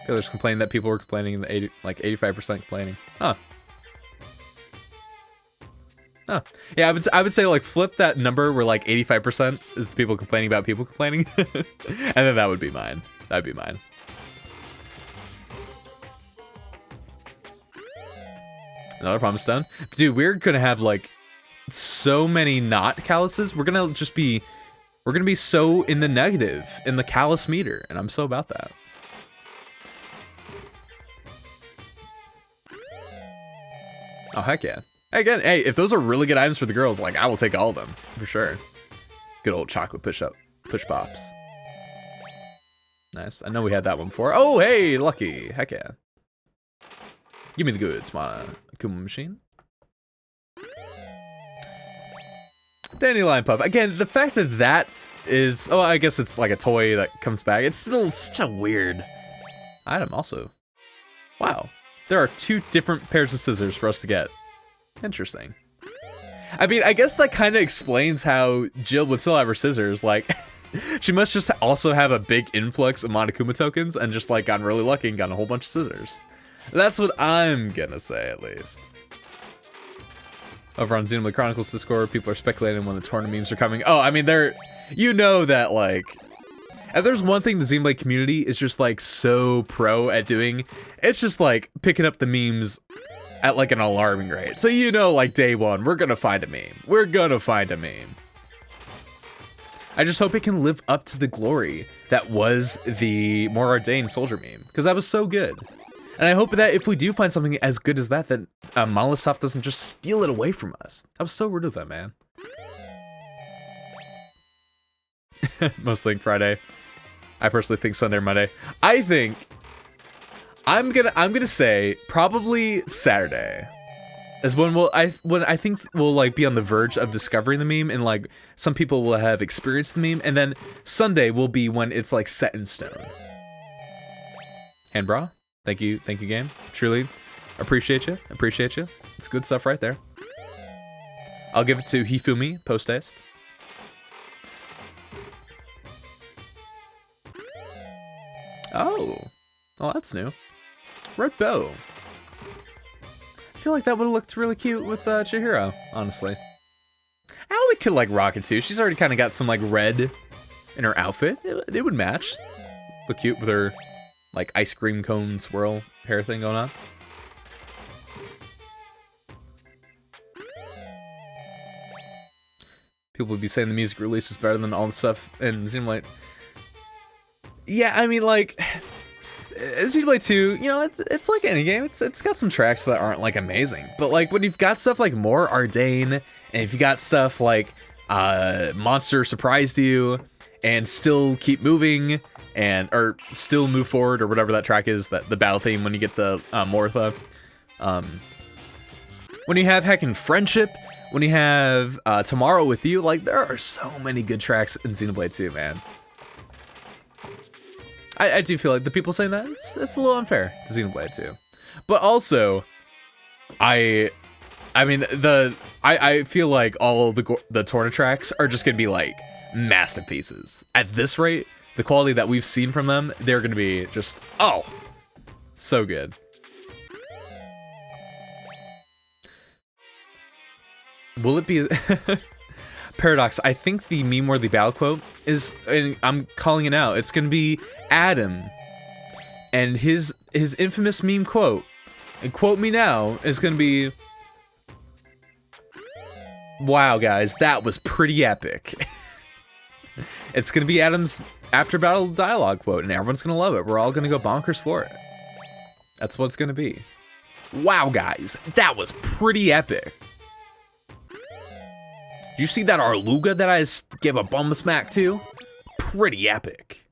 Others complained that people were complaining in the 85% complaining. Huh. Huh. Yeah, I would say like flip that number where like 85% is the people complaining about people complaining. And then that would be mine. That'd be mine. Another promise done. Dude, we're gonna have like so many not calluses. We're gonna be so in the negative in the callus meter, and I'm so about that. Oh, heck yeah. Again, hey, if those are really good items for the girls, like, I will take all of them, for sure. Good old chocolate push pops. Nice. I know we had that one before. Oh, hey, lucky. Heck yeah. Give me the goods, Mana Akuma machine. Dandelion Puff. Again, the fact that that is... Oh, I guess it's like a toy that comes back. It's still such a weird item also. Wow. There are 2 different pairs of scissors for us to get. Interesting. I mean, I guess that kind of explains how Jill would still have her scissors. Like, she must just also have a big influx of Monokuma tokens and just, like, gotten really lucky and gotten a whole bunch of scissors. That's what I'm gonna say, at least. Over on Xenoblade Chronicles Discord, people are speculating when the tournament memes are coming. Oh, I mean, you know that, like... If there's one thing the Xenoblade community is just, like, so pro at doing, it's just, like, picking up the memes at, like, an alarming rate. So you know, like, day one, we're gonna find a meme. We're gonna find a meme. I just hope it can live up to the glory that was the more ordained soldier meme, because that was so good. And I hope that if we do find something as good as that, Monolith Soft doesn't just steal it away from us. That was so rude of them, man. Most think Friday. I personally think Sunday or Monday. I think I'm gonna say probably Saturday is when I think we'll like be on the verge of discovering the meme, and like some people will have experienced the meme, and then Sunday will be when it's like set in stone. Handbra, thank you game. Truly appreciate you. It's good stuff right there. I'll give it to Hifumi post haste. Oh, that's new. Red bow. I feel like that would have looked really cute with Chihiro, honestly. Aoi could like rock it too. She's already kind of got some like red in her outfit. It would match. Look cute with her like ice cream cone swirl hair thing going on. People would be saying the music release is better than all the stuff in Xenoblade. Yeah, I mean, like, Xenoblade 2, you know, it's like any game. It's got some tracks that aren't, like, amazing. But, like, when you've got stuff like More Ardain, and if you got stuff like Monster Surprised You, and Still Keep Moving, or Still Move Forward, or whatever that track is, that the battle theme when you get to Mortha. When you have heckin' Friendship, when you have Tomorrow With You, like, there are so many good tracks in Xenoblade 2, man. I do feel like the people saying that, it's a little unfair to Xenoblade 2. But also, I mean, I feel like all the Torna tracks are just gonna be like masterpieces. At this rate, the quality that we've seen from them, they're gonna be just, oh, so good. Will it be... Paradox, I think the meme-worthy battle quote is, and I'm calling it out, it's gonna be Adam. And his infamous meme quote, and quote me now, is gonna be, wow guys, that was pretty epic. It's gonna be Adam's after battle dialogue quote, and everyone's gonna love it. We're all gonna go bonkers for it. That's what it's gonna be. Wow guys, that was pretty epic. You see that Arluga that I gave a bum smack to? Pretty epic.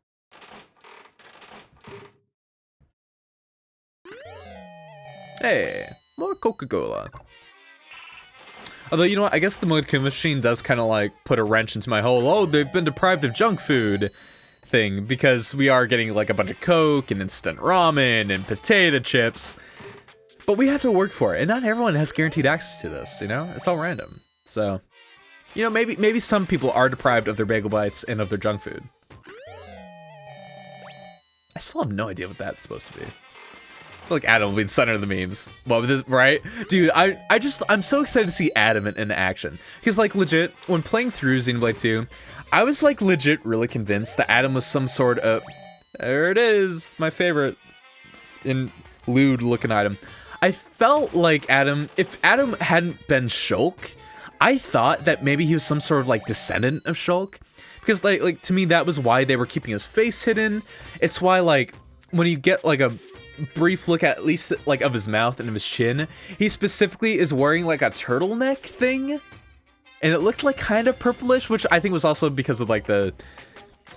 Hey, more Coca-Cola. Although, you know what, I guess the Molecular Machine does kind of like put a wrench into my whole, oh, they've been deprived of junk food thing, because we are getting like a bunch of Coke and instant ramen and potato chips. But we have to work for it, and not everyone has guaranteed access to this, you know? It's all random. So, you know, maybe some people are deprived of their bagel bites and of their junk food. I still have no idea what that's supposed to be. I feel like Adam will be the center of the memes. Well, this, right? Dude, I'm so excited to see Adam in action. Because, like, legit, when playing through Xenoblade 2, I was, like, legit really convinced that Adam was some sort of... There it is, my favorite in lewd-looking item. I felt like Adam, if Adam hadn't been Shulk, I thought that maybe he was some sort of like descendant of Shulk, because like to me that was why they were keeping his face hidden. It's why like when you get like a brief look at least like of his mouth and of his chin, he specifically is wearing like a turtleneck thing, and it looked like kind of purplish, which I think was also because of like the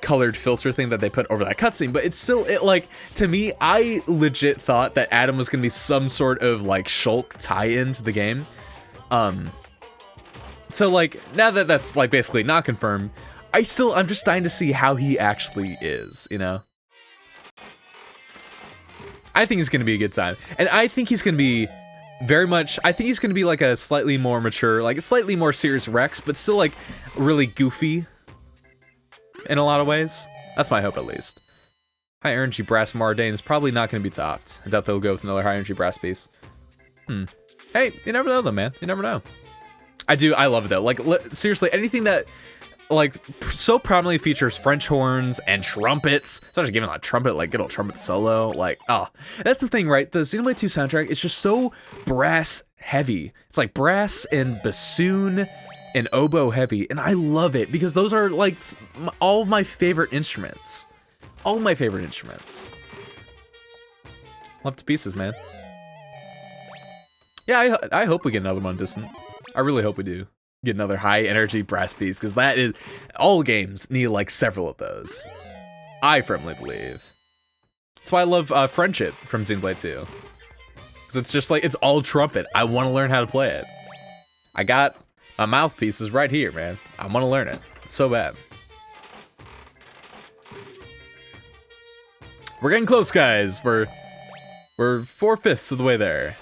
colored filter thing that they put over that cutscene. But it's still, it like, to me, I legit thought that Adam was gonna be some sort of like Shulk tie-in to the game. So like, now that that's like basically not confirmed, I'm just dying to see how he actually is, you know? I think it's gonna be a good time. And I think he's gonna be I think he's gonna be like a slightly more mature, like a slightly more serious Rex, but still like really goofy in a lot of ways. That's my hope, at least. High energy brass Mardane is probably not going to be topped. I doubt they'll go with another high energy brass piece. Hey, you never know though, man. You never know. I love it though. Like, seriously, anything that like so prominently features French horns and trumpets, especially given a trumpet, like good old trumpet solo, like, oh, that's the thing, right? The Xenoblade 2 soundtrack is just so brass heavy. It's like brass and bassoon and oboe heavy, and I love it because those are like all of my favorite instruments. All my favorite instruments. Love to pieces, man. Yeah, I hope we get another one distant. I really hope we do get another high energy brass piece, because that is, all games need like several of those. I firmly believe. That's why I love Friendship from Xenoblade 2. Because it's just like, it's all trumpet. I want to learn how to play it. I got my mouthpiece is right here, man. I want to learn it. It's so bad. We're getting close, guys. We're 4/5 of the way there.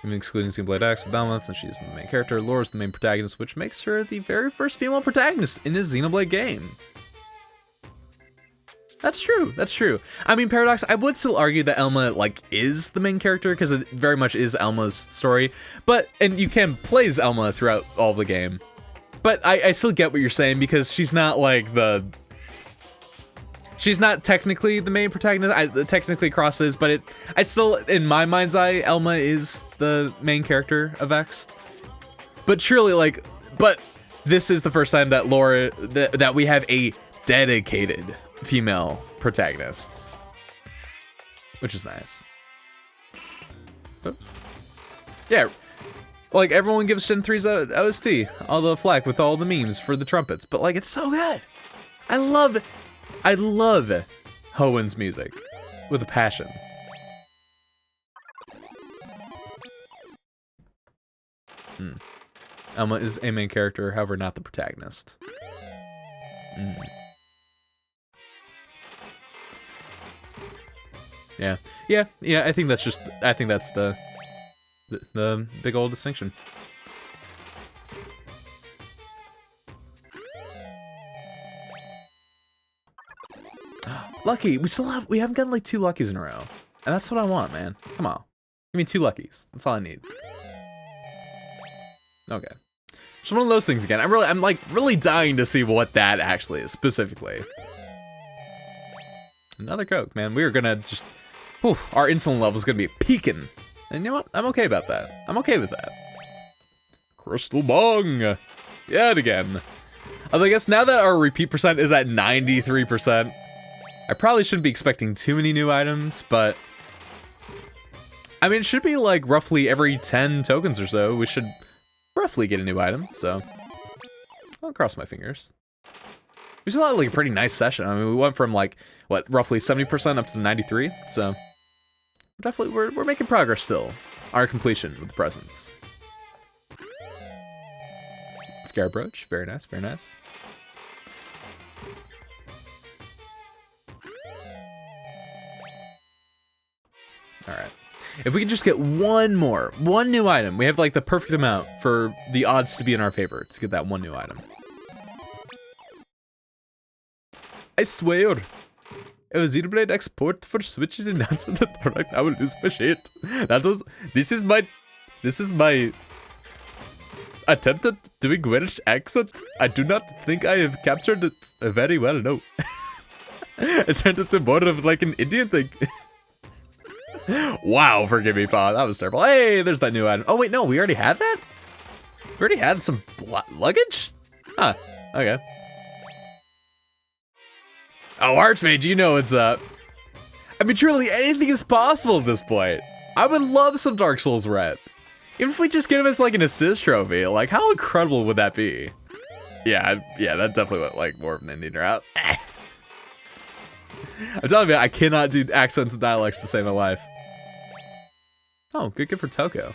Even excluding Xenoblade X with Velma, since she's the main character, Laura's the main protagonist, which makes her the very first female protagonist in this Xenoblade game. That's true. That's true. I mean, Paradox, I would still argue that Elma, like, is the main character, because it very much is Elma's story. But, and you can play as Elma throughout all the game. But I still get what you're saying, because she's not, like, she's not technically the main protagonist. Technically Cross is, but I still, in my mind's eye, Elma is the main character of X. But surely, like, but this is the first time that Laura, that we have a dedicated female protagonist, which is nice. But, yeah, like everyone gives Gen 3's OST all the flack with all the memes for the trumpets, but like it's so good. I love Hoen's music with a passion. Elma is a main character, however, not the protagonist. Yeah. I think that's the big old distinction. Lucky, we haven't gotten like 2 luckies in a row, and that's what I want, man. Come on, give me 2 luckies. That's all I need. Okay, just one of those things again. I'm like really dying to see what that actually is specifically. Another Coke, man. We are gonna just, our insulin level is gonna be peaking, and you know what? I'm okay about that. I'm okay with that. Crystal Bong, yet again. Although I guess now that our repeat percent is at 93%. I probably shouldn't be expecting too many new items, but I mean, it should be like roughly every 10 tokens or so, we should roughly get a new item, so I'll cross my fingers. We still had like a pretty nice session. I mean, we went from like, what, roughly 70% up to 93, so we're making progress still. our completion with the presents. Scarab brooch, very nice, very nice. All right. If we could just get one new item, we have like the perfect amount for the odds to be in our favor to get that one new item. I swear, if a Xenoblade export for Switch is announced in the product, I will lose my shit. This is my attempt at doing Welsh accent. I do not think I have captured it very well, no. It turned into more of like an Indian thing. Wow, forgive me, Pa. That was terrible. Hey, there's that new item. Oh, wait, no, we already had that? We already had some luggage? Huh, okay. Oh, Archmage, you know what's up. I mean, truly, anything is possible at this point. I would love some Dark Souls rep. Even if we just get him as like an assist trophy, like how incredible would that be? Yeah, that definitely went like more of an Indian route. I'm telling you, I cannot do accents and dialects to save my life. Oh, good for Toko.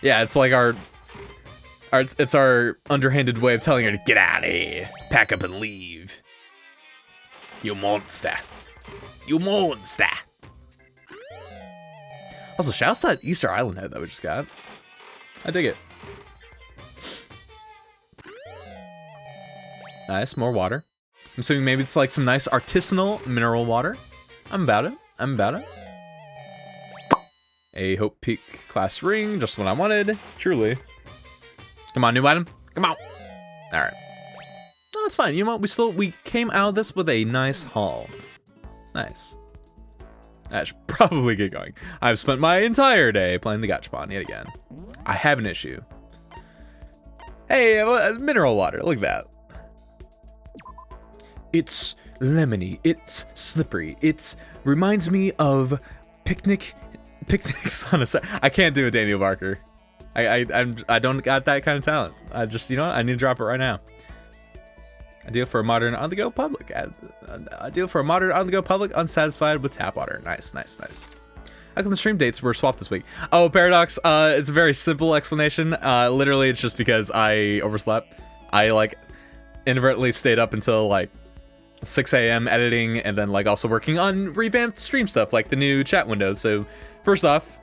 Yeah, it's like it's our underhanded way of telling her to get out of here, pack up and leave. You monster. You monster. Also, shouts to that Easter Island head that we just got. I dig it. Nice, more water. I'm assuming maybe it's like some nice artisanal mineral water. I'm about it. A Hope Peak class ring, just what I wanted. Truly. Come on, new item. Come on. All right. No, that's fine. You know what? We came out of this with a nice haul. Nice. I should probably get going. I've spent my entire day playing the Gachapon yet again. I have an issue. Hey, mineral water. Look at that. It's lemony. It's slippery. It reminds me of picnics on a set. I can't do a Daniel Barker. I don't got that kind of talent. I just, you know what? I need to drop it right now. Ideal for a modern on-the-go public. Ideal for a modern on-the-go public unsatisfied with tap water. Nice. How come the stream dates were swapped this week? Oh, Paradox. It's a very simple explanation. Literally, it's just because I overslept. I like inadvertently stayed up until like 6 a.m. editing, and then like also working on revamped stream stuff like the new chat windows. So first off,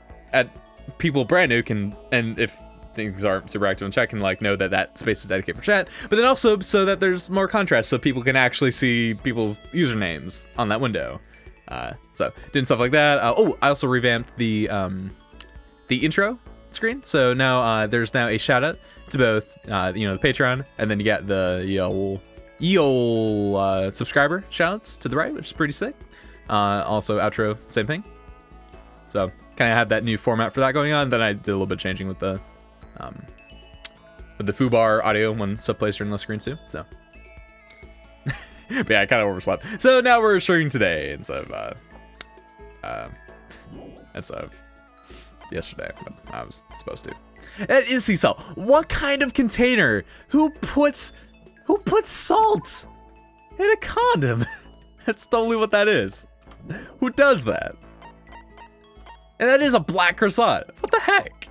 people brand new can, and if things aren't super active in chat, can like know that space is dedicated for chat, but then also so that there's more contrast so people can actually see people's usernames on that window. So doing stuff like that. Oh, I also revamped the intro screen. So now there's now a shout out to both the Patreon, and then you get the subscriber shoutouts to the right, which is pretty sick. Also outro, same thing. So kind of have that new format for that going on. Then I did a little bit of changing with the foobar audio when sub plays during the screen too. So but yeah, I kind of overslept. So now we're streaming today instead of yesterday, but I was supposed to. That is C-Cell. What kind of container? Who puts salt in a condom? That's totally what that is. Who does that? And that is a black croissant. What the heck?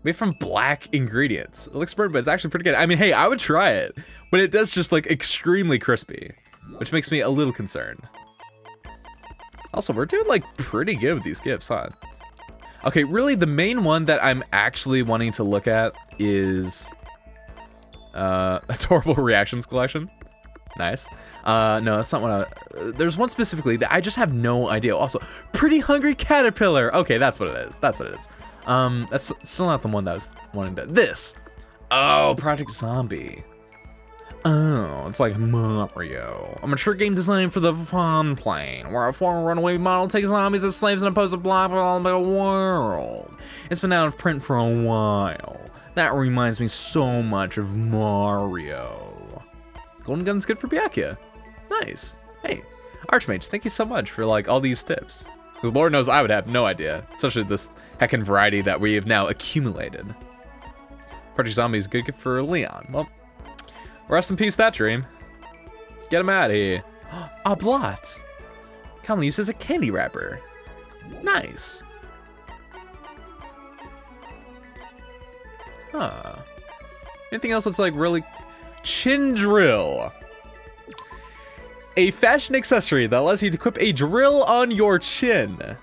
Made from black ingredients. It looks burnt, but it's actually pretty good. I mean, hey, I would try it, but it does just like extremely crispy, which makes me a little concerned. Also, we're doing like pretty good with these gifts, huh? Okay, really the main one that I'm actually wanting to look at is Adorable Reactions Collection. Nice. No, that's not what there's one specifically that I just have no idea. Also, Pretty Hungry Caterpillar. Okay, that's what it is. That's still not the one that I was wanting to. This. Oh, Project Zombie. Oh, it's like Mario. A mature game designed for the fun plane, where a former runaway model takes zombies as slaves in a post-apocalyptic world. It's been out of print for a while. That reminds me so much of Mario. Golden Gun's good for Byakuya. Nice. Hey, Archmage, thank you so much for like all these tips. Because Lord knows I would have no idea, especially this heckin' variety that we have now accumulated. Project Zombie is good for Leon. Well, rest in peace that dream. Get him out of here. A blot. Commonly used as a candy wrapper. Nice. Huh. Anything else that's like really... Chin drill. A fashion accessory that allows you to equip a drill on your chin.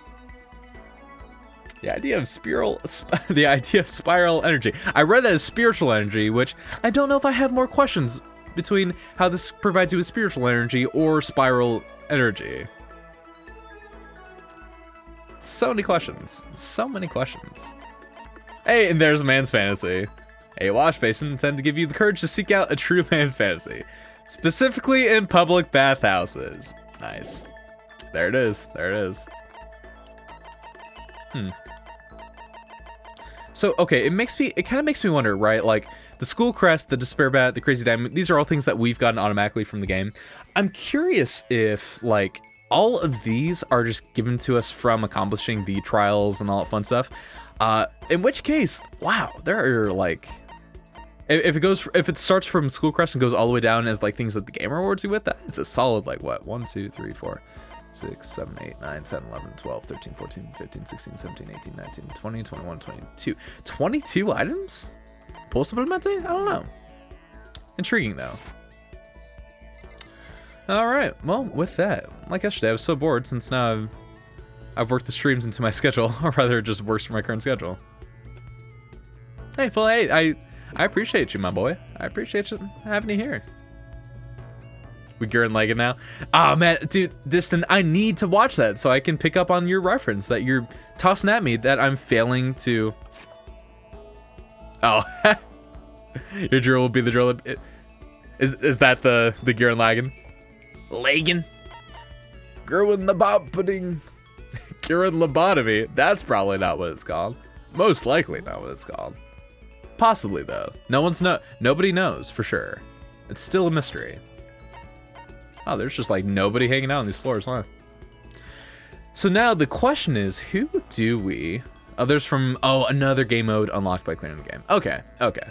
The idea of spiral energy. I read that as spiritual energy, which I don't know if I have more questions between how this provides you with spiritual energy or spiral energy. So many questions. So many questions. Hey, and there's man's fantasy. A wash basin intended to give you the courage to seek out a true man's fantasy. Specifically in public bathhouses. Nice. There it is. There it is. So, okay, it kind of makes me wonder, right? Like, the school crest, the despair bat, the crazy diamond, these are all things that we've gotten automatically from the game. I'm curious if, like, all of these are just given to us from accomplishing the trials and all that fun stuff. In which case, wow, there are, like... If it starts from school crest and goes all the way down as, like, things that the game rewards you with, that is a solid, like, what? 1, 2, 3, 4... 6, 7, 8, 9, 10, 11, 12, 13, 14, 15, 16, 17, 18, 19, 20, 21, 22. 22 items? Post-implementing? I don't know. Intriguing, though. Alright, well, with that, like yesterday, I was so bored since now I've worked the streams into my schedule, or rather, it just works for my current schedule. Hey, well, hey, I appreciate you, my boy. I appreciate you having you here. We Gurren Lagann now. Oh man, dude, Distant, I need to watch that so I can pick up on your reference that you're tossing at me that I'm failing to. Oh, your drill will be the drill. Is that the Gurren Lagann? Lagann? Gurren Lobotomy. Gurren Lobotomy. That's probably not what it's called. Most likely not what it's called. Possibly though. Nobody knows for sure. It's still a mystery. Oh, there's just like nobody hanging out on these floors, huh? So now the question is, who do we... Others from... Oh, another game mode unlocked by clearing the game. Okay, okay.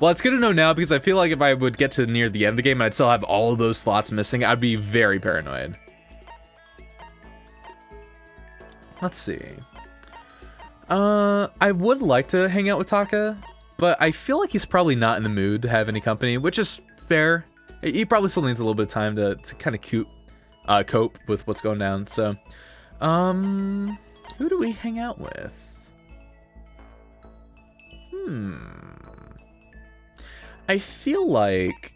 Well, it's good to know now because I feel like if I would get to near the end of the game and I'd still have all of those slots missing, I'd be very paranoid. Let's see. I would like to hang out with Taka, but I feel like he's probably not in the mood to have any company, which is fair. He probably still needs a little bit of time to kind of cope with what's going down. So, who do we hang out with? I feel like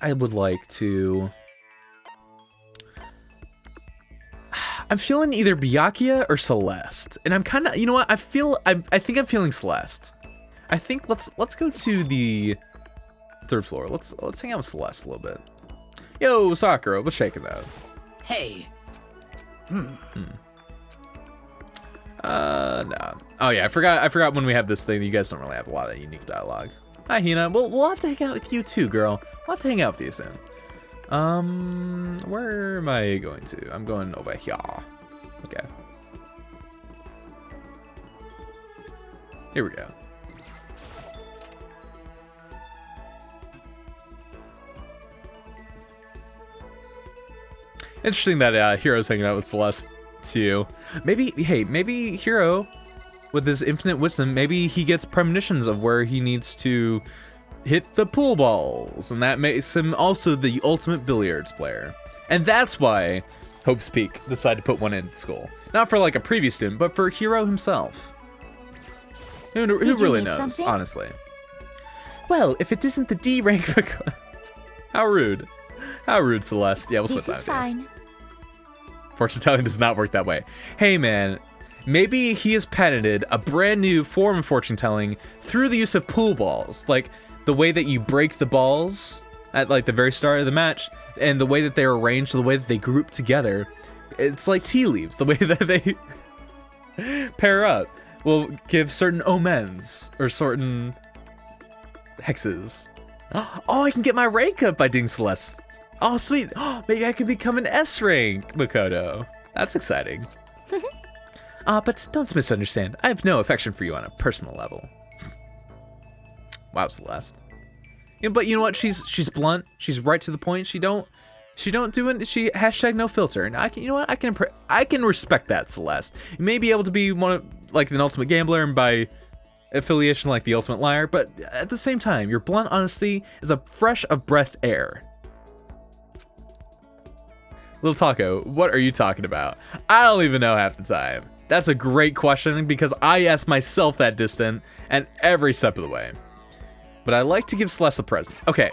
I would like to. I'm feeling either Byakuya or Celeste, and I'm kind of, you know what? I think I'm feeling Celeste. I think let's go to the 3rd floor. Let's hang out with Celeste a little bit. Yo, Sakura, what's shaking out? Hey. No. Oh yeah, I forgot when we have this thing. You guys don't really have a lot of unique dialogue. Hi, Hina. We'll have to hang out with you too, girl. We'll have to hang out with you soon. Where am I going to? I'm going over here. Okay. Here we go. Interesting that Hero's hanging out with Celeste too. Maybe Hero, with his infinite wisdom, maybe he gets premonitions of where he needs to hit the pool balls, and that makes him also the ultimate billiards player. And that's why Hope's Peak decided to put one in school. Not for like a previous student, but for Hero himself. Who really knows, something? Honestly. Well, if it isn't the D rank, how rude. How rude, Celeste. Yeah, we'll split that. This is fine. Fortune telling does not work that way. Hey, man. Maybe he has patented a brand new form of fortune telling through the use of pool balls. Like, the way that you break the balls at, like, the very start of the match, and the way that they're arranged, the way that they group together. It's like tea leaves. The way that they pair up will give certain omens or certain hexes. Oh, I can get my rank up by doing Celeste. Oh, sweet. Oh, maybe I could become an S rank, Makoto. That's exciting. But don't misunderstand. I have no affection for you on a personal level. Wow, Celeste. Yeah, but you know what? She's blunt. She's right to the point. She don't do it. She hashtag no filter. And you know what? I can respect that, Celeste. You may be able to be like an ultimate gambler and by affiliation like the ultimate liar, but at the same time, your blunt honesty is a fresh of breath air. Lil Taco, what are you talking about? I don't even know half the time. That's a great question because I ask myself that distant and every step of the way. But I like to give Celeste a present. Okay.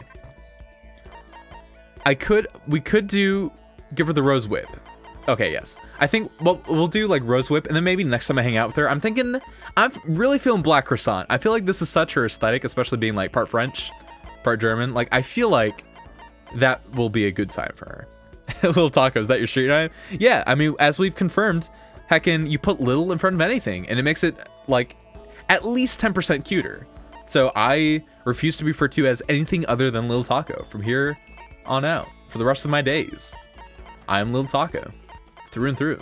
We could give her the Rose Whip. Okay, yes. I think we'll do like Rose Whip, and then maybe next time I hang out with her, I'm really feeling Black Croissant. I feel like this is such her aesthetic, especially being like part French, part German. Like, I feel like that will be a good time for her. Little Taco, is that your street name? Yeah, I mean, as we've confirmed, heckin' you put little in front of anything, and it makes it like at least 10% cuter. So I refuse to be referred to as anything other than Lil Taco from here on out for the rest of my days. I'm Lil Taco, through and through.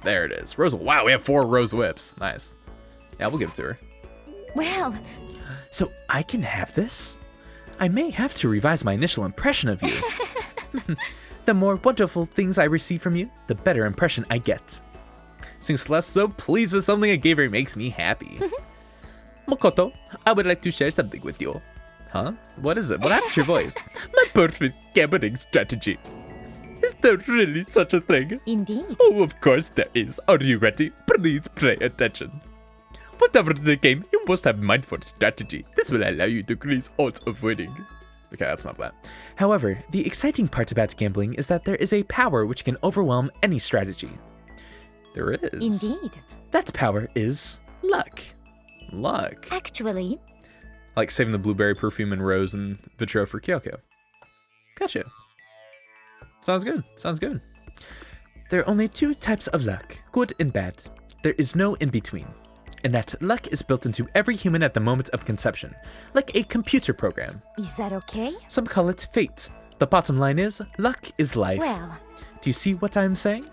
There it is. Rose. Wow, we have 4 Rose Whips. Nice. Yeah, we'll give it to her. Well, So I can have this? I may have to revise my initial impression of you. The more wonderful things I receive from you, the better impression I get. Seeing Celeste so pleased with something I gave her makes me happy. Makoto, I would like to share something with you. Huh? What is it? What happened to your voice? My perfect gambling strategy. Is there really such a thing? indeed. Oh, of course there is. Are you ready? Please pay attention. Whatever the game, you must have mindful strategy. This will allow you to increase odds of winning. Okay, that's not that. However, the exciting part about gambling is that there is a power which can overwhelm any strategy. There is. Indeed. That power is luck. Luck. Actually, Like saving the blueberry perfume and rose and vitro for Kyoko. Gotcha. Sounds good. Sounds good. There are only 2 types of luck, good and bad. There is no in between. And that luck is built into every human at the moment of conception, like a computer program. is that okay? Some call it fate. The bottom line is, luck is life. Well, Do you see what I'm saying?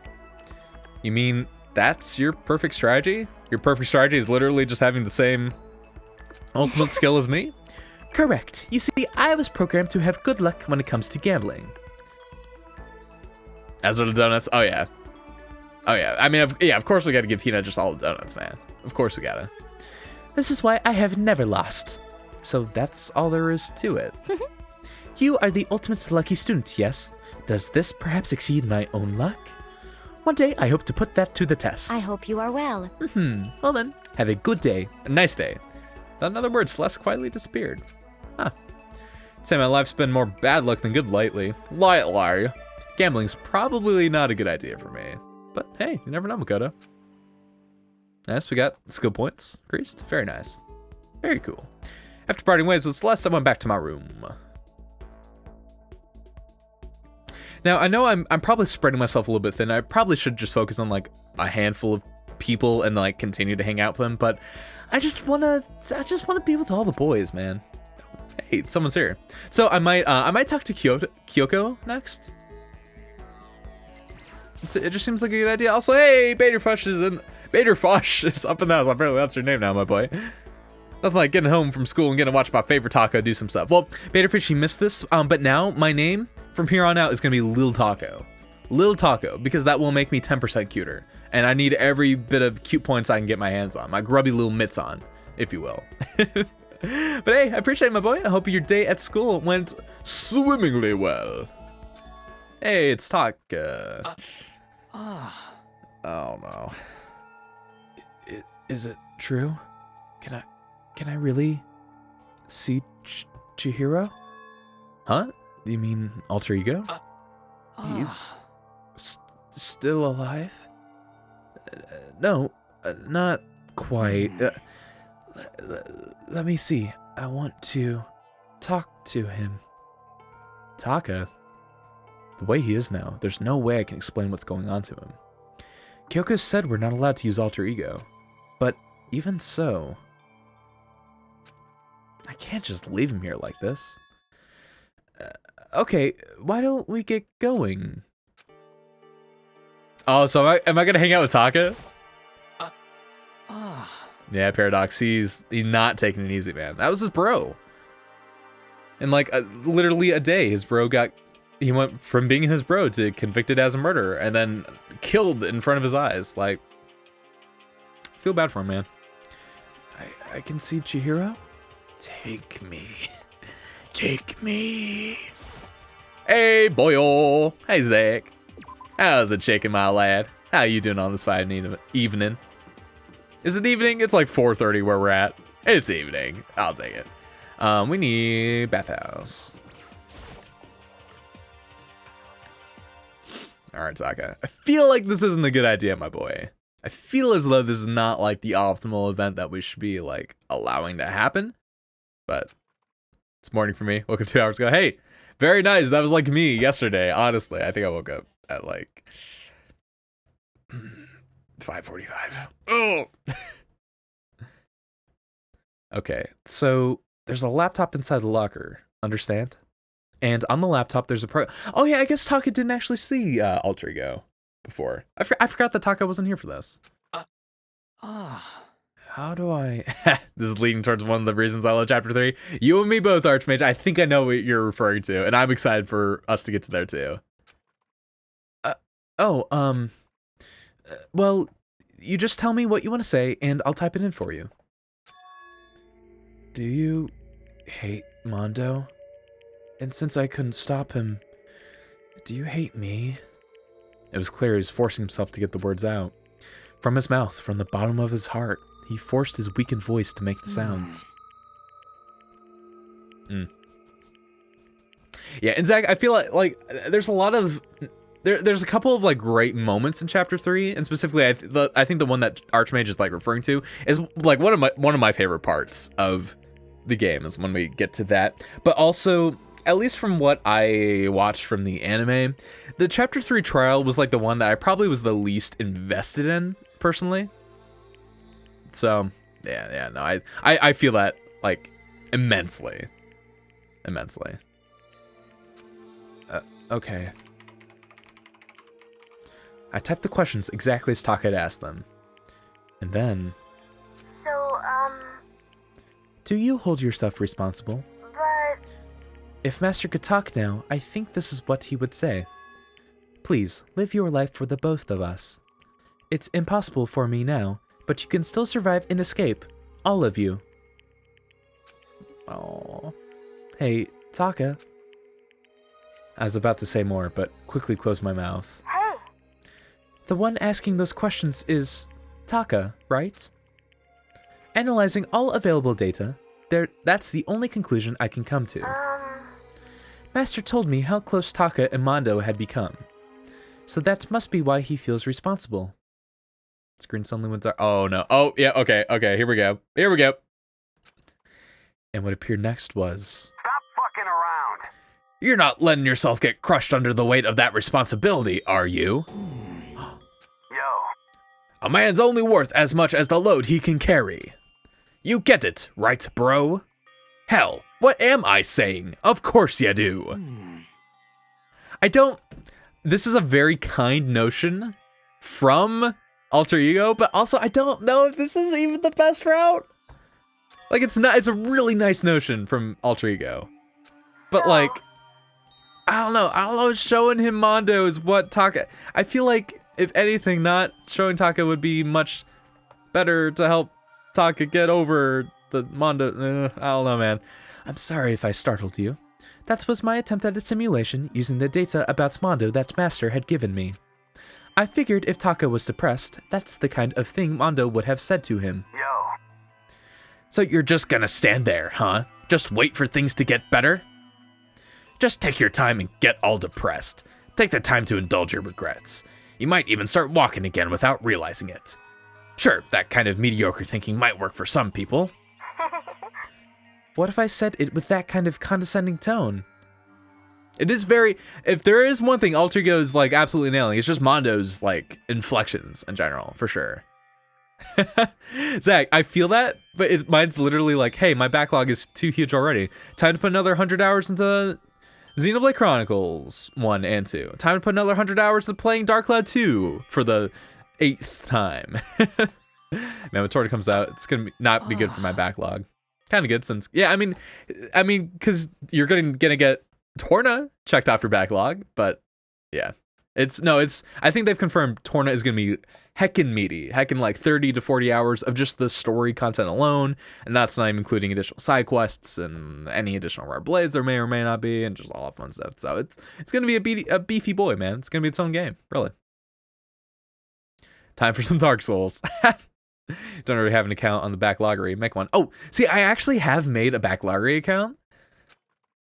You mean that's your perfect strategy? Your perfect strategy is literally just having the same ultimate skill as me? Correct. You see, I was programmed to have good luck when it comes to gambling. As are the donuts. Oh, yeah. Oh, yeah. I mean, of course we gotta give Hina just all the donuts, man. Of course we gotta. This is why I have never lost. So that's all there is to it. You are the ultimate lucky student, yes? Does this perhaps exceed my own luck? One day, I hope to put that to the test. I hope you are well. Well then, have a good day. A nice day. Without another word, Celeste quietly disappeared. Huh. I'd say my life's been more bad luck than good lately. Lately. Gambling's probably not a good idea for me. But hey, you never know, Makoto. Nice, we got skill points increased. Very nice. Very cool. After parting ways with Celeste, I went back to my room. Now, I know I'm probably spreading myself a little bit thin. I probably should just focus on like a handful of people and like continue to hang out with them, but I just wanna be with all the boys, man. Hey, someone's here. So I might talk to Kyoko next. It just seems like a good idea. Also, hey, Baderfush is up in the house. Apparently that's your name now, my boy. Nothing like getting home from school and getting to watch my favorite taco do some stuff. Well, Baderfish, you missed this, but now my name from here on out is gonna be Lil Taco. Lil Taco, because that will make me 10% cuter. And I need every bit of cute points I can get my hands on. My grubby little mitts on, if you will. But hey, I appreciate it, my boy. I hope your day at school went swimmingly well. Hey, it's Taka. Oh no. Is it true? Can I really see Chihiro? Huh? You mean alter ego? He's Still alive? No, not quite. Let me see. I want to talk to him. Taka. The way he is now, there's no way I can explain what's going on to him. Kyoko said we're not allowed to use alter ego. But even so, I can't just leave him here like this. Okay, why don't we get going? Oh, so am I gonna hang out with Taka? Yeah, Paradox, he's not taking it easy, man. That was his bro. In like literally a day, his bro he went from being his bro to convicted as a murderer and then killed in front of his eyes. Like, I feel bad for him, man. I can see Chihiro. Take me. Take me. Hey, boyo. Hey, Zach. How's it shaking, my lad? How you doing on this fine evening? Is it evening? It's like 4:30 where we're at. It's evening. I'll take it. We need bathhouse. All right, Taka. I feel like this isn't a good idea, my boy. I feel as though this is not like the optimal event that we should be like allowing to happen. But it's morning for me. Woke up 2 hours ago. Hey, very nice. That was like me yesterday. Honestly, I think I woke up at like 5:45. Oh. Okay, so there's a laptop inside the locker. Understand? And on the laptop, there's a Oh yeah, I guess Taka didn't actually see Alter Ego before. I forgot that Taka wasn't here for this. How do I... This is leading towards one of the reasons I love Chapter 3. You and me both, Archmage. I think I know what you're referring to, and I'm excited for us to get to there too. Well, you just tell me what you want to say, and I'll type it in for you. Do you hate Mondo? And since I couldn't stop him, do you hate me? It was clear he was forcing himself to get the words out. From his mouth, from the bottom of his heart, he forced his weakened voice to make the sounds. Yeah, and Zach, I feel like there's a lot of... There's a couple of like great moments in Chapter 3, and specifically, I think the one that Archmage is like referring to is like one of my favorite parts of the game is when we get to that. But also, at least from what I watched from the anime, the Chapter 3 trial was like the one that I probably was the least invested in personally. So yeah, no, I feel that like immensely. Okay. I typed the questions exactly as Taka had asked them. And then... So, do you hold yourself responsible? but... If Master could talk now, I think this is what he would say. Please, live your life for the both of us. It's impossible for me now, but you can still survive and escape. All of you. Aww. Hey, Taka. I was about to say more, but quickly closed my mouth. Hey! The one asking those questions is Taka, right? Analyzing all available data, that's the only conclusion I can come to. Master told me how close Taka and Mondo had become. So that must be why he feels responsible. Screen suddenly went dark. Oh no. Oh yeah, okay, here we go. And what appeared next was... Stop fucking around. You're not letting yourself get crushed under the weight of that responsibility, are you? Yo. A man's only worth as much as the load he can carry. You get it, right, bro? Hell, what am I saying? Of course you do. I don't... This is a very kind notion from Alter Ego, but also I don't know if this is even the best route. Like, it's not... It's a really nice notion from Alter Ego. But, like... I don't know, showing him Mondo is what Taka... I feel like, if anything, not showing Taka would be much better to help Taka get over the Mondo... I don't know, man. I'm sorry if I startled you. That was my attempt at a simulation using the data about Mondo that Master had given me. I figured if Taka was depressed, that's the kind of thing Mondo would have said to him. Yo. So you're just gonna stand there, huh? Just wait for things to get better? Just take your time and get all depressed. Take the time to indulge your regrets. You might even start walking again without realizing it. Sure, that kind of mediocre thinking might work for some people. What if I said it with that kind of condescending tone? It is very... If there is one thing Alter Ego is, like, absolutely nailing, it's just Mondo's, like, inflections in general, for sure. Zach, I feel that, but mine's literally like, hey, my backlog is too huge already. Time to put another 100 hours into Xenoblade Chronicles 1 and 2. Time to put another 100 hours into playing Dark Cloud 2 for the 8th time. Man, when Torna comes out, it's gonna not be good for my backlog. Kind of good since, yeah, I mean, because you're gonna get Torna checked off your backlog, but yeah, I think they've confirmed Torna is gonna be heckin' meaty, heckin' like 30 to 40 hours of just the story content alone, and that's not even including additional side quests and any additional rare blades there may or may not be, and just all that fun stuff. So it's gonna be a beefy boy, man. It's gonna be its own game, really. Time for some Dark Souls. Don't already have an account on the backloggery. Make one. Oh, see, I actually have made a backloggery account.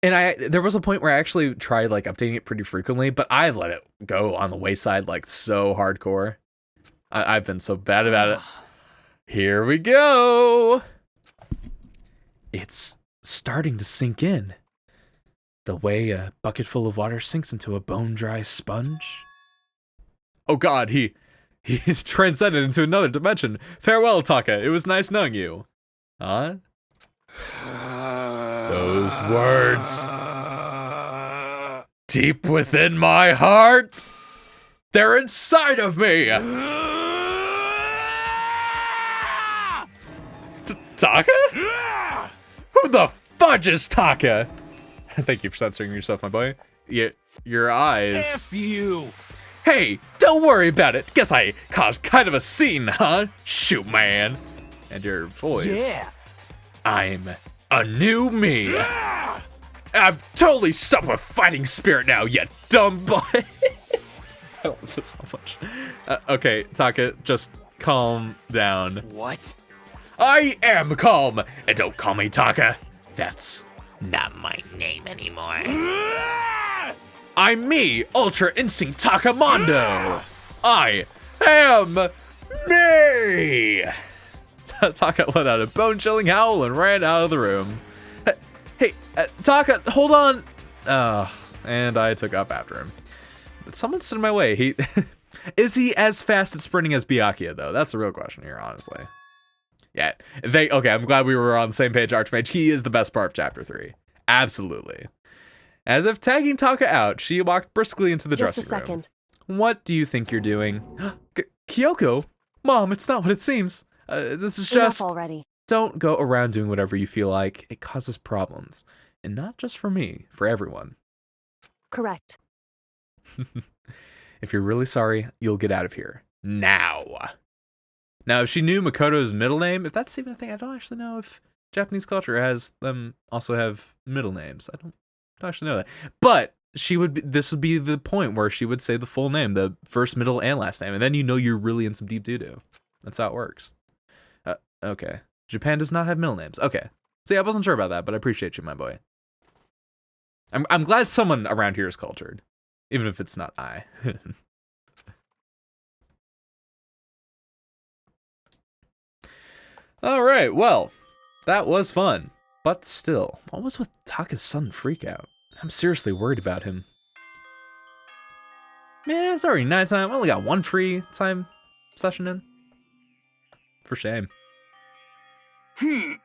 And there was a point where I actually tried like updating it pretty frequently, but I've let it go on the wayside like so hardcore. I've been so bad about it. Here we go. It's starting to sink in. The way a bucket full of water sinks into a bone-dry sponge. Oh God, he transcended into another dimension. Farewell, Taka. It was nice knowing you. Huh? Those words, deep within my heart, they're inside of me. Taka? Who the fudge is Taka? Thank you for censoring yourself, my boy. Your eyes. F you. Hey, don't worry about it. Guess I caused kind of a scene, huh? Shoot, man. And your voice. Yeah. I'm a new me. I'm totally stuck with fighting spirit now, you dumb boy. I love this so much. Okay, Taka, just calm down. What? I am calm, and don't call me Taka. That's Not my name anymore. I'm me, Ultra Instinct Takamondo. I am me. Taka let out a bone-chilling howl and ran out of the room. Hey, Taka, hold on. And I took up after him. But someone stood in my way. Is he as fast at sprinting as Byakuya, though? That's the real question here, honestly. Yeah, okay, I'm glad we were on the same page, Archmage. He is the best part of Chapter 3. Absolutely. As if tagging Taka out, she walked briskly into the dressing room. Just a second. What do you think you're doing? Kyoko? Mom, it's not what it seems. This is just... Enough already. Don't go around doing whatever you feel like. It causes problems. And not just for me, for everyone. Correct. If you're really sorry, you'll get out of here. Now. Now, if she knew Makoto's middle name, if that's even a thing, I don't actually know if Japanese culture has them also have middle names. I don't actually know that. But this would be the point where she would say the full name, the first, middle, and last name. And then you know you're really in some deep doo-doo. That's how it works. Okay. Japan does not have middle names. Okay. See, I wasn't sure about that, but I appreciate you, my boy. I'm glad someone around here is cultured. Even if it's not I. Alright, well, that was fun. But still, what was with Taka's sudden freakout? I'm seriously worried about him. Man, it's already nighttime. I only got one free time session in. For shame. This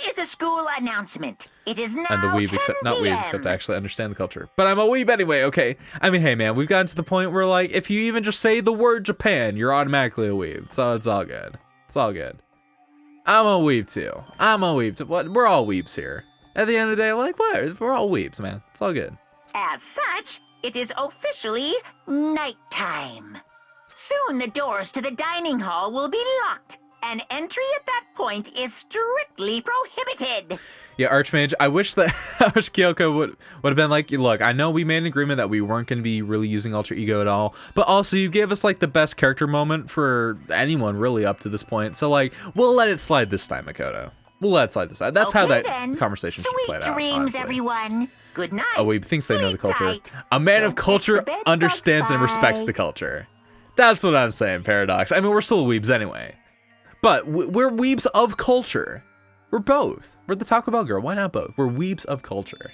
is a school announcement. It is now I'm the weeb, 10 not weeb, PM. except I actually understand the culture. But I'm a weeb anyway, okay? I mean, hey man, we've gotten to the point where, like, if you even just say the word Japan, you're automatically a weeb. So it's all good. It's all good. I'm a weeb too. We're all weebs here. At the end of the day, like, whatever. We're all weebs, man. It's all good. As such, it is officially nighttime. Soon the doors to the dining hall will be locked, and entry at that point is strictly prohibited. Yeah, Archmage, I wish Kyoko would have been like, look, I know we made an agreement that we weren't going to be really using Ultra Ego at all, but also you gave us like the best character moment for anyone really up to this point, so like, we'll let it slide this time, Makoto. We'll let it slide this time. That's Okay, how that then. conversation should Sweet play out, dreams, honestly. everyone. Good night. Oh, he thinks they know the Sleep culture. tight. A man of Don't kiss culture the bed understands and bugs. respects Bye. the culture. That's what I'm saying, Paradox. I mean, we're still weebs anyway. But we're weebs of culture. We're both. We're the Taco Bell girl. Why not both? We're weebs of culture.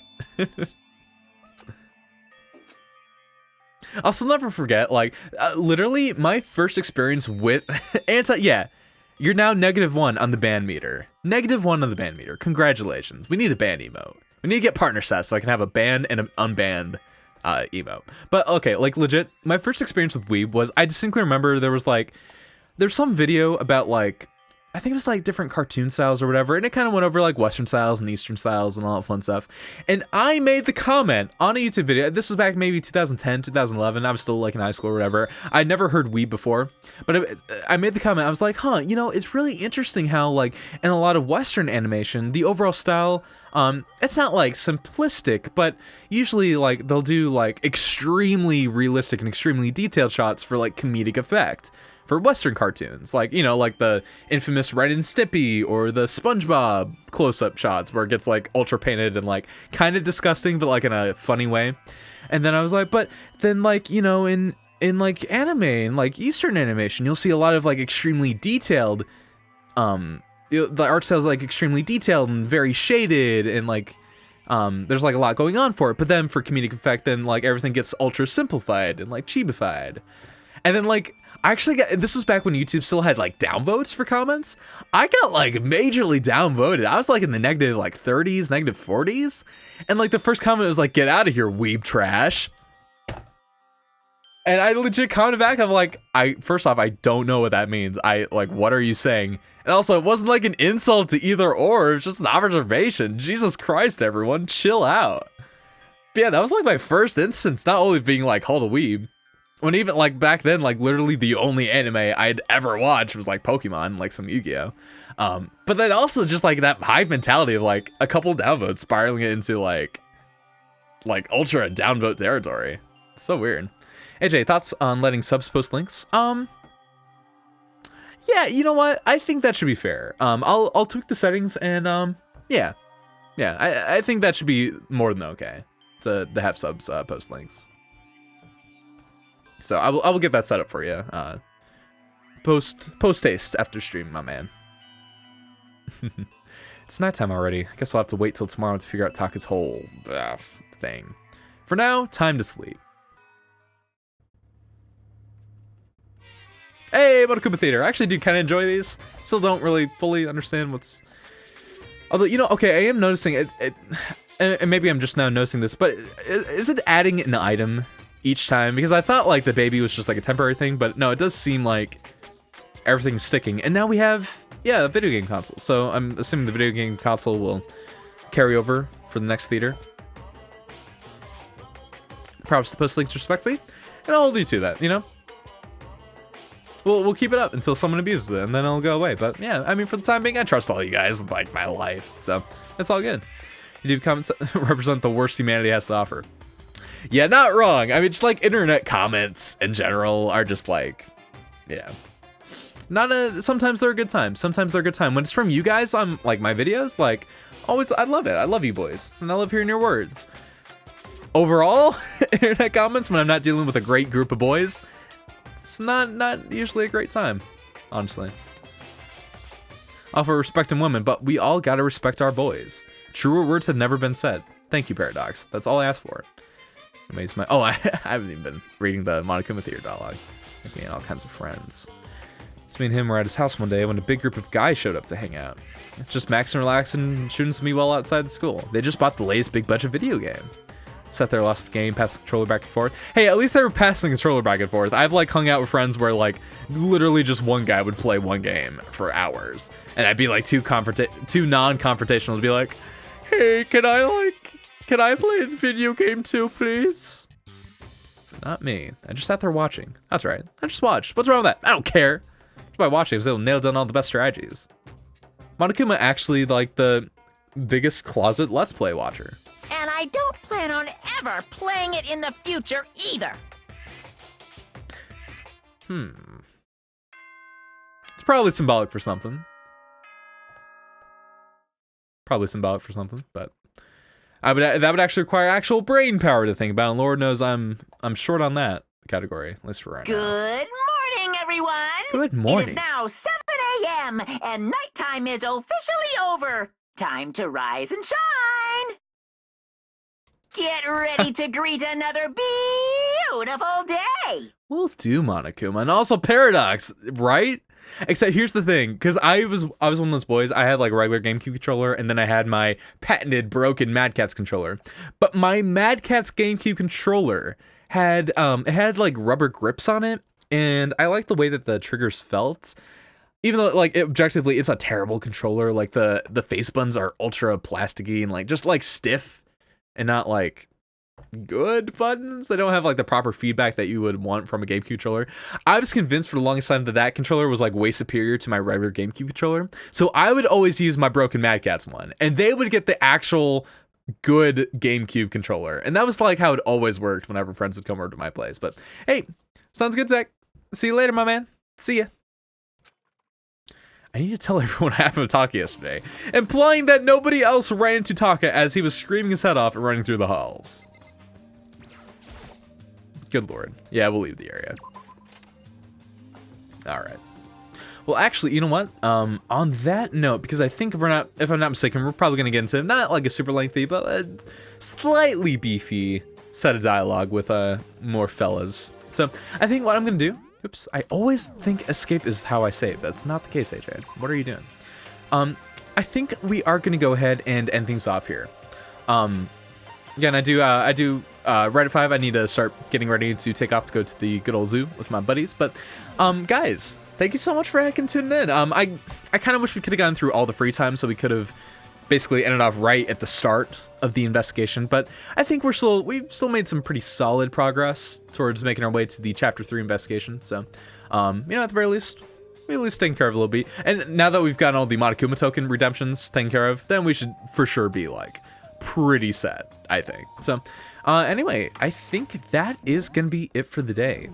I'll still never forget, like, literally my first experience with yeah, you're now -1 on the band meter. -1 on the band meter. Congratulations. We need a band emote. We need to get partner sets so I can have a band and an unbanned emote. But okay, like legit, my first experience with weeb was, I distinctly remember there's some video about like I think it was like different cartoon styles or whatever, and it kind of went over like Western styles and Eastern styles and all that fun stuff. And I made the comment on a YouTube video. This was back maybe 2010, 2011. I was still like in high school or whatever. I'd never heard weeb before, but I made the comment. I was like, huh, you know, it's really interesting how like in a lot of Western animation, the overall style, it's not like simplistic, but usually like they'll do like extremely realistic and extremely detailed shots for like comedic effect. For Western cartoons, like, you know, like the infamous Ren and Stimpy or the SpongeBob close-up shots where it gets like ultra painted and like kind of disgusting, but like in a funny way. And then I was like, but then like, you know, in like anime and like Eastern animation, you'll see a lot of like extremely detailed, the art style is like extremely detailed and very shaded and like, there's like a lot going on for it. But then for comedic effect, then like everything gets ultra simplified and like cheapified. And then like, I actually got, this was back when YouTube still had like downvotes for comments. I got like majorly downvoted. I was like in the negative like 30s, negative 40s. And like the first comment was like, get out of here, weeb trash. And I legit commented back, I'm like, first off, I don't know what that means. Like, what are you saying? And also, it wasn't like an insult to either or, it was just an observation. Jesus Christ, everyone, chill out. But yeah, that was like my first instance, not only being like called a weeb, when even like back then, like literally the only anime I'd ever watched was like Pokemon, like some Yu-Gi-Oh. But then also just like that hive mentality of like a couple downvotes spiraling it into like ultra downvote territory. It's so weird. AJ, thoughts on letting subs post links? Yeah, you know what? I think that should be fair. I'll tweak the settings and yeah, I think that should be more than okay to have subs post links. So I will get that set up for you. Post haste after stream, my man. It's nighttime already. I guess I'll have to wait till tomorrow to figure out Taka's whole thing. For now, time to sleep. Hey, Monokuma Theater. I actually do kind of enjoy these. Still don't really fully understand what's... Although, you know, okay, I am noticing it and maybe I'm just now noticing this, but is it adding an item each time? Because I thought like the baby was just like a temporary thing, but no, it does seem like everything's sticking. And now we have, yeah, a video game console. So I'm assuming the video game console will carry over for the next theater. Props to post links respectfully, and I'll do to that, you know? We'll keep it up until someone abuses it, and then it'll go away. But yeah, I mean, for the time being, I trust all you guys with like my life, so it's all good. You do comments that represent the worst humanity has to offer. Yeah, not wrong. I mean, just like internet comments in general are just like, yeah. Sometimes they're a good time. Sometimes they're a good time. When it's from you guys on like my videos, like always, I love it. I love you boys, and I love hearing your words. Overall, internet comments when I'm not dealing with a great group of boys, it's not usually a great time, honestly. Offer respect in women, but we all gotta respect our boys. Truer words have never been said. Thank you, Paradox. That's all I asked for. I haven't even been reading the Monokuma Theater dialogue. Like me and all kinds of friends. It's me and him were at his house one day when a big group of guys showed up to hang out. Just maxing, relaxing, shooting some well outside the school. They just bought the latest big budget video game. Sat there, lost the game, passed the controller back and forth. Hey, at least they were passing the controller back and forth. I've like hung out with friends where like literally just one guy would play one game for hours, and I'd be like too non-confrontational to be like, hey, can I play the video game too, please? But not me. I just sat there watching. That's right. I just watched. What's wrong with that? I don't care. Just by watching, I was able to nail down all the best strategies. Monokuma actually like the biggest closet Let's Play watcher. And I don't plan on ever playing it in the future either. It's probably symbolic for something. But that would actually require actual brain power to think about, and Lord knows I'm short on that category, at least for right now. Good morning, everyone. Good morning. It is now 7 a.m. and nighttime is officially over. Time to rise and shine. Get ready to greet another beautiful day. Will do, Monokuma, and also Paradox, right? Except here's the thing, because I was one of those boys. I had like a regular GameCube controller, and then I had my patented broken Mad Catz controller. But my Mad Catz GameCube controller had it had like rubber grips on it, and I liked the way that the triggers felt. even though like objectively it's a terrible controller, like the face buttons are ultra plasticky and like just like stiff and not like good buttons. They don't have like the proper feedback that you would want from a GameCube controller. I was convinced for the longest time that controller was like way superior to my regular GameCube controller. So I would always use my broken Mad Catz one, and they would get the actual good GameCube controller. And that was like how it always worked whenever friends would come over to my place. But hey, sounds good, Zach. See you later, my man. See ya. I need to tell everyone what happened with Taka yesterday, implying that nobody else ran into Taka as he was screaming his head off and running through the halls. Good lord. Yeah, we'll leave the area. Alright. Well, actually, you know what? On that note, because I think if I'm not mistaken, we're probably gonna get into not like a super lengthy, but a slightly beefy set of dialogue with more fellas. So I think what I'm gonna do. Oops, I always think escape is how I save. That's not the case, AJ. What are you doing? I think we are gonna go ahead and end things off here. Again, I do right at 5, I need to start getting ready to take off to go to the good old zoo with my buddies. But guys, thank you so much for heckin' tuning in. I kind of wish we could have gotten through all the free time, so we could have basically ended off right at the start of the investigation. But I think we've still made some pretty solid progress towards making our way to the chapter 3 investigation. So you know, at the very least, we at least taken care of a little bit. And now that we've gotten all the Monokuma token redemptions taken care of, then we should for sure be like pretty set, I think. So anyway, I think that is gonna be it for the day.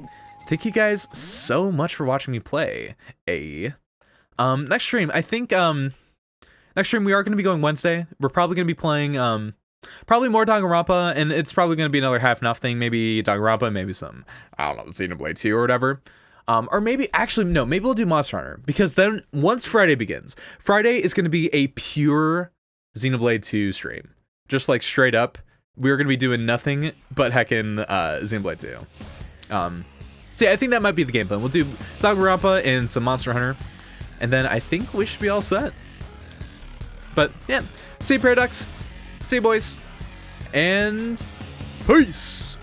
Thank you guys so much for watching me play next stream. I think next stream we are gonna be going Wednesday. We're probably gonna be playing probably more Danganronpa, and it's probably gonna be another half and half thing. Maybe Danganronpa, maybe some, I don't know, Xenoblade 2 or whatever. Or maybe, actually, no, maybe we'll do Monster Hunter, because then once Friday begins, Friday is gonna be a pure Xenoblade 2 stream. Just like straight up, we're gonna be doing nothing but heckin' Xenoblade 2. So yeah, I think that might be the game plan. We'll do Danganronpa and some Monster Hunter, and then I think we should be all set. But yeah, see you, Paradox. See you, boys. And peace.